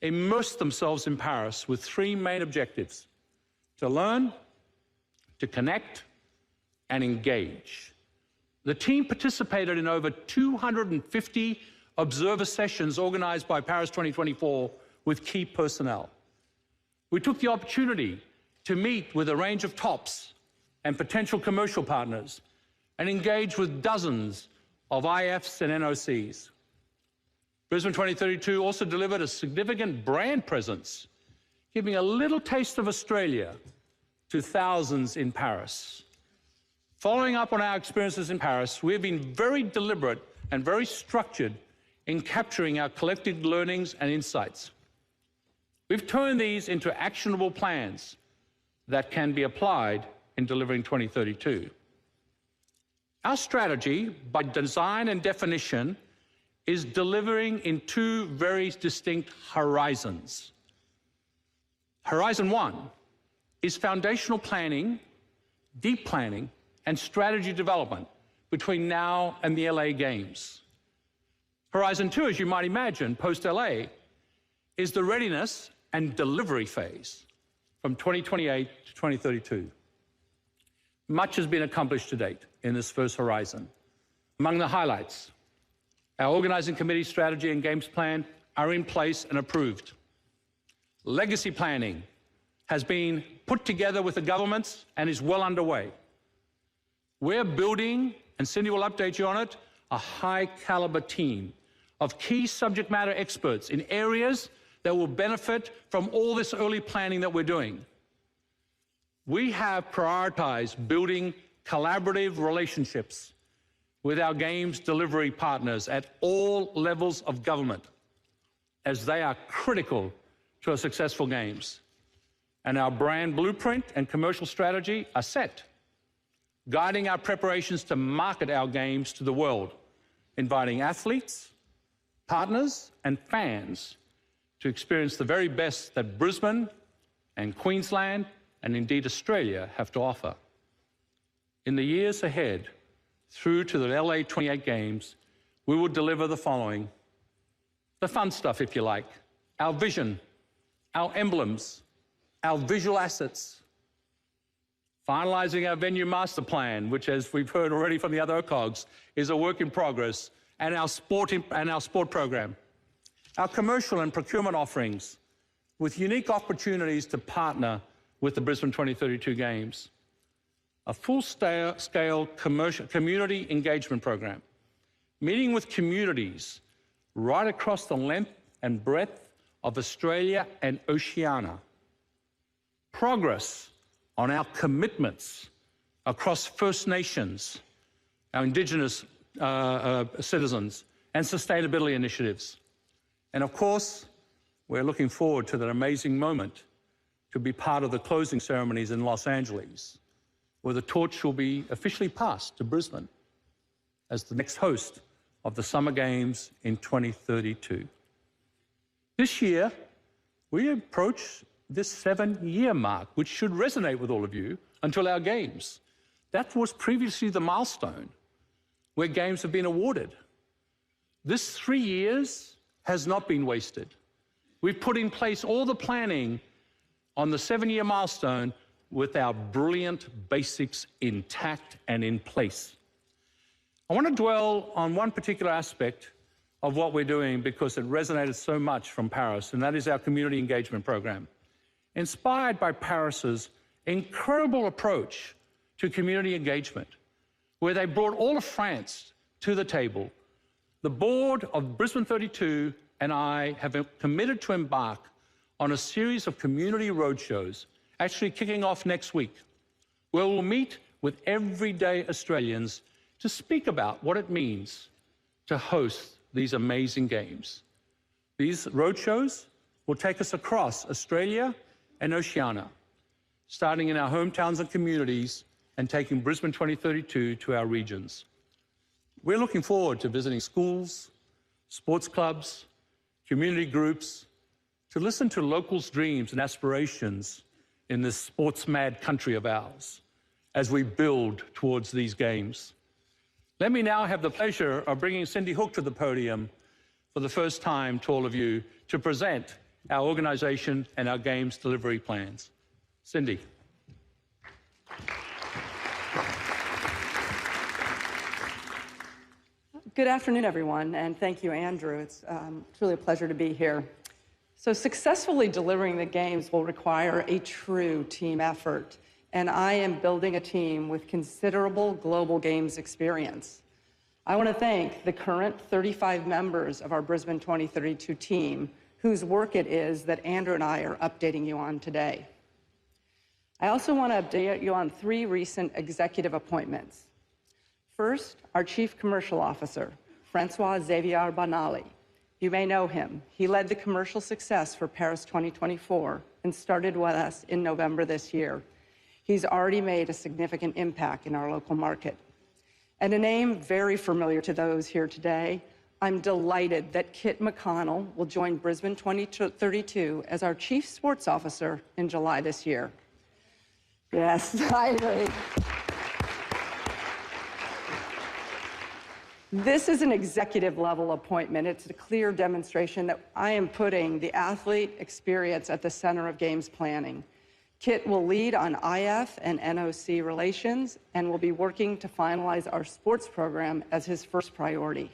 immersed themselves in Paris with three main objectives: to learn, to connect, and engage. The team participated in over 250 observer sessions organized by Paris 2024 with key personnel. We took the opportunity to meet with a range of tops and potential commercial partners and engage with dozens of IFs and NOCs. Brisbane 2032 also delivered a significant brand presence, giving a little taste of Australia to thousands in Paris. Following up on our experiences in Paris, we have been very deliberate and very structured in capturing our collective learnings and insights. We've turned these into actionable plans that can be applied in delivering 2032. Our strategy, by design and definition, is delivering in two very distinct horizons. Horizon 1 is foundational planning, deep planning, and strategy development between now and the LA Games. Horizon 2, as you might imagine, post-LA, is the readiness and delivery phase from 2028 to 2032. Much has been accomplished to date in this first horizon. Among the highlights, our organizing committee strategy and games plan are in place and approved. Legacy planning has been put together with the governments and is well underway. We're building, and Cindy will update you on it, a high-caliber team of key subject matter experts in areas that will benefit from all this early planning that we're doing. We have prioritized building collaborative relationships with our games delivery partners at all levels of government, as they are critical to a successful games. And our brand blueprint and commercial strategy are set, guiding our preparations to market our games to the world, inviting athletes, partners, and fans to experience the very best that Brisbane and Queensland and indeed Australia have to offer. In the years ahead, through to the LA 28 Games, we will deliver the following: the fun stuff, if you like, our vision, our emblems, our visual assets, finalizing our venue master plan, which, as we've heard already from the other OCOGs, is a work in progress, and our sport program, our commercial and procurement offerings, with unique opportunities to partner with the Brisbane 2032 Games, a full-scale community engagement program, meeting with communities right across the length and breadth of Australia and Oceania, progress on our commitments across First Nations, our Indigenous citizens, and sustainability initiatives. And of course, we're looking forward to that amazing moment to be part of the closing ceremonies in Los Angeles, where the torch will be officially passed to Brisbane as the next host of the Summer Games in 2032. This year, we approach this 7-year mark, which should resonate with all of you until our Games. That was previously the milestone where Games have been awarded. This 3 years has not been wasted. We've put in place all the planning on the 7-year milestone with our brilliant basics intact and in place. I want to dwell on one particular aspect of what we're doing because it resonated so much from Paris, and that is our community engagement program. Inspired by Paris's incredible approach to community engagement, where they brought all of France to the table, the board of Brisbane 32 and I have committed to embark on a series of community roadshows, actually kicking off next week, where we'll meet with everyday Australians to speak about what it means to host these amazing games. These roadshows will take us across Australia and Oceania, starting in our hometowns and communities and taking Brisbane 2032 to our regions. We're looking forward to visiting schools, sports clubs, community groups, to listen to locals' dreams and aspirations in this sports-mad country of ours as we build towards these games. Let me now have the pleasure of bringing Cindy Hook to the podium for the first time to all of you to present our organisation and our Games delivery plans. Cindy. Good afternoon, everyone, and thank you, Andrew. It's truly a pleasure to be here. So successfully delivering the Games will require a true team effort, and I am building a team with considerable global Games experience. I want to thank the current 35 members of our Brisbane 2032 team, whose work it is that Andrew and I are updating you on today. I also want to update you on 3 recent executive appointments. First, our Chief Commercial Officer, Francois Xavier Banali. You may know him. He led the commercial success for Paris 2024 and started with us in November this year. He's already made a significant impact in our local market. And a name very familiar to those here today, I'm delighted that Kit McConnell will join Brisbane 2032 as our Chief Sports Officer in July this year. Yes, I agree. This is an executive level appointment. It's a clear demonstration that I am putting the athlete experience at the center of Games planning. Kit will lead on IF and NOC relations and will be working to finalize our sports program as his first priority.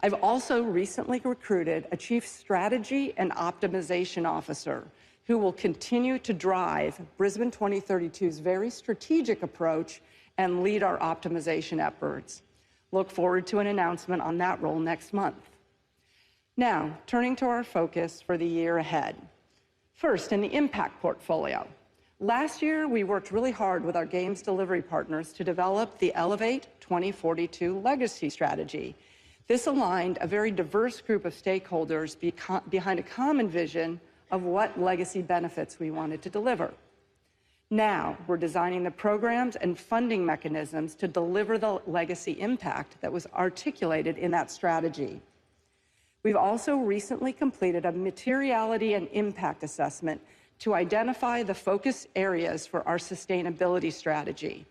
I've also recently recruited a Chief Strategy and Optimization Officer who will continue to drive Brisbane 2032's very strategic approach and lead our optimization efforts. Look forward to an announcement on that role next month. Now, turning to our focus for the year ahead. First, in the impact portfolio. Last year, we worked really hard with our Games delivery partners to develop the Elevate 2042 Legacy Strategy. This aligned a very diverse group of stakeholders behind a common vision of what legacy benefits we wanted to deliver. Now, we're designing the programs and funding mechanisms to deliver the legacy impact that was articulated in that strategy. We've also recently completed a materiality and impact assessment to identify the focus areas for our sustainability strategy.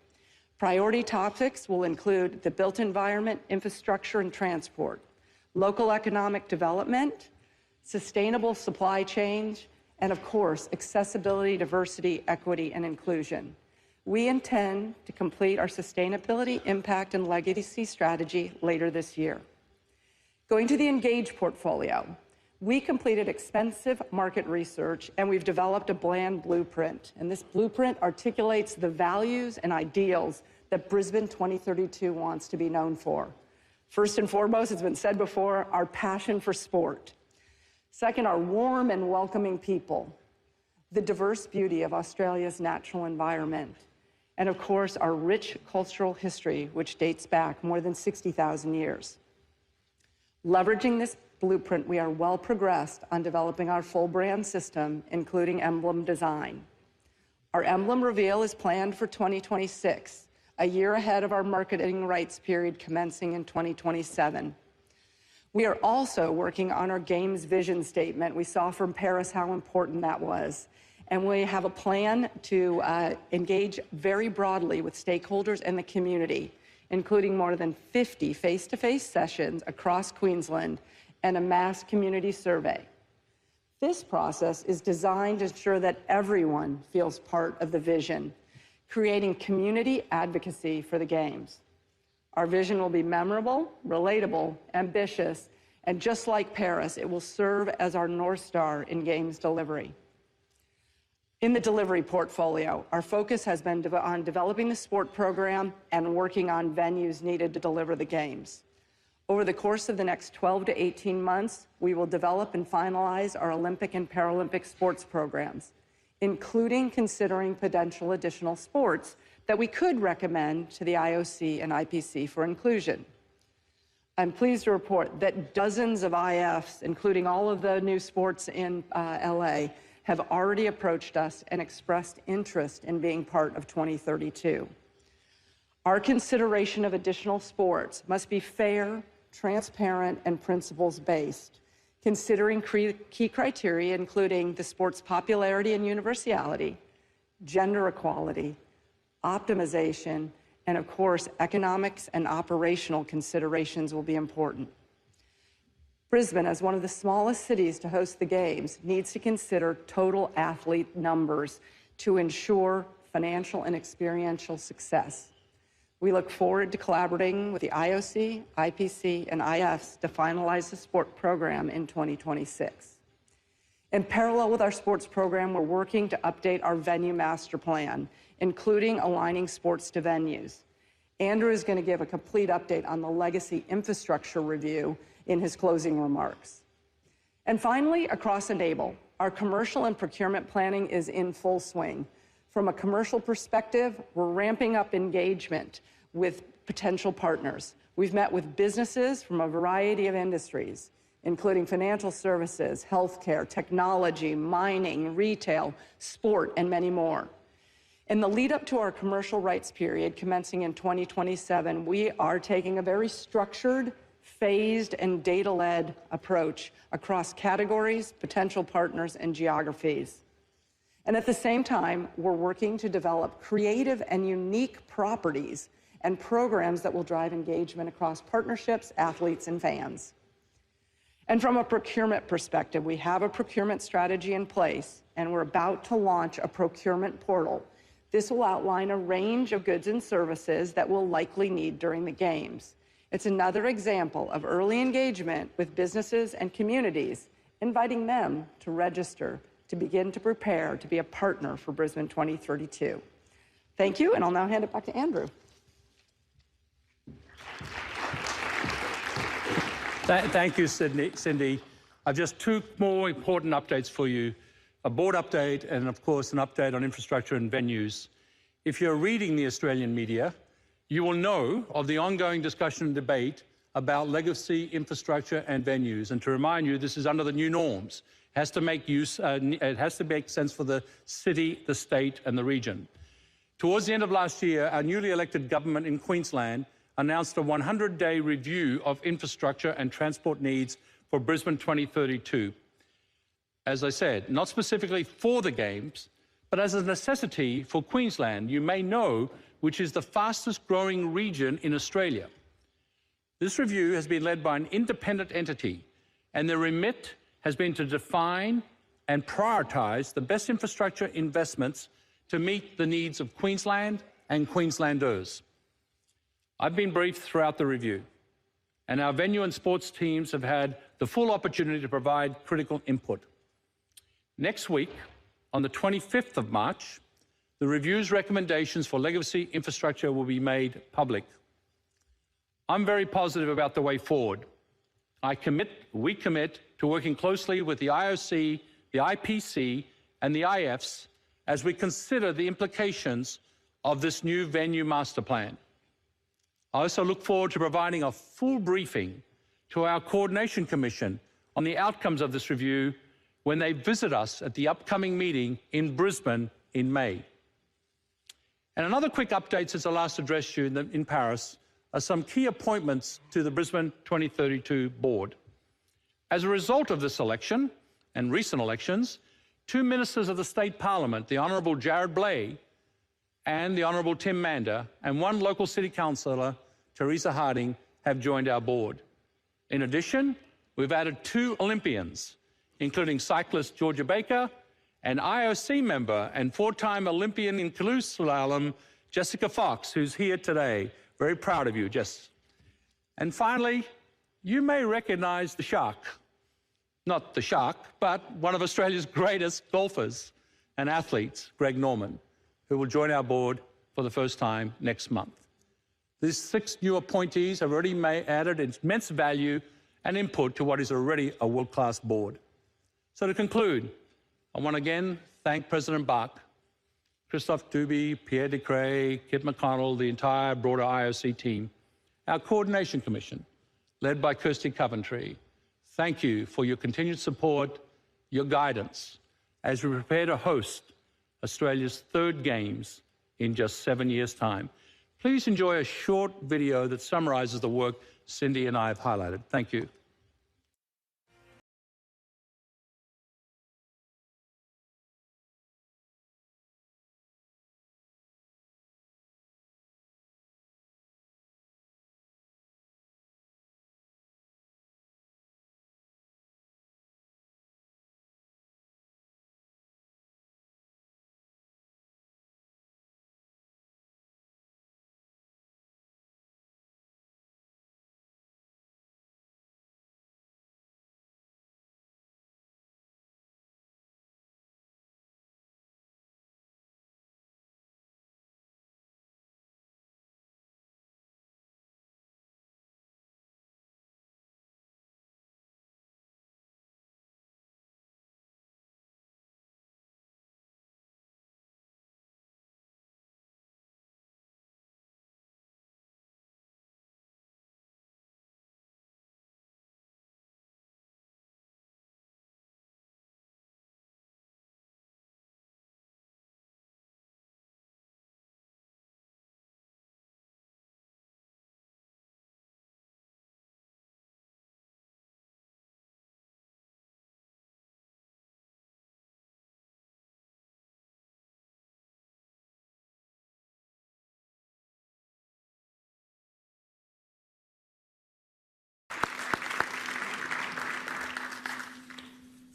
Priority topics will include the built environment, infrastructure and transport, local economic development, sustainable supply chains, and of course, accessibility, diversity, equity, and inclusion. We intend to complete our sustainability, impact, and legacy strategy later this year. Going to the Engage portfolio, we completed extensive market research and we've developed a brand blueprint. And this blueprint articulates the values and ideals that Brisbane 2032 wants to be known for. First and foremost, it's been said before, our passion for sport. Second, our warm and welcoming people, the diverse beauty of Australia's natural environment, and of course, our rich cultural history, which dates back more than 60,000 years. Leveraging this blueprint, we are well progressed on developing our full brand system, including emblem design. Our emblem reveal is planned for 2026, a year ahead of our marketing rights period commencing in 2027. We are also working on our Games vision statement. We saw from Paris how important that was. And we have a plan to engage very broadly with stakeholders and the community, including more than 50 face-to-face sessions across Queensland and a mass community survey. This process is designed to ensure that everyone feels part of the vision, creating community advocacy for the Games. Our vision will be memorable, relatable, ambitious, and just like Paris, it will serve as our North Star in Games delivery. In the delivery portfolio, our focus has been on developing the sport program and working on venues needed to deliver the Games. Over the course of the next 12 to 18 months, we will develop and finalize our Olympic and Paralympic sports programs, including considering potential additional sports that we could recommend to the IOC and IPC for inclusion. I'm pleased to report that dozens of IFs, including all of the new sports in LA, have already approached us and expressed interest in being part of 2032. Our consideration of additional sports must be fair, transparent, and principles-based, considering key criteria including the sport's popularity and universality, gender equality, optimization, and of course, economics and operational considerations will be important. Brisbane, as one of the smallest cities to host the Games, needs to consider total athlete numbers to ensure financial and experiential success. We look forward to collaborating with the IOC, IPC, and IFs to finalize the sport program in 2026. In parallel with our sports program, we're working to update our venue master plan, including aligning sports to venues. Andrew is going to give a complete update on the legacy infrastructure review in his closing remarks. And finally, across Enable, our commercial and procurement planning is in full swing. From a commercial perspective, we're ramping up engagement with potential partners. We've met with businesses from a variety of industries, including financial services, healthcare, technology, mining, retail, sport, and many more. In the lead up to our commercial rights period commencing in 2027, we are taking a very structured, phased, and data-led approach across categories, potential partners, and geographies. And at the same time, we're working to develop creative and unique properties and programs that will drive engagement across partnerships, athletes, and fans. And from a procurement perspective, we have a procurement strategy in place, and we're about to launch a procurement portal. This will outline a range of goods and services that we'll likely need during the Games. It's another example of early engagement with businesses and communities, inviting them to register, to begin to prepare to be a partner for Brisbane 2032. Thank you, and I'll now hand it back to Andrew. Thank you, Cindy. I've just two more important updates for you. A board update and, of course, an update on infrastructure and venues. If you're reading the Australian media, you will know of the ongoing discussion and debate about legacy infrastructure and venues. And to remind you, this is under the new norms. It has to make sense for the city, the state, and the region. Towards the end of last year, our newly elected government in Queensland announced a 100-day review of infrastructure and transport needs for Brisbane 2032. As I said, not specifically for the Games, but as a necessity for Queensland, you may know, which is the fastest growing region in Australia. This review has been led by an independent entity, and their remit has been to define and prioritise the best infrastructure investments to meet the needs of Queensland and Queenslanders. I've been briefed throughout the review, and our venue and sports teams have had the full opportunity to provide critical input. Next week, on the 25th of March, the review's recommendations for legacy infrastructure will be made public. I'm very positive about the way forward. We commit to working closely with the IOC, the IPC, and the IFs as we consider the implications of this new venue master plan. I also look forward to providing a full briefing to our Coordination Commission on the outcomes of this review when they visit us at the upcoming meeting in Brisbane in May. And another quick update since I last addressed you in Paris are some key appointments to the Brisbane 2032 board. As a result of this election and recent elections, two ministers of the State Parliament, the Honourable Jared Blay and the Honourable Tim Mander, and one local city councillor, Teresa Harding, have joined our board. In addition, we've added two Olympians, including cyclist Georgia Baker and IOC member and four-time Olympian in canoe slalom, Jessica Fox, who's here today. Very proud of you, Jess. And finally, you may recognise the Shark. Not the Shark, but one of Australia's greatest golfers and athletes, Greg Norman, who will join our board for the first time next month. These 6 new appointees have already added immense value and input to what is already a world-class board. So to conclude, I want to again thank President Bach, Christophe Duby, Pierre de Cray, Kit McConnell, the entire broader IOC team, our Coordination Commission, led by Kirsty Coventry. Thank you for your continued support, your guidance, as we prepare to host Australia's 3rd Games in just 7 years' time. Please enjoy a short video that summarises the work Cindy and I have highlighted. Thank you.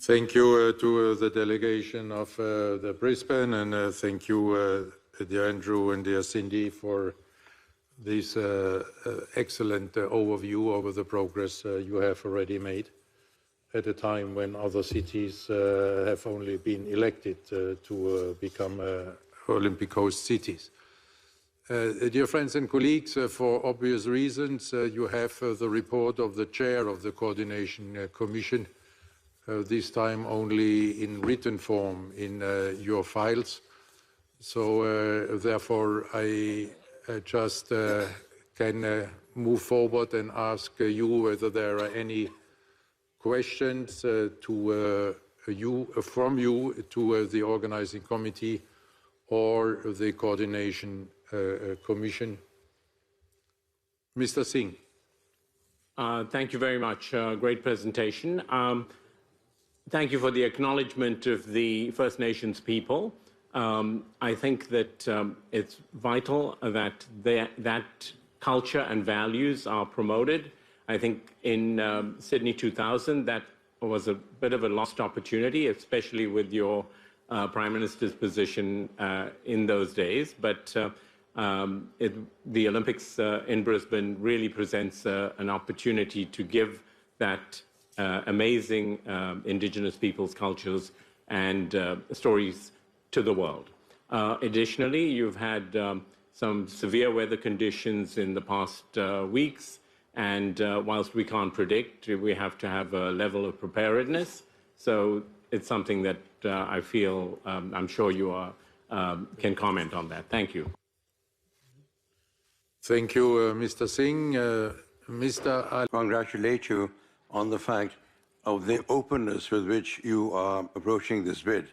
Thank you to the delegation of the Brisbane, and thank you, dear Andrew and dear Cindy, for this excellent overview over the progress you have already made at a time when other cities have only been elected to become Olympic host cities. Dear friends and colleagues, for obvious reasons, you have the report of the chair of the Coordination Commission, this time only in written form in your files. So therefore, I just can move forward and ask you whether there are any questions from you to the organizing committee or the coordination commission. Mr. Singh. Thank you very much. Great presentation. Thank you for the acknowledgement of the First Nations people. I think that it's vital that that culture and values are promoted. I think in Sydney 2000, that was a bit of a lost opportunity, especially with your Prime Minister's position in those days. But the Olympics in Brisbane really presents an opportunity to give that amazing Indigenous peoples' cultures and stories to the world. Additionally, you've had some severe weather conditions in the past weeks, and whilst we can't predict, we have to have a level of preparedness. So it's something that I feel, I'm sure you can comment on that. Thank you. Thank you, Mr. Singh. Mr. Ali. Congratulate you on the fact of the openness with which you are approaching this bid.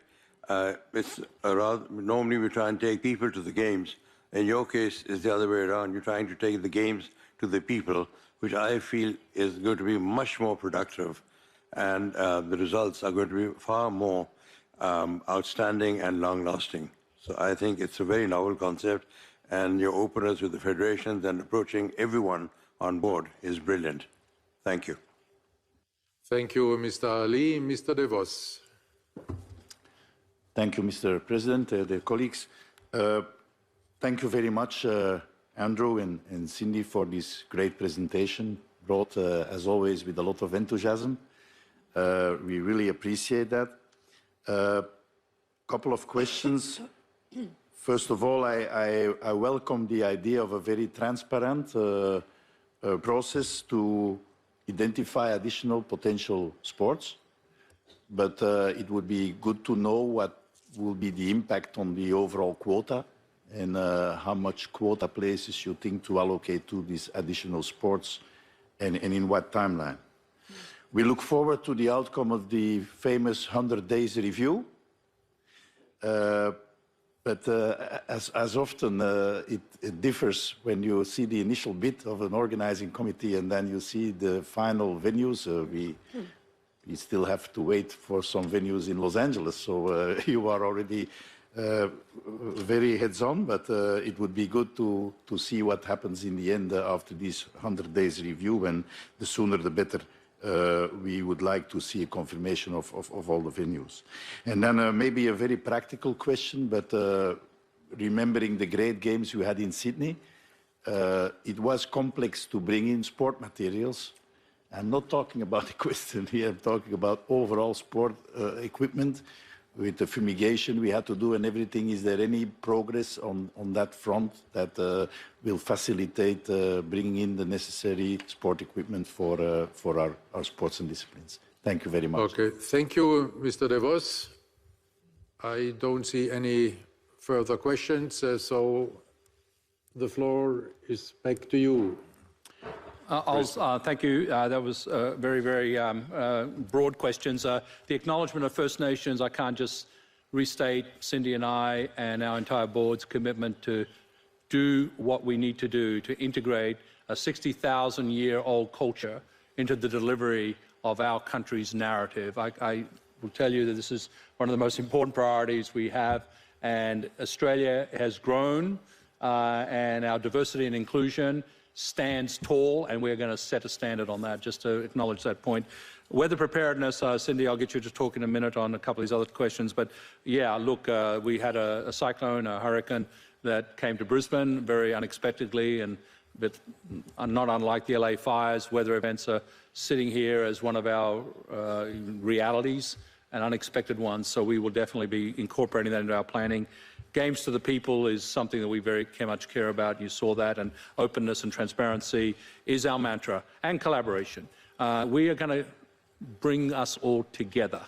Normally we try and take people to the games. In your case, it's the other way around. You're trying to take the games to the people, which I feel is going to be much more productive, and the results are going to be far more outstanding and long-lasting. So I think it's a very novel concept, and your openness with the federations and approaching everyone on board is brilliant. Thank you. Thank you, Mr. Ali. Mr. De Vos. Thank you, Mr. President, dear colleagues. Thank you very much, Andrew and Cindy, for this great presentation, brought, as always, with a lot of enthusiasm. We really appreciate that. Couple of questions. First of all, I welcome the idea of a very transparent process to identify additional potential sports, but it would be good to know what will be the impact on the overall quota and how much quota places you think to allocate to these additional sports and in what timeline. We look forward to the outcome of the famous 100 days review. But as often, it differs when you see the initial bid of an organizing committee and then you see the final venues. We still have to wait for some venues in Los Angeles, so you are already very heads-on, but it would be good to see what happens in the end after this 100 days review, and the sooner the better. We would like to see a confirmation of all the venues. And then maybe a very practical question, but remembering the great games you had in Sydney, it was complex to bring in sport materials. I'm not talking about equestrian here, I'm talking about overall sport equipment with the fumigation we had to do and everything. Is there any progress on that front that will facilitate bringing in the necessary sport equipment for our sports and disciplines? Thank you very much. Okay, thank you, Mr. De Vos. I don't see any further questions, so the floor is back to you. Thank you. That was very, very broad questions. The acknowledgement of First Nations, I can't just restate Cindy and I and our entire board's commitment to do what we need to do to integrate a 60,000-year-old culture into the delivery of our country's narrative. I will tell you that this is one of the most important priorities we have, and Australia has grown, and our diversity and inclusion stands tall, and we're going to set a standard on that, just to acknowledge that point. Weather preparedness, Cindy, I'll get you to talk in a minute on a couple of these other questions. But yeah, look, we had a cyclone, a hurricane that came to Brisbane very unexpectedly, and but not unlike the LA fires, weather events are sitting here as one of our realities and unexpected ones. So we will definitely be incorporating that into our planning. Games to the people is something that we very much care about. You saw that, and openness and transparency is our mantra, and collaboration. We are going to bring us all together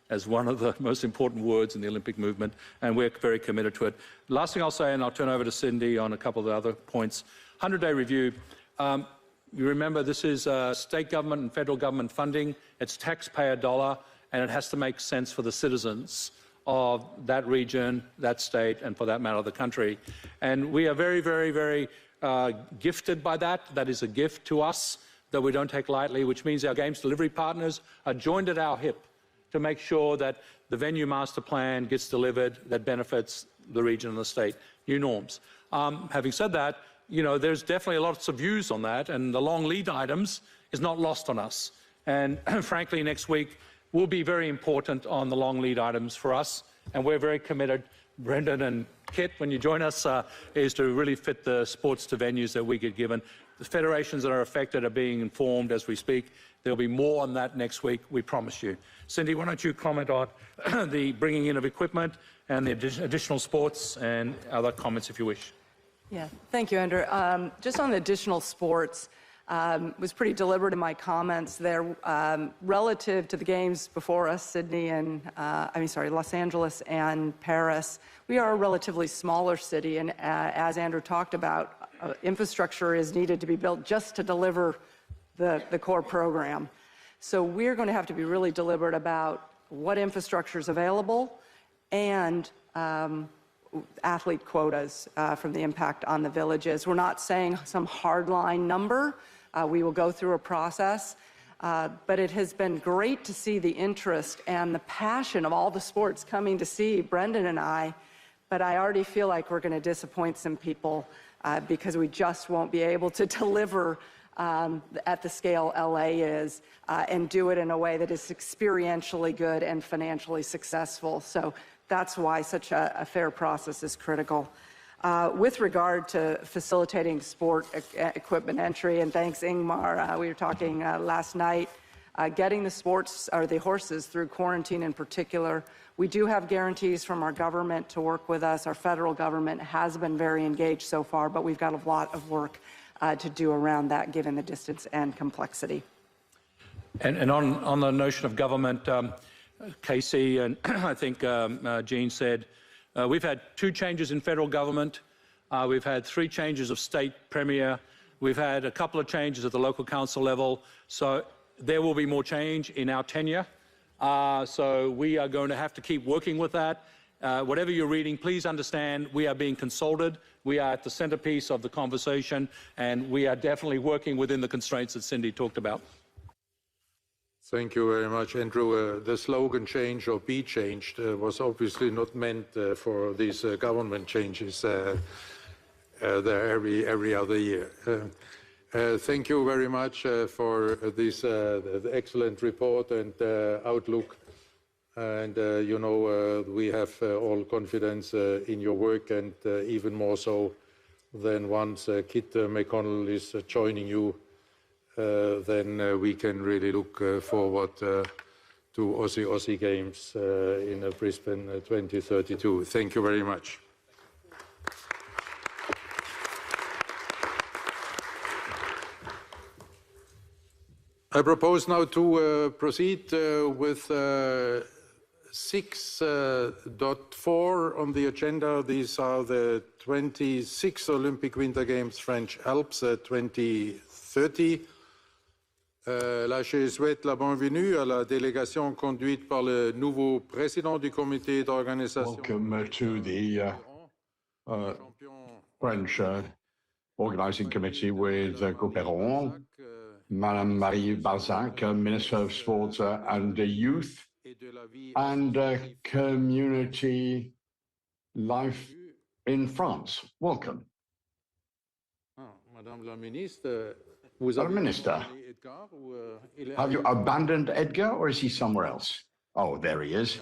as one of the most important words in the Olympic movement, and we're very committed to it. Last thing I'll say, and I'll turn over to Cindy on a couple of the other points, 100-day review. You remember this is state government and federal government funding. It's taxpayer dollar, and it has to make sense for the citizens of that region, that state, and for that matter, the country. And we are very, very, very gifted by that. That is a gift to us that we don't take lightly, which means our games delivery partners are joined at our hip to make sure that the venue master plan gets delivered that benefits the region and the state. New norms. Having said that, you know, there's definitely lots of views on that, and the long lead items is not lost on us. And frankly, next week will be very important on the long lead items for us, and we're very committed. Brendan and Kit, when you join us, is to really fit the sports to venues that we get given. The federations that are affected are being informed as we speak. There'll be more on that next week, we promise you. Cindy, why don't you comment on the bringing in of equipment and the additional sports and other comments if you wish. Yeah, thank you, Andrew. Just on the additional sports, was pretty deliberate in my comments there relative to the games before us, Sydney and, Los Angeles and Paris. We are a relatively smaller city, and as Andrew talked about, infrastructure is needed to be built just to deliver the core program. So we're going to have to be really deliberate about what infrastructure is available and athlete quotas from the impact on the villages. We're not saying some hardline number. We will go through a process, but it has been great to see the interest and the passion of all the sports coming to see Brendan and I, but I already feel like we're going to disappoint some people because we just won't be able to deliver at the scale LA is and do it in a way that is experientially good and financially successful. So that's why such a fair process is critical. With regard to facilitating sport equipment entry, and thanks Ingmar, we were talking last night, getting the sports, or the horses, through quarantine in particular. We do have guarantees from our government to work with us. Our federal government has been very engaged so far, but we've got a lot of work to do around that, given the distance and complexity. And on the notion of government, Casey and I think Jean said, we've had 2 changes in federal government. We've had 3 changes of state premier. We've had a couple of changes at the local council level. So there will be more change in our tenure. So we are going to have to keep working with that. Whatever you're reading, please understand we are being consulted. We are at the centerpiece of the conversation, and we are definitely working within the constraints that Cindy talked about. Thank you very much, Andrew. The slogan "Change or Be Changed" was obviously not meant for these government changes there every other year. Thank you very much for this excellent report and outlook. And you know, we have all confidence in your work, and even more so than once Kit McConnell is joining you, then we can really look forward to Aussie Games in Brisbane 2032. Thank you very much. I propose now to proceed with 6.4 on the agenda. These are the 26th Olympic Winter Games French Alps 2030. Je souhaite la bienvenue à la délégation conduite par le nouveau président du comité d'organisation. Welcome to the French Organising Committee with Couperon, Madame Marie Balzac, Minister of Sports and Youth, and Community Life in France. Welcome. Madame la Ministre, Madam Minister, have you abandoned Edgar or is he somewhere else? Oh, there he is.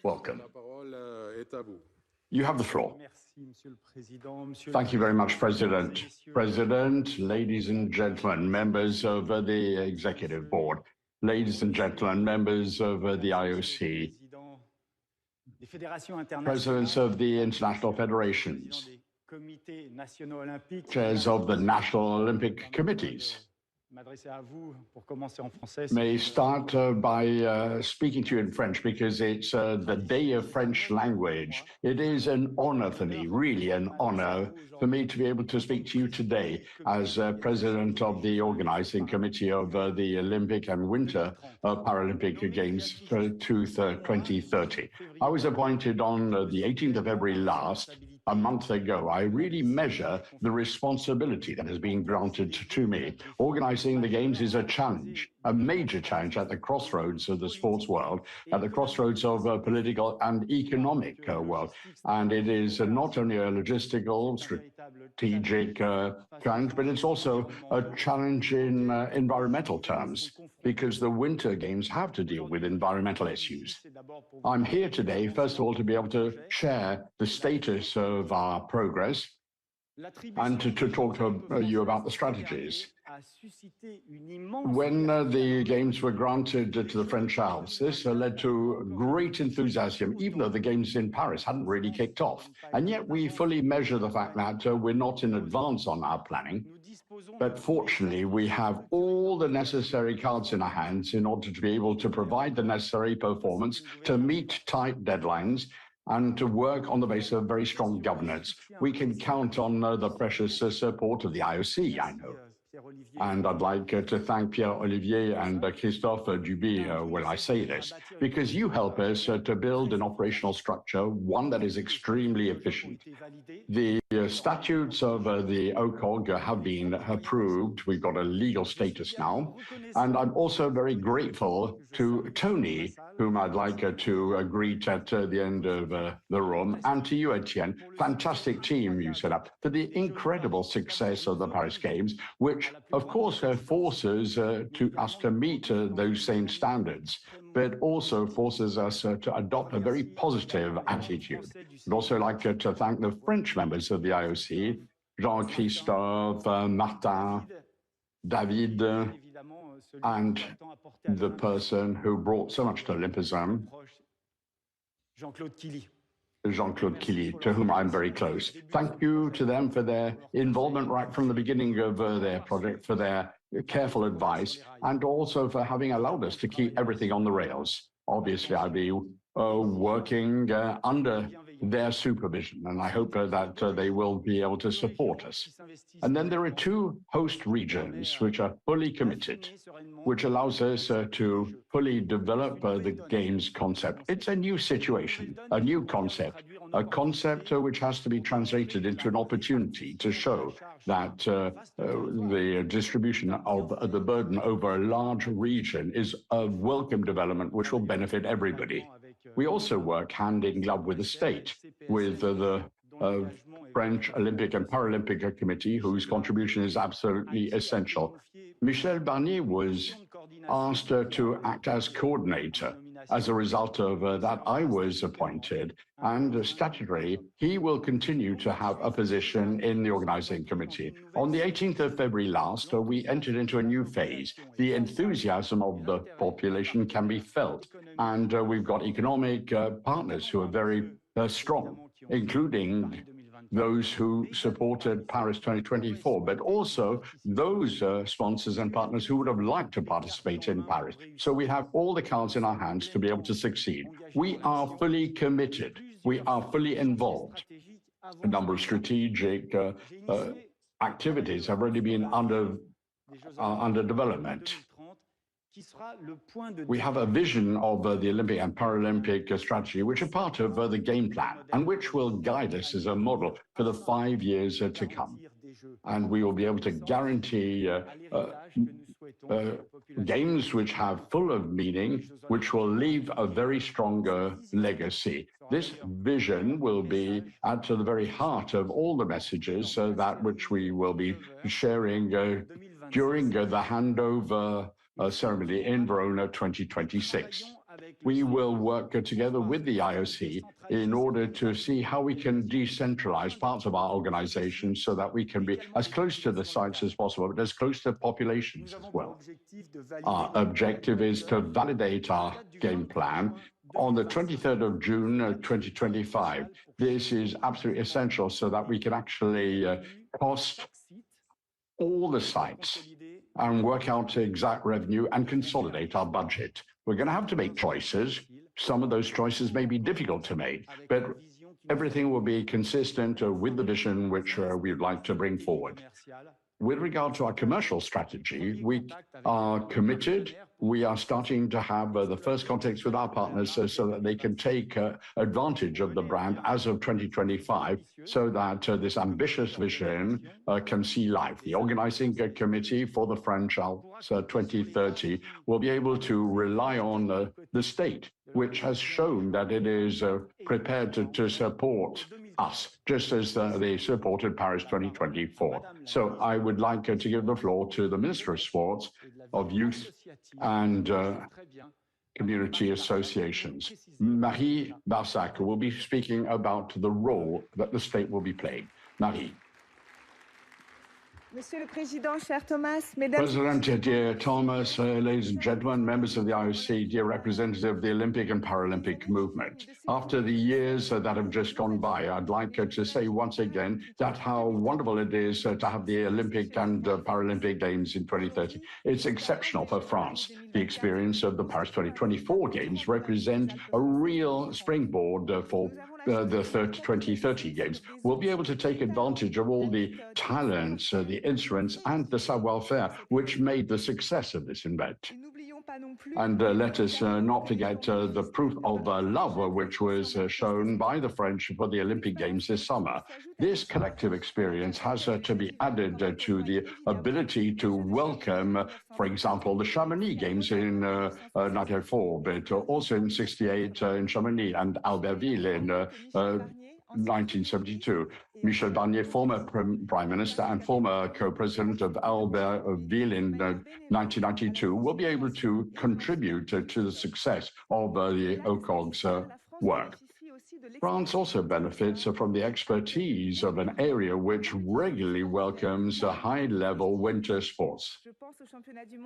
Welcome. You have the floor. Thank you very much, President. President, ladies and gentlemen, members of the Executive Board, ladies and gentlemen, members of the IOC, presidents of the international federations, chairs of the National Olympic Committees. May start by speaking to you in French because it's the Day of French Language. It is an honor for me, really an honor for me to be able to speak to you today as president of the organizing committee of the Olympic and Winter Paralympic Games to 2030. I was appointed on the 18th of February last. A month ago, I really measure the responsibility that has been granted to me. Organizing the Games is a challenge, a major challenge at the crossroads of the sports world, at the crossroads of political and economic world. And it is not only a logistical, strategic challenge, but it's also a challenge in environmental terms, because the Winter Games have to deal with environmental issues. I'm here today, first of all, to be able to share the status of our progress and to talk to you about the strategies. When the Games were granted to the French Alps, this led to great enthusiasm, even though the Games in Paris hadn't really kicked off. And yet we fully measure the fact that we're not in advance on our planning. But fortunately, we have all the necessary cards in our hands in order to be able to provide the necessary performance, to meet tight deadlines, and to work on the basis of very strong governance. We can count on the precious support of the IOC, I know. And I'd like to thank Pierre-Olivier and Christophe Duby when I say this, because you help us to build an operational structure, one that is extremely efficient. The statutes of the OCOG have been approved. We've got a legal status now. And I'm also very grateful to Tony, whom I'd like to greet at the end of the room, and to you, Etienne. Fantastic team you set up for the incredible success of the Paris Games, which, of course, forces us to meet those same standards, but also forces us to adopt a very positive attitude. I'd also like to thank the French members of the IOC, Jean-Christophe, Martin, David, and the person who brought so much to Olympism, Jean-Claude Killy, to whom I'm very close. Thank you to them for their involvement right from the beginning of their project, for their careful advice, and also for having allowed us to keep everything on the rails. Obviously, I'll be working under their supervision, and I hope that they will be able to support us. And then there are two host regions which are fully committed, which allows us to fully develop the Games concept. It's a new situation, a new concept, a concept which has to be translated into an opportunity to show that the distribution of the burden over a large region is a welcome development which will benefit everybody. We also work hand in glove with the state, with the French Olympic and Paralympic Committee, whose contribution is absolutely essential. Michel Barnier was asked to act as coordinator. As a result of that, I was appointed, and statutorily, he will continue to have a position in the organizing committee. On the 18th of February last, we entered into a new phase. The enthusiasm of the population can be felt, and we've got economic partners who are very strong, including those who supported Paris 2024, but also those sponsors and partners who would have liked to participate in Paris. So we have all the cards in our hands to be able to succeed. We are fully committed. We are fully involved. A number of strategic activities have already been under development. We have a vision of the Olympic and Paralympic strategy, which are part of the game plan and which will guide us as a model for the 5 years to come. And we will be able to guarantee games which have full of meaning, which will leave a very strong legacy. This vision will be at the very heart of all the messages that which we will be sharing during the handover ceremony in Verona 2026. We will work together with the IOC in order to see how we can decentralize parts of our organization so that we can be as close to the sites as possible, but as close to populations as well. Our objective is to validate our game plan on the 23rd of June 2025. This is absolutely essential so that we can actually cost all the sites and work out exact revenue and consolidate our budget. We're going to have to make choices. Some of those choices may be difficult to make, but everything will be consistent with the vision which we'd like to bring forward. With regard to our commercial strategy, we are committed. We are starting to have the first contacts with our partners so that they can take advantage of the brand as of 2025, so that this ambitious vision can see life. The organizing committee for the French Alps 2030 will be able to rely on the state, which has shown that it is prepared to support us, just as they supported Paris 2024. So I would like to give the floor to the Minister of Sports, of Youth and Community Associations. Marie Barsac will be speaking about the role that the state will be playing. Marie. Monsieur le Président, cher Thomas, Mesdames... President, dear Thomas, ladies and gentlemen, members of the IOC, dear representative of the Olympic and Paralympic movement. After the years that have just gone by, I'd like to say once again that how wonderful it is to have the Olympic and Paralympic Games in 2030. It's exceptional for France. The experience of the Paris 2024 Games represent a real springboard for the 2030 Games. We'll be able to take advantage of all the talents, the instruments, and the savoir-faire which made the success of this event. And let us not forget the proof of love which was shown by the French for the Olympic Games this summer. This collective experience has to be added to the ability to welcome, for example, the Chamonix Games in 1994, but also in 1968 in Chamonix, and Albertville in 1972. Michel Barnier, former Prime Minister and former co-president of Albertville in 1992, will be able to contribute to the success of the OCOG's work. France also benefits from the expertise of an area which regularly welcomes high-level winter sports.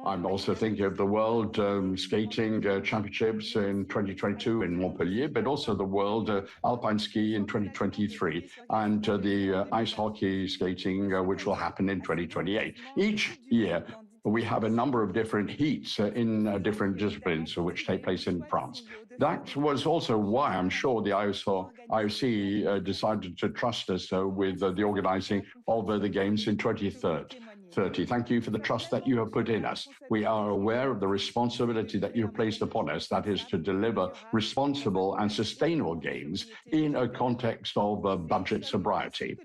I'm also thinking of the World Skating Championships in 2022 in Montpellier, but also the World Alpine Ski in 2023, and the ice hockey skating, which will happen in 2028. Each year, we have a number of different heats in different disciplines which take place in France. That was also why I'm sure the IOC decided to trust us with the organizing of the Games in 2030. Thank you for the trust that you have put in us. We are aware of the responsibility that you have placed upon us, that is to deliver responsible and sustainable games in a context of budget sobriety.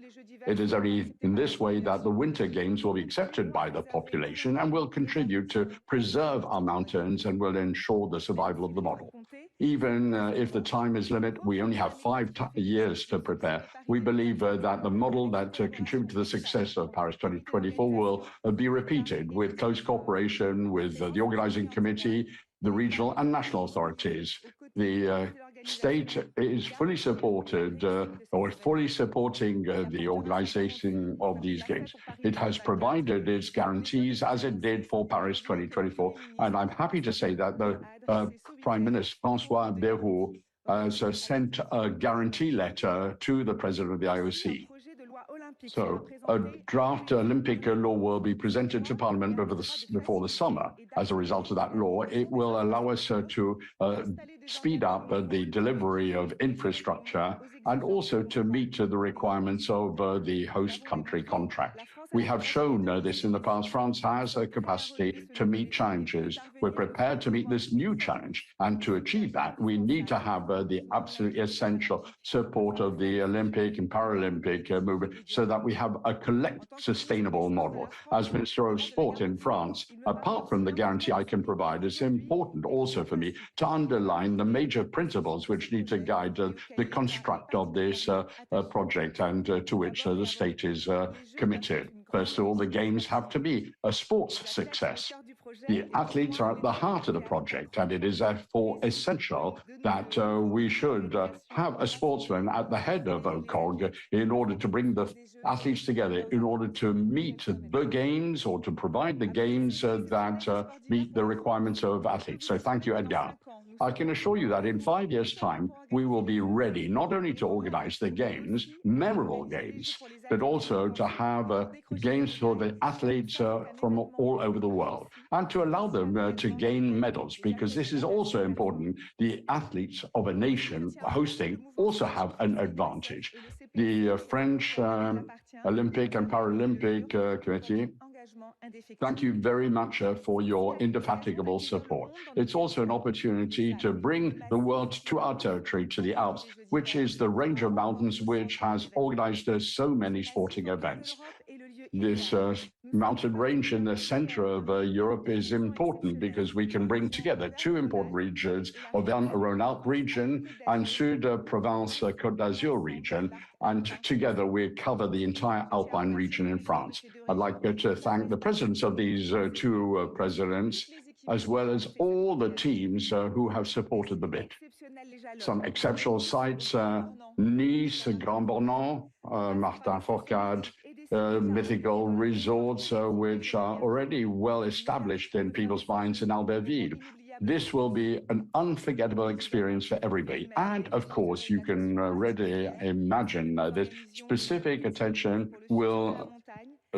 It is only in this way that the Winter Games will be accepted by the population and will contribute to preserve our mountains and will ensure the survival of the model. Even if the time is limited, we only have 5 years to prepare. We believe that the model that contributed to the success of Paris 2024 will be repeated with close cooperation with the organizing committee, the regional and national authorities. The state is fully supported or fully supporting the organization of these games. It has provided its guarantees as it did for Paris 2024. And I'm happy to say that the Prime Minister, François Bayrou, has sent a guarantee letter to the President of the IOC. So a draft Olympic law will be presented to Parliament before the summer. As a result of that law, it will allow us to speed up the delivery of infrastructure and also to meet the requirements of the host country contract. We have shown this in the past. France has a capacity to meet challenges. We're prepared to meet this new challenge. And to achieve that, we need to have the absolutely essential support of the Olympic and Paralympic movement so that we have a collective sustainable model. As Minister of Sport in France, apart from the guarantee I can provide, it's important also for me to underline the major principles which need to guide the construct of this project and to which the state is committed. First of all, the Games have to be a sports success. The athletes are at the heart of the project, and it is therefore essential that we should have a sportsman at the head of OCOG in order to bring the athletes together, in order to meet the Games or to provide the Games that meet the requirements of athletes. So thank you, Edgar. I can assure you that in 5 years' time, we will be ready not only to organize the Games, memorable Games, but also to have Games for the athletes from all over the world, and to allow them to gain medals, because this is also important. The athletes of a nation hosting also have an advantage. The French Olympic and Paralympic Committee, thank you very much for your indefatigable support. It's also an opportunity to bring the world to our territory, to the Alps, which is the range of mountains which has organized so many sporting events. This mountain range in the center of Europe is important because we can bring together two important regions, Auvergne-Rhône-Alpes region and Sud-Provence-Côte d'Azur region, and together we cover the entire Alpine region in France. I'd like to thank the presidents of these two presidents, as well as all the teams who have supported the bid. Some exceptional sites, Nice, Grand Bornand, Martin Fourcade, mythical resorts which are already well established in people's minds in Albertville. This will be an unforgettable experience for everybody. And of course, you can already imagine that specific attention will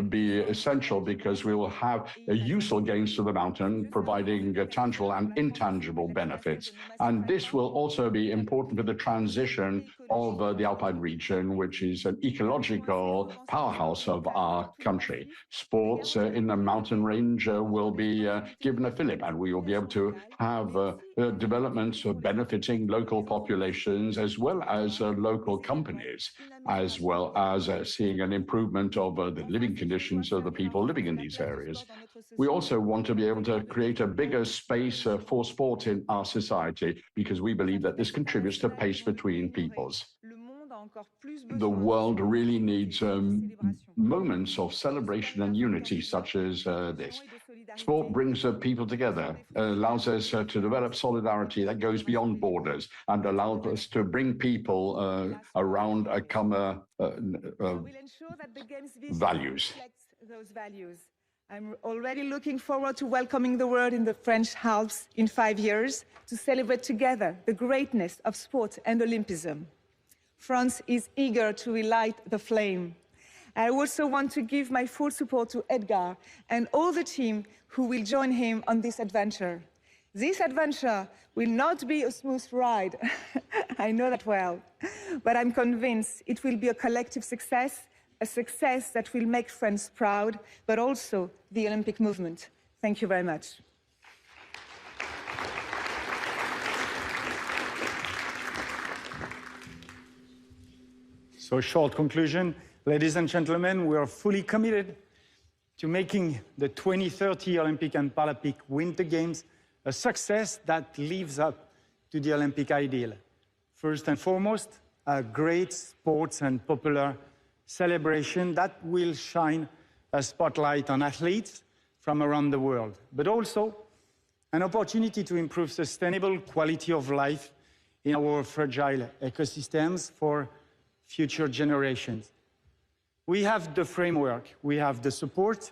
be essential because we will have useful gains to the mountain, providing tangible and intangible benefits. And this will also be important for the transition of the Alpine region, which is an ecological powerhouse of our country. Sports in the mountain range will be given a fillip, and we will be able to have developments benefiting local populations as well as local companies, as well as seeing an improvement of the living conditions of the people living in these areas. We also want to be able to create a bigger space for sport in our society because we believe that this contributes to pace between peoples. The world really needs moments of celebration and unity such as this. Sport brings people together, allows us to develop solidarity that goes beyond borders and allows us to bring people around a common values. Those values. I'm already looking forward to welcoming the world in the French Alps in 5 years to celebrate together the greatness of sport and Olympism. France is eager to relight the flame. I also want to give my full support to Edgar and all the team who will join him on this adventure. This adventure will not be a smooth ride, I know that well, but I'm convinced it will be a collective success, a success that will make France proud, but also the Olympic movement. Thank you very much. So, short conclusion, ladies and gentlemen, we are fully committed to making the 2030 Olympic and Paralympic Winter Games a success that lives up to the Olympic ideal. First and foremost, a great sports and popular celebration that will shine a spotlight on athletes from around the world, but also an opportunity to improve sustainable quality of life in our fragile ecosystems for future generations. We have the framework, we have the support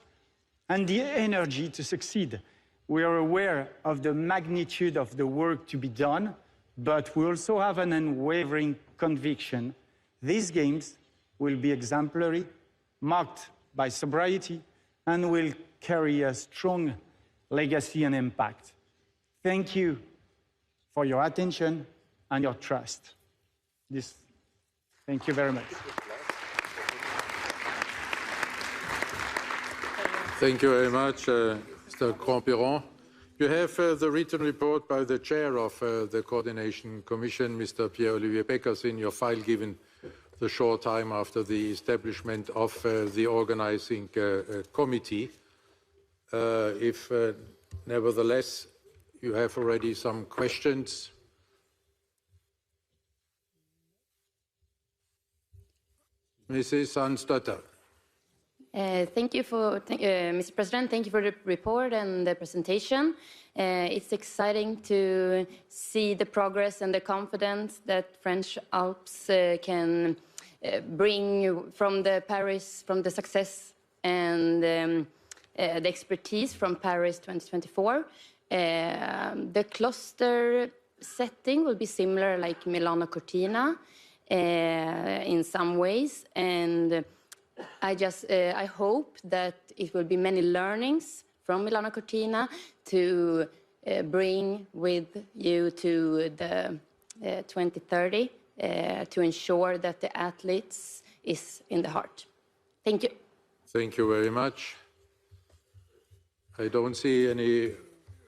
and the energy to succeed. We are aware of the magnitude of the work to be done, but we also have an unwavering conviction. These games will be exemplary, marked by sobriety, and will carry a strong legacy and impact. Thank you for your attention and your trust. Thank you very much. Thank you very much, Mr. Grandperron. You have the written report by the chair of the Coordination Commission, Mr. Pierre-Olivier Beckers, in your file given the short time after the establishment of the organizing committee. If nevertheless you have already some questions. Mrs. Ansdotter. Thank you Mr. President. Thank you for the report and the presentation. It's exciting to see the progress and the confidence that French Alps can bring from the success and the expertise from Paris 2024. The cluster setting will be similar like Milano Cortina in some ways, and I hope that it will be many learnings from Milano Cortina to bring with you to the 2030 to ensure that the athletes is in the heart. Thank you. Thank you very much. I don't see any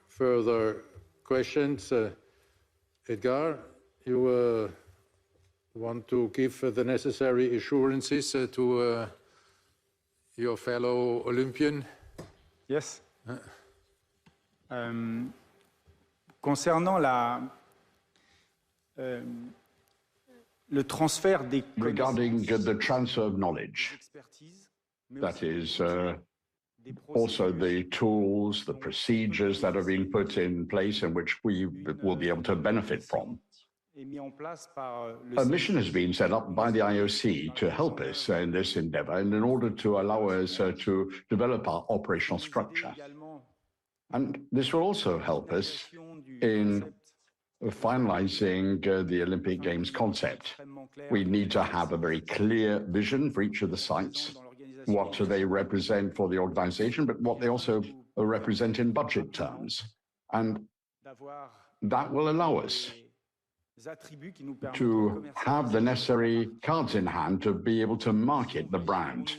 further questions. Edgar, you want to give the necessary assurances to your fellow Olympian? Yes. Concernant le transfert des regarding the transfer of knowledge, that is also the tools, the procedures that are being put in place and which we will be able to benefit from. A mission has been set up by the IOC to help us in this endeavor and in order to allow us to develop our operational structure. And this will also help us in finalizing the Olympic Games concept. We need to have a very clear vision for each of the sites, what do they represent for the organization, but what they also represent in budget terms. And that will allow us to have the necessary cards in hand to be able to market the brand.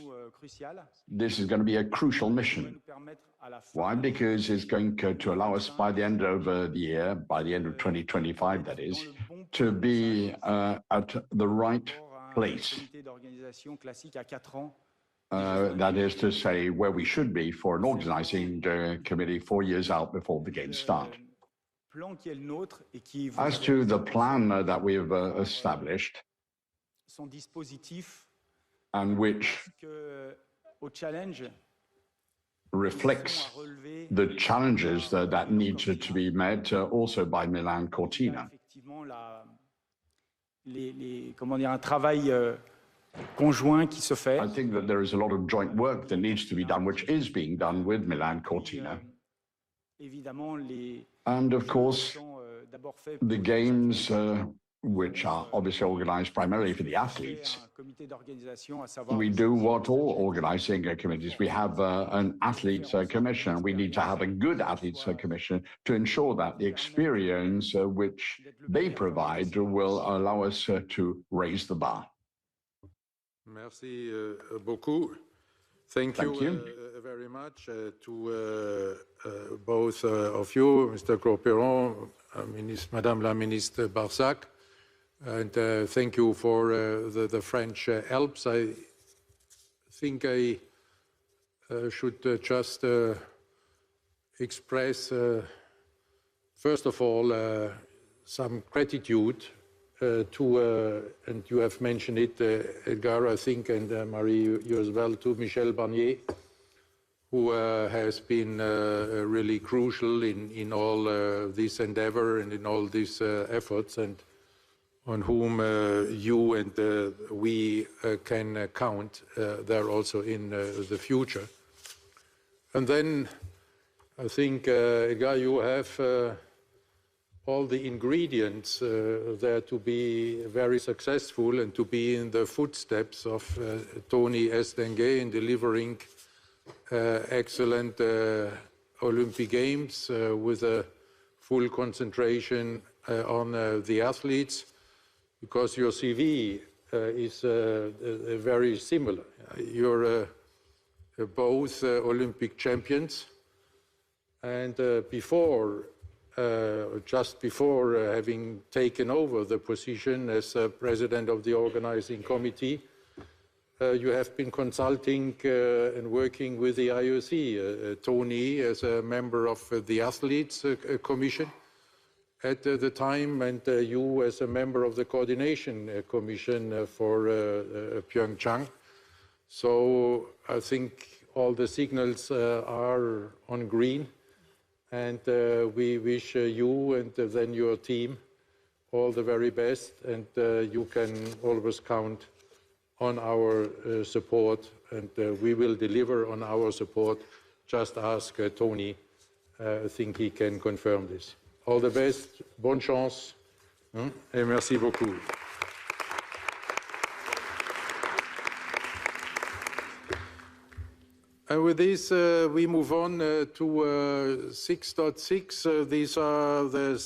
This is going to be a crucial mission. Why? Because it's going to allow us by the end of the year, by the end of 2025 that is, to be at the right place. That is to say, where we should be for an organizing committee 4 years out before the games start. As to the plan that we have established, and which reflects the challenges that need to be met also by Milano Cortina. I think that there is a lot of joint work that needs to be done, which is being done with Milano Cortina. And of course, the games, which are obviously organized primarily for the athletes, we do what all organizing committees. We have an athletes commission. We need to have a good athletes commission to ensure that the experience which they provide will allow us to raise the bar. Merci beaucoup. Thank you very much to both of you, Mr. Cros-Piron, Madame la Ministre Barsac, and thank you for the French Alps. I think I should just express, first of all, some gratitude to, and you have mentioned it, Edgar, I think, and Marie, you as well, to Michel Barnier, who has been really crucial in all this endeavor and in all these efforts, and on whom you and we can count there also in the future. And then I think, Edgar, you have all the ingredients there to be very successful and to be in the footsteps of Tony Estanguet in delivering excellent Olympic Games with a full concentration on the athletes, because your CV is very similar. You're both Olympic champions, and just before having taken over the position as president of the organizing committee, you have been consulting and working with the IOC, Tony as a member of the athletes commission at the time, and you as a member of the coordination commission for Pyeongchang. So I think all the signals are on green, and we wish you and then your team all the very best, and you can always count on our support, and we will deliver on our support. Just ask Tony. I think he can confirm this. All the best, bonne chance, et merci beaucoup. And with this, we move on to 6.6. These are the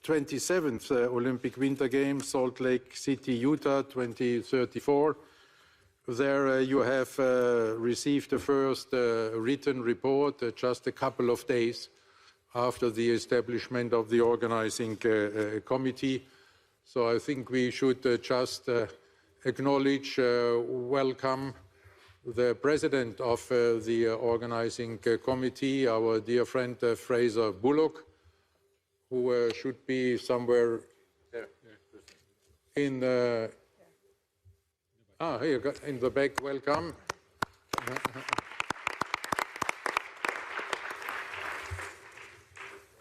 27th Olympic Winter Games, Salt Lake City, Utah, 2034. There you have received the first written report just a couple of days after the establishment of the organizing committee. So I think we should just acknowledge, welcome the president of the organizing committee, our dear friend Fraser Bullock, who should be somewhere in the... here in the back, welcome.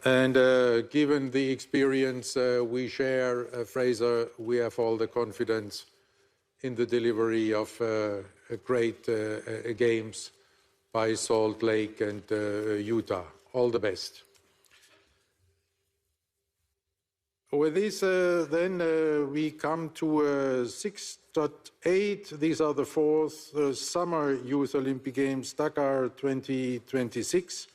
And given the experience we share, Fraser, we have all the confidence in the delivery of great games by Salt Lake and Utah. All the best. With this, then we come to 6.8. These are the fourth Summer Youth Olympic Games, Dakar 2026.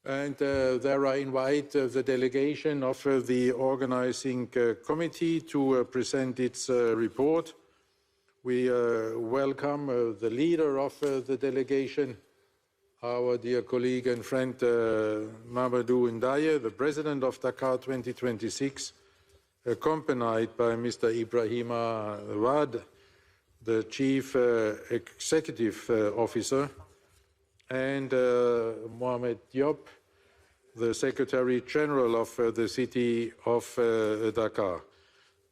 And there I invite the delegation of the organizing committee to present its report. We welcome the leader of the delegation, our dear colleague and friend Mamadou Ndiaye, the president of Dakar 2026, accompanied by Mr. Ibrahima Wad, the chief executive officer, and Mohamed Diop, the secretary general of the city of Dakar.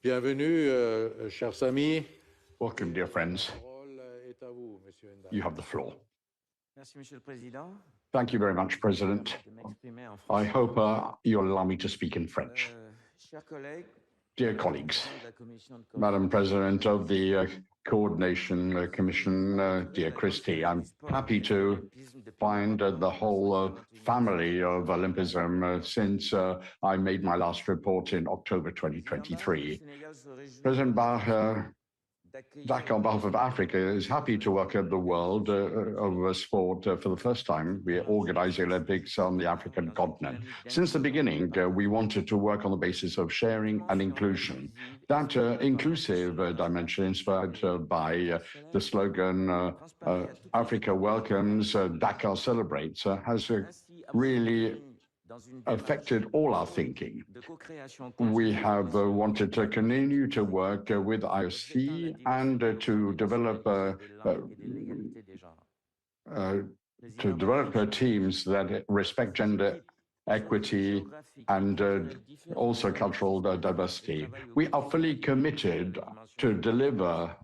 Bienvenue, chers amis. Welcome, dear friends. You have the floor. Thank you very much, President. I hope you'll allow me to speak in French. Dear colleagues, Madam President of the Coordination Commission, dear Christy, I'm happy to find the whole family of Olympism since I made my last report in October 2023. President Bach, Dakar, on behalf of Africa, is happy to work at the world of sport for the first time. We are organizing Olympics on the African continent. Since the beginning, we wanted to work on the basis of sharing and inclusion. That inclusive dimension, inspired by the slogan, Africa welcomes, Dakar celebrates, has really affected all our thinking. We have wanted to continue to work with IOC and to develop teams that respect gender equity and also cultural diversity. We are fully committed to deliver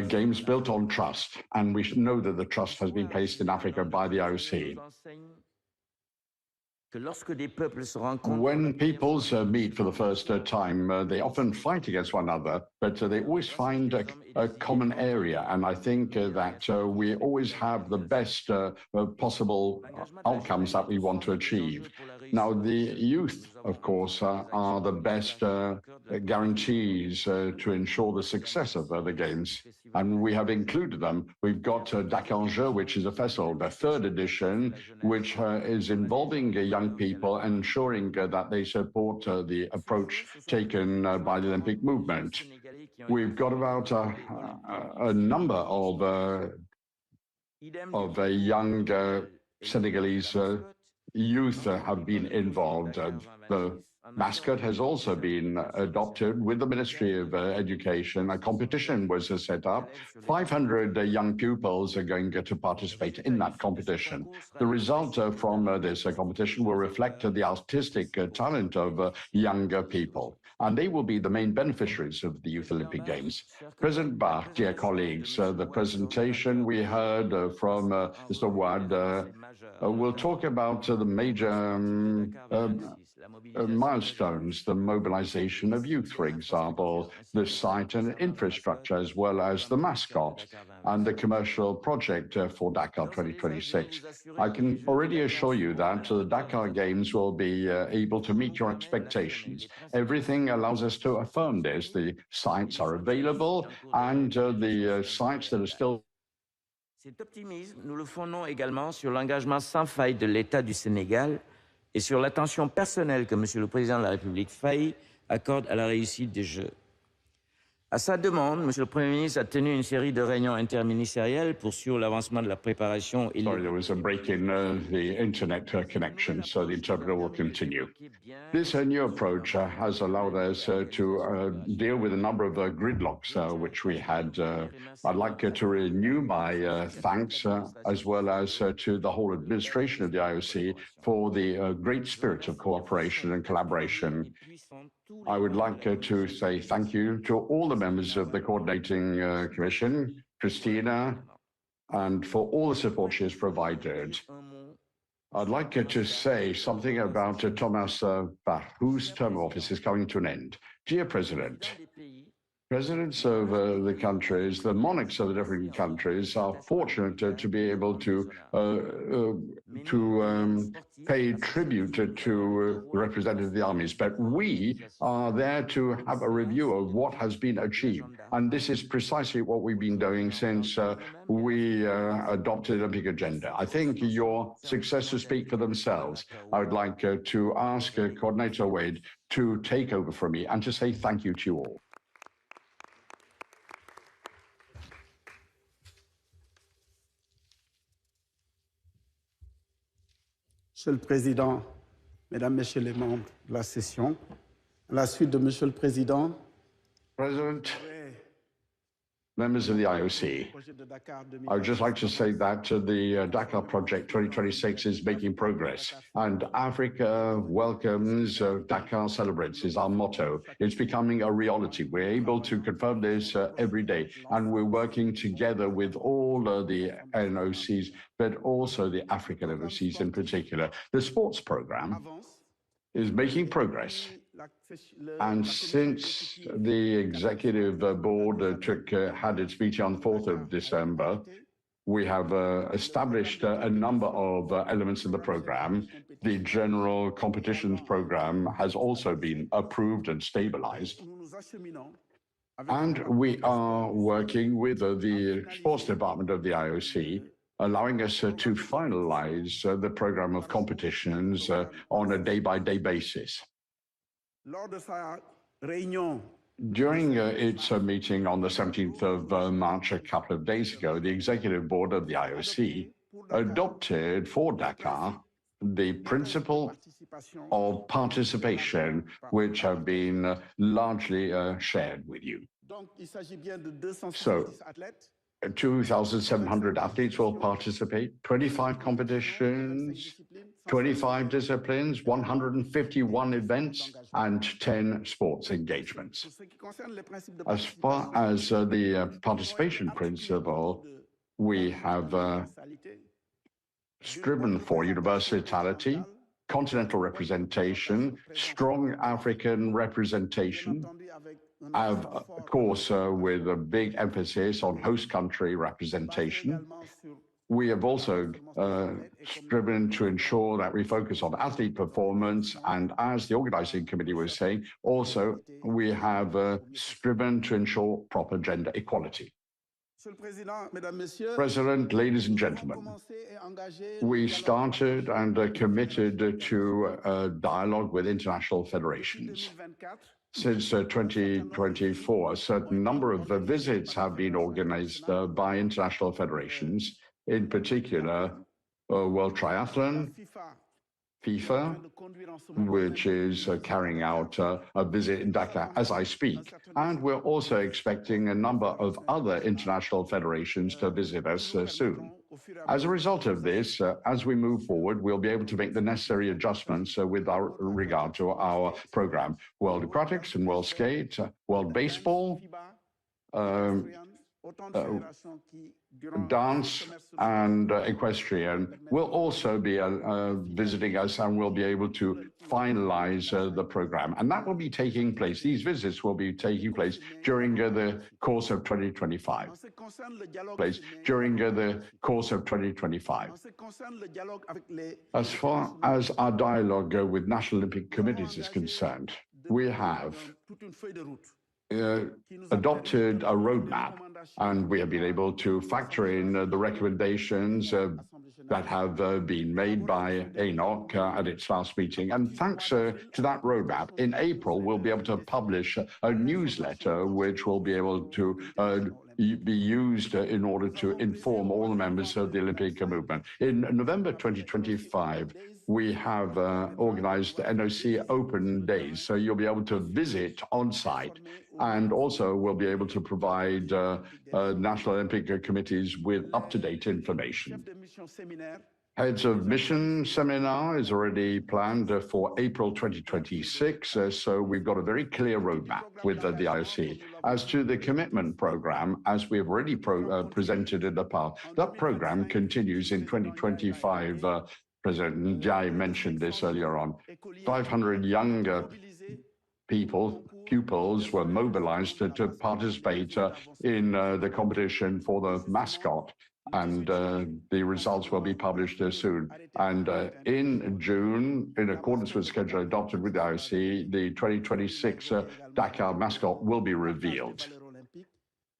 games built on trust, and we know that the trust has been placed in Africa by the IOC. When peoples meet for the first time, they often fight against one another, but they always find a common area. And I think that we always have the best possible outcomes that we want to achieve. Now, the youth, of course, are the best guarantees to ensure the success of the Games. And we have included them. We've got Dakar, which is a festival, the third edition, which is involving young people, ensuring that they support the approach taken by the Olympic movement. We've got about a number of young Senegalese youth have been involved. The mascot has also been adopted with the Ministry of Education. A competition was set up. 500 young pupils are going to participate in that competition. The result from this competition will reflect the artistic talent of younger people, and they will be the main beneficiaries of the Youth Olympic Games. President Bach, dear colleagues, the presentation we heard from Mr. Wad will talk about the major milestones, the mobilization of youth, for example, the site and infrastructure, as well as the mascot and the commercial project for Dakar 2026. I can already assure you that the Dakar Games will be able to meet your expectations. Everything allows us to affirm this. The sites are available, and the sites that are still... Cet optimisme, nous le fondons également sur l'engagement sans faille de l'État du Sénégal et sur l'attention personnelle que Monsieur le Président de la République Faye accorde à la réussite des Jeux. À sa demande, Monsieur le Premier ministre a tenu une série de réunions interministérielles pour suivre l'avancement de la préparation et... Sorry, there was a break in the internet connection, so the interpreter will continue. This new approach has allowed us to deal with a number of gridlocks which we had. I'd like to renew my thanks as well as to the whole administration of the IOC for the great spirit of cooperation and collaboration. I would like to say thank you to all the members of the Coordinating Commission, Christina, and for all the support she has provided. I'd like to say something about Thomas Bach, whose term of office is coming to an end. Dear President, presidents of the countries, the monarchs of the different countries are fortunate to be able to pay tribute to the representatives of the armies, but we are there to have a review of what has been achieved. And this is precisely what we've been doing since we adopted the Olympic agenda. I think your successes speak for themselves. I would like to ask Coordinator Wade to take over from me and to say thank you to you all. Monsieur le Président, Mesdames, Messieurs les membres de la session, à la suite de Monsieur le Président, President, members of the IOC, I would just like to say that the Dakar Project 2026 is making progress, and Africa welcomes, Dakar celebrates is our motto. It's becoming a reality. We're able to confirm this every day, and we're working together with all the NOCs, but also the African NOCs in particular. The sports program is making progress. And since the executive board had its meeting on the 4th of December, we have established a number of elements in the program. The general competitions program has also been approved and stabilized. And we are working with the sports department of the IOC, allowing us to finalize the program of competitions on a day-by-day basis. During its meeting on the 17th of March, a couple of days ago, the executive board of the IOC adopted for Dakar the principle of participation, which have been largely shared with you. So, 2,700 athletes will participate, 25 competitions, 25 disciplines, 151 events, and 10 sports engagements. As far as the participation principle, we have striven for universality, continental representation, strong African representation, of course, with a big emphasis on host country representation. We have also striven to ensure that we focus on athlete performance, and as the organizing committee was saying, also we have striven to ensure proper gender equality. President, ladies and gentlemen, we started and committed to a dialogue with international federations. Since 2024, a certain number of visits have been organized by international federations, in particular World Triathlon, FIFA, which is carrying out a visit in Dakar as I speak. And we're also expecting a number of other international federations to visit us soon. As a result of this, as we move forward, we'll be able to make the necessary adjustments with regard to our program. World Aquatics and World Skate, World Baseball, dance and equestrian will also be visiting us, and we'll be able to finalize the program. And that will be taking place. These visits will be taking place during the course of 2025. As far as our dialogue with National Olympic Committees is concerned, we have adopted a roadmap, and we have been able to factor in the recommendations that have been made by ANOC at its last meeting. And thanks to that roadmap, in April, we'll be able to publish a newsletter which will be able to be used in order to inform all the members of the Olympic movement. In November 2025, we have organized NOC Open Days, so you'll be able to visit on site, and also we'll be able to provide National Olympic Committees with up-to-date information. Heads of Mission Seminar is already planned for April 2026, so we've got a very clear roadmap with the IOC. As to the commitment program, as we have already presented in the past, that program continues in 2025. President Jai mentioned this earlier on. 500 younger pupils were mobilized to participate in the competition for the mascot, and the results will be published soon. And in June, in accordance with the schedule adopted with the IOC, the 2026 Dakar mascot will be revealed.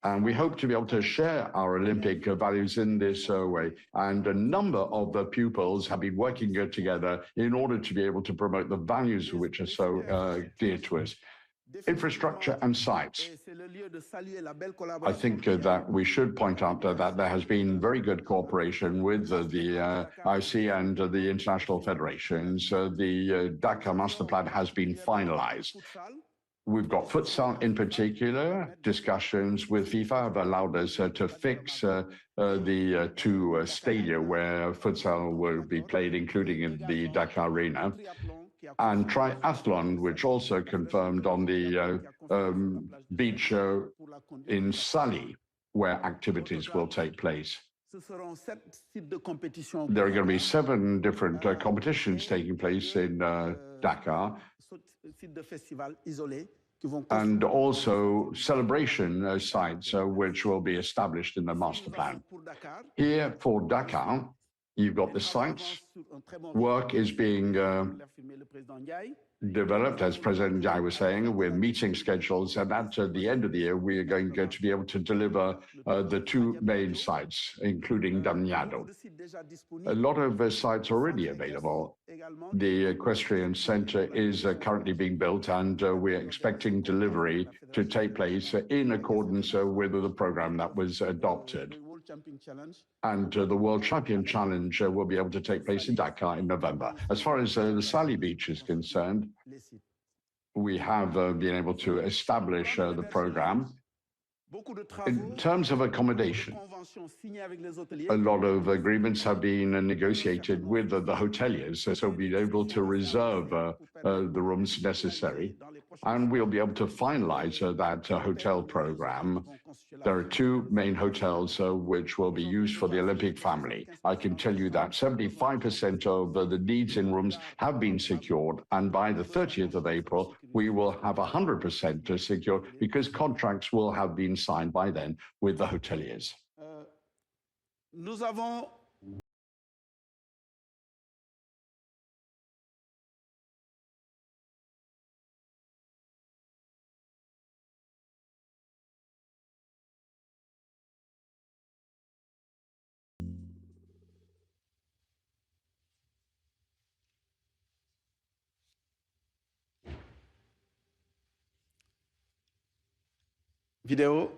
And we hope to be able to share our Olympic values in this way. And a number of the pupils have been working together in order to be able to promote the values which are so dear to us. Infrastructure and sites. I think that we should point out that there has been very good cooperation with the IOC and the international federations. The Dakar Master Plan has been finalized. We've got futsal in particular. Discussions with FIFA have allowed us to fix the two stadia where futsal will be played, including in the Dakar Arena. And triathlon, which also confirmed on the beach in Sali, where activities will take place. There are going to be 7 different competitions taking place in Dakar, and also celebration sites which will be established in the master plan. Here for Dakar, you've got the sites. Work is being developed, as President Jai was saying. We're meeting schedules, and at the end of the year, we are going to be able to deliver the 2 main sites, including Damiado. A lot of sites are already available. The equestrian center is currently being built, and we're expecting delivery to take place in accordance with the program that was adopted. And the World Champion Challenge will be able to take place in Dakar in November. As far as the Sali Beach is concerned, we have been able to establish the program. In terms of accommodation, a lot of agreements have been negotiated with the hoteliers, so we'll be able to reserve the rooms necessary, and we'll be able to finalize that hotel program. There are 2 main hotels which will be used for the Olympic family. I can tell you that 75% of the needs in rooms have been secured, and by the 30th of April, we will have 100% secured because contracts will have been signed by then with the hoteliers. Vidéo.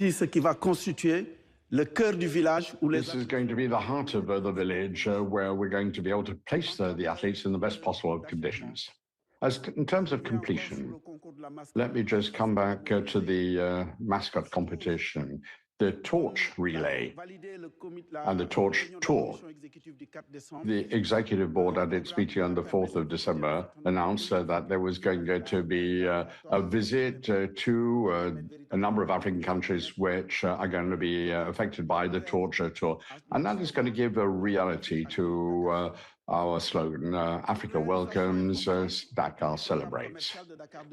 ce qui va constituer le cœur du village où les... This is going to be the heart of the village where we're going to be able to place the athletes in the best possible conditions. In terms of completion, let me just come back to the mascot competition. The torch relay and the torch tour. The executive board at its meeting on the 4th of December announced that there was going to be a visit to a number of African countries which are going to be affected by the torch tour. And that is going to give a reality to our slogan, Africa welcomes, Dakar celebrates.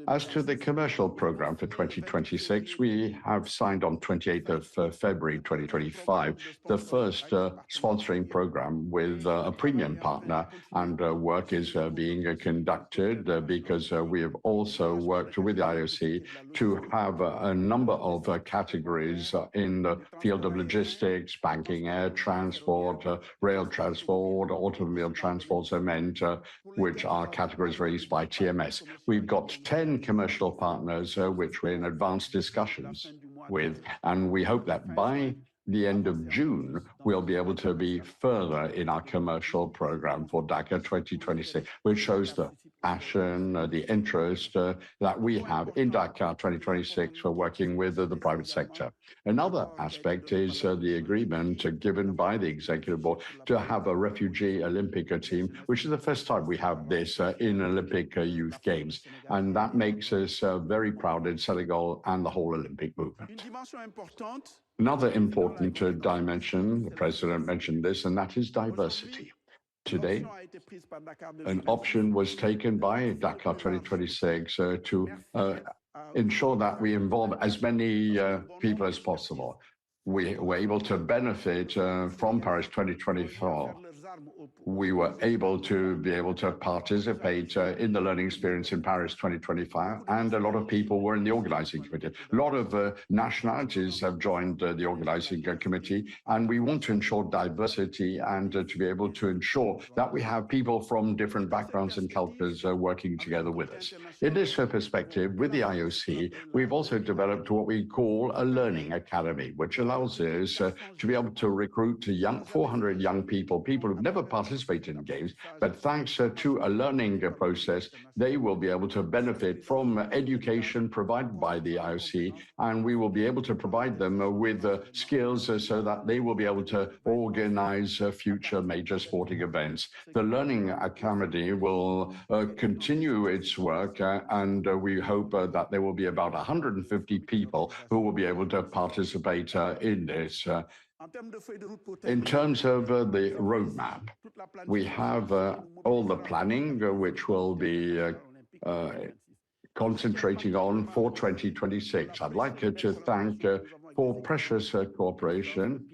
As to the commercial program for 2026, we have signed on 28th of February 2025, the first sponsoring program with a premium partner, and work is being conducted because we have also worked with the IOC to have a number of categories in the field of logistics, banking, air transport, rail transport, automobile transport, cement, which are categories raised by TMS. We've got 10 commercial partners which we're in advanced discussions with, and we hope that by the end of June, we'll be able to be further in our commercial program for Dakar 2026, which shows the passion, the interest that we have in Dakar 2026 for working with the private sector. Another aspect is the agreement given by the executive board to have a refugee Olympic team, which is the first time we have this in Olympic Youth Games. And that makes us very proud in Senegal and the whole Olympic movement. Another important dimension, the President mentioned this, and that is diversity. Today, an option was taken by Dakar 2026 to ensure that we involve as many people as possible. We were able to benefit from Paris 2024. We were able to participate in the learning experience in Paris 2025, and a lot of people were in the organizing committee. A lot of nationalities have joined the organizing committee, and we want to ensure diversity and to be able to ensure that we have people from different backgrounds and cultures working together with us. In this perspective, with the IOC, we've also developed what we call a learning academy, which allows us to be able to recruit 400 young people who've never participated in games, but thanks to a learning process, they will be able to benefit from education provided by the IOC, and we will be able to provide them with skills so that they will be able to organize future major sporting events. The Learning Academy will continue its work, and we hope that there will be about 150 people who will be able to participate in this. In terms of the roadmap, we have all the planning which will be concentrating on for 2026. I'd like to thank for precious cooperation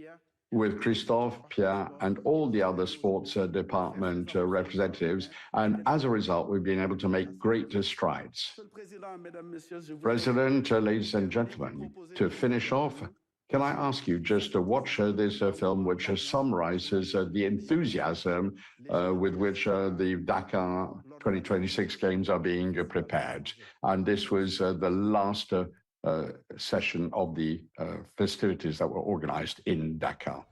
with Christophe, Pierre, and all the other sports department representatives. And as a result, we've been able to make great strides. President, ladies and gentlemen, to finish off, can I ask you just to watch this film which summarizes the enthusiasm with which the Dakar 2026 Games are being prepared. And this was the last session of the festivities that were organized in Dakar.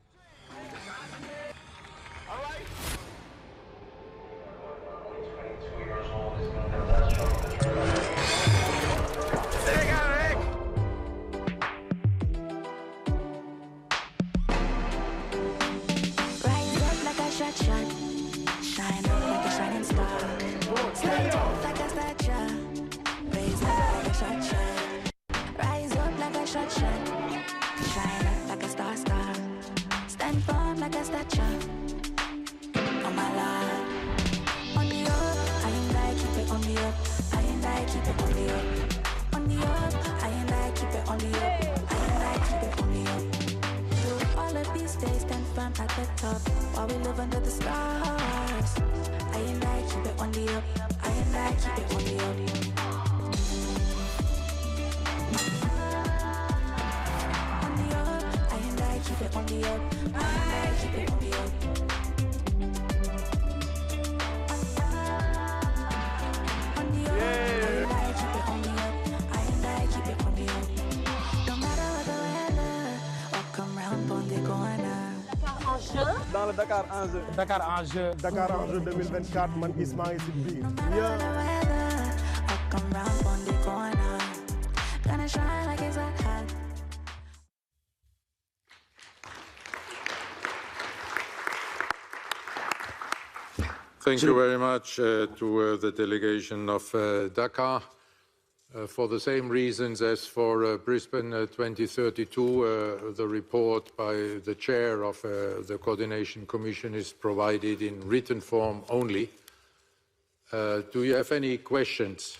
dans le Dakar en jeu. Dakar en jeu. Dakar en jeu 2024 man gis maa ngi si biir. Thank you very much to the delegation of Dakar. For the same reasons as for Brisbane 2032, the report by the chair of the Coordination Commission is provided in written form only. Do you have any questions?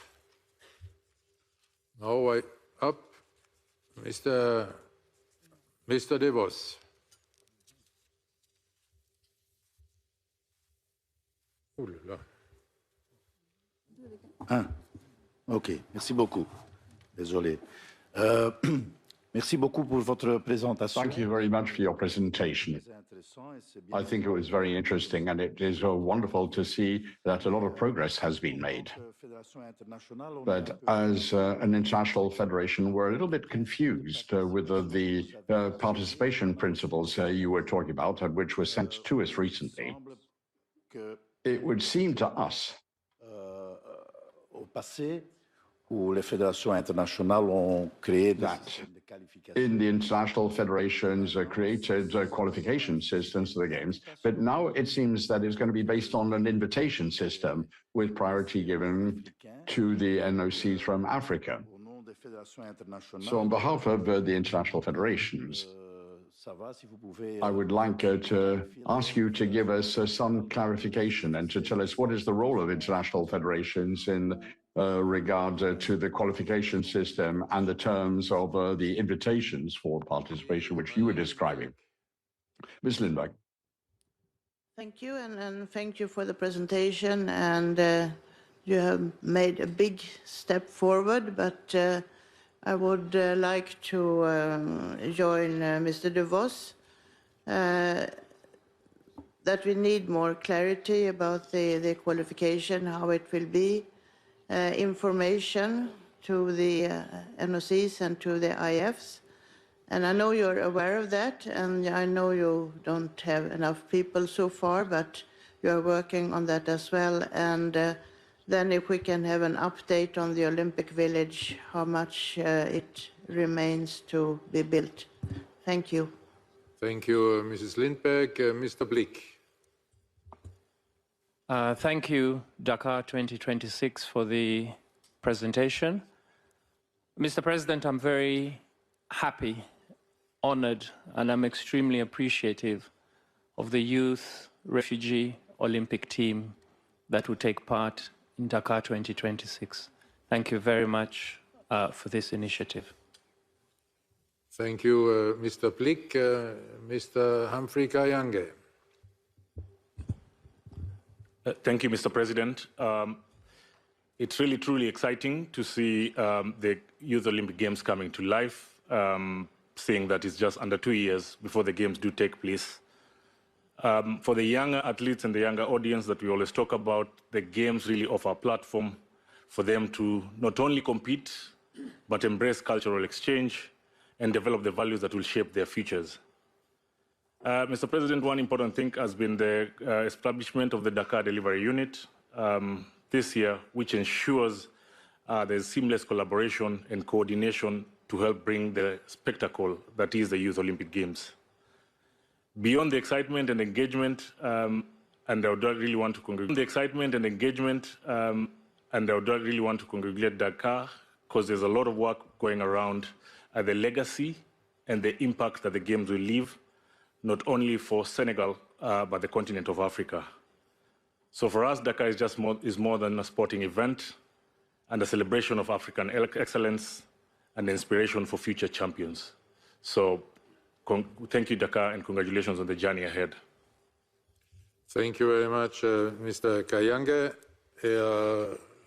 No, up. Mr. De Vos. Oh là là. Ah. OK, merci beaucoup. Désolé. Merci beaucoup pour votre présentation. Thank you very much for your presentation. I think it was very interesting, and it is wonderful to see that a lot of progress has been made. But as an international federation, we're a little bit confused with the participation principles you were talking about, which were sent to us recently. It would seem to us où les fédérations internationales ont créé that in the international federations created qualification systems for the games, but now it seems that it's going to be based on an invitation system with priority given to the NOCs from Africa. So on behalf of the international federations, I would like to ask you to give us some clarification and to tell us what is the role of international federations in regard to the qualification system and the terms of the invitations for participation, which you were describing. Ms. Lindberg. Thank you, and thank you for the presentation. And you have made a big step forward, but I would like to join Mr. De Vos that we need more clarity about the qualification, how it will be, information to the NOCs and to the IFs. And I know you're aware of that, and I know you don't have enough people so far, but you're working on that as well. And then if we can have an update on the Olympic Village, how much it remains to be built. Thank you. Thank you, Mrs. Lindberg. Mr. Blick. Thank you, Dakar 2026, for the presentation. Mr. President, I'm very happy, honored, and I'm extremely appreciative of the youth refugee Olympic team that will take part in Dakar 2026. Thank you very much for this initiative. Thank you, Mr. Blick. Mr. Humphrey Kayange. Thank you, Mr. President. It's really, truly exciting to see the Youth Olympic Games coming to life, seeing that it's just under 2 years before the Games do take place. For the younger athletes and the younger audience that we always talk about, the Games really offer a platform for them to not only compete, but embrace cultural exchange and develop the values that will shape their futures. Mr. President, one important thing has been the establishment of the Dakar Delivery Unit this year, which ensures there's seamless collaboration and coordination to help bring the spectacle that is the Youth Olympic Games. Beyond the excitement and engagement, and I would really want to congratulate Dakar, because there's a lot of work going around the legacy and the impact that the Games will leave, not only for Senegal, but the continent of Africa. So for us, Dakar is more than a sporting event and a celebration of African excellence and inspiration for future champions. So thank you, Dakar, and congratulations on the journey ahead. Thank you very much, Mr. Kayange.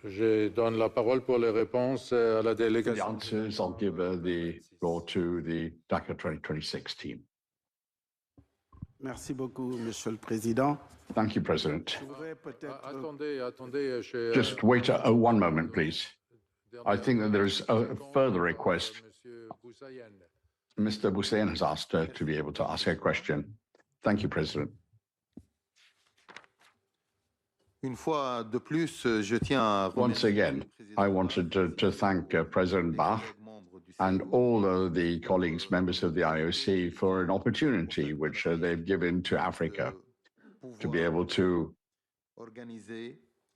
Je donne la parole pour les réponses à la délégation. The answers, I'll give the floor to the Dakar 2026 team. Merci beaucoup, Monsieur le Président. Thank you, President. Attendez, Just wait one moment, please. I think that there is a further request. Mr. Boussaïen has asked to be able to ask a question. Thank you, President. Once again, I wanted to thank President Bach and all of the colleagues, members of the IOC, for an opportunity which they've given to Africa to be able to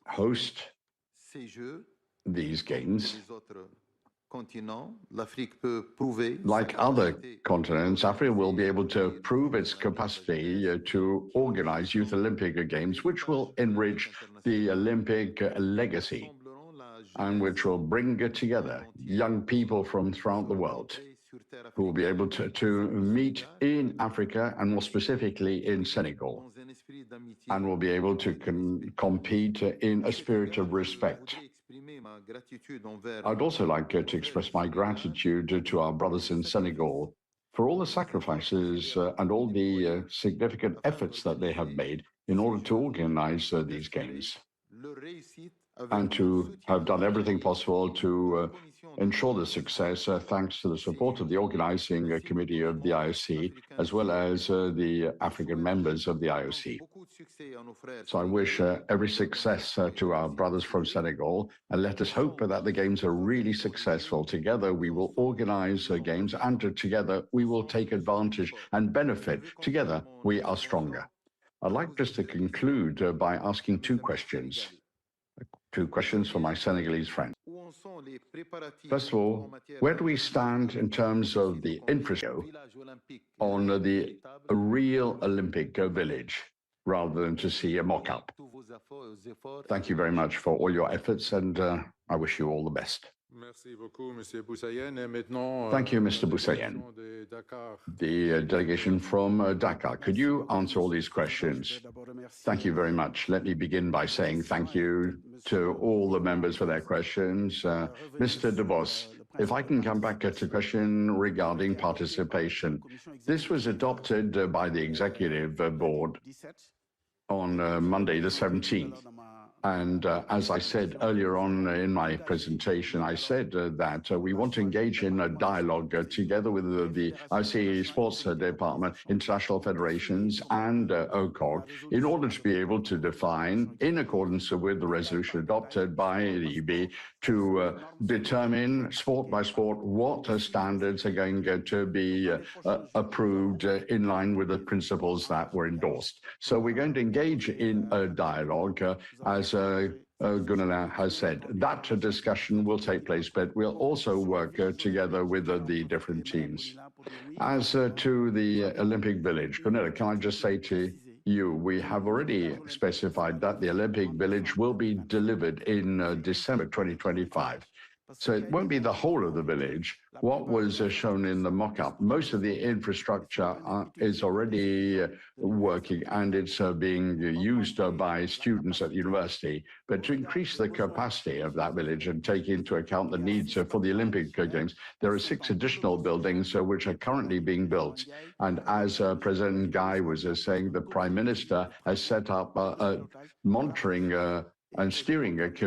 host these games. Like other continents, Africa will be able to prove its capacity to organize Youth Olympic Games, which will enrich the Olympic legacy and which will bring together young people from throughout the world who will be able to meet in Africa and more specifically in Senegal, and will be able to compete in a spirit of respect. I'd also like to express my gratitude to our brothers in Senegal for all the sacrifices and all the significant efforts that they have made in order to organize these games, and to have done everything possible to ensure the success, thanks to the support of the organizing committee of the IOC, as well as the African members of the IOC. So I wish every success to our brothers from Senegal, and let us hope that the games are really successful. Together we will organize games, and together we will take advantage and benefit. Together we are stronger. I'd like just to conclude by asking two questions for my Senegalese friends. First of all, where do we stand in terms of the infrastructure on the real Olympic village, rather than to see a mock-up? Thank you very much for all your efforts, and I wish you all the best. Thank you, Mr. Boussayen. The delegation from Dakar, could you answer all these questions? Thank you very much. Let me begin by saying thank you to all the members for their questions. Mr. De Vos, if I can come back to the question regarding participation. This was adopted by the executive board on Monday the 17th. And as I said earlier on in my presentation, I said that we want to engage in a dialogue together with the IOC Sports Department, international federations, and OCOG, in order to be able to define, in accordance with the resolution adopted by the EB, to determine sport by sport what standards are going to be approved in line with the principles that were endorsed. So we're going to engage in a dialogue, as Gunnar has said. That discussion will take place, but we'll also work together with the different teams. As to the Olympic Village, Gunnar, can I just say to you, we have already specified that the Olympic Village will be delivered in December 2025. So it won't be the whole of the village. What was shown in the mock-up, most of the infrastructure is already working, and it's being used by students at the university. But to increase the capacity of that village and take into account the needs for the Olympic Games, there are 6 additional buildings which are currently being built. And as President Guy was saying, the Prime Minister has set up a monitoring and steering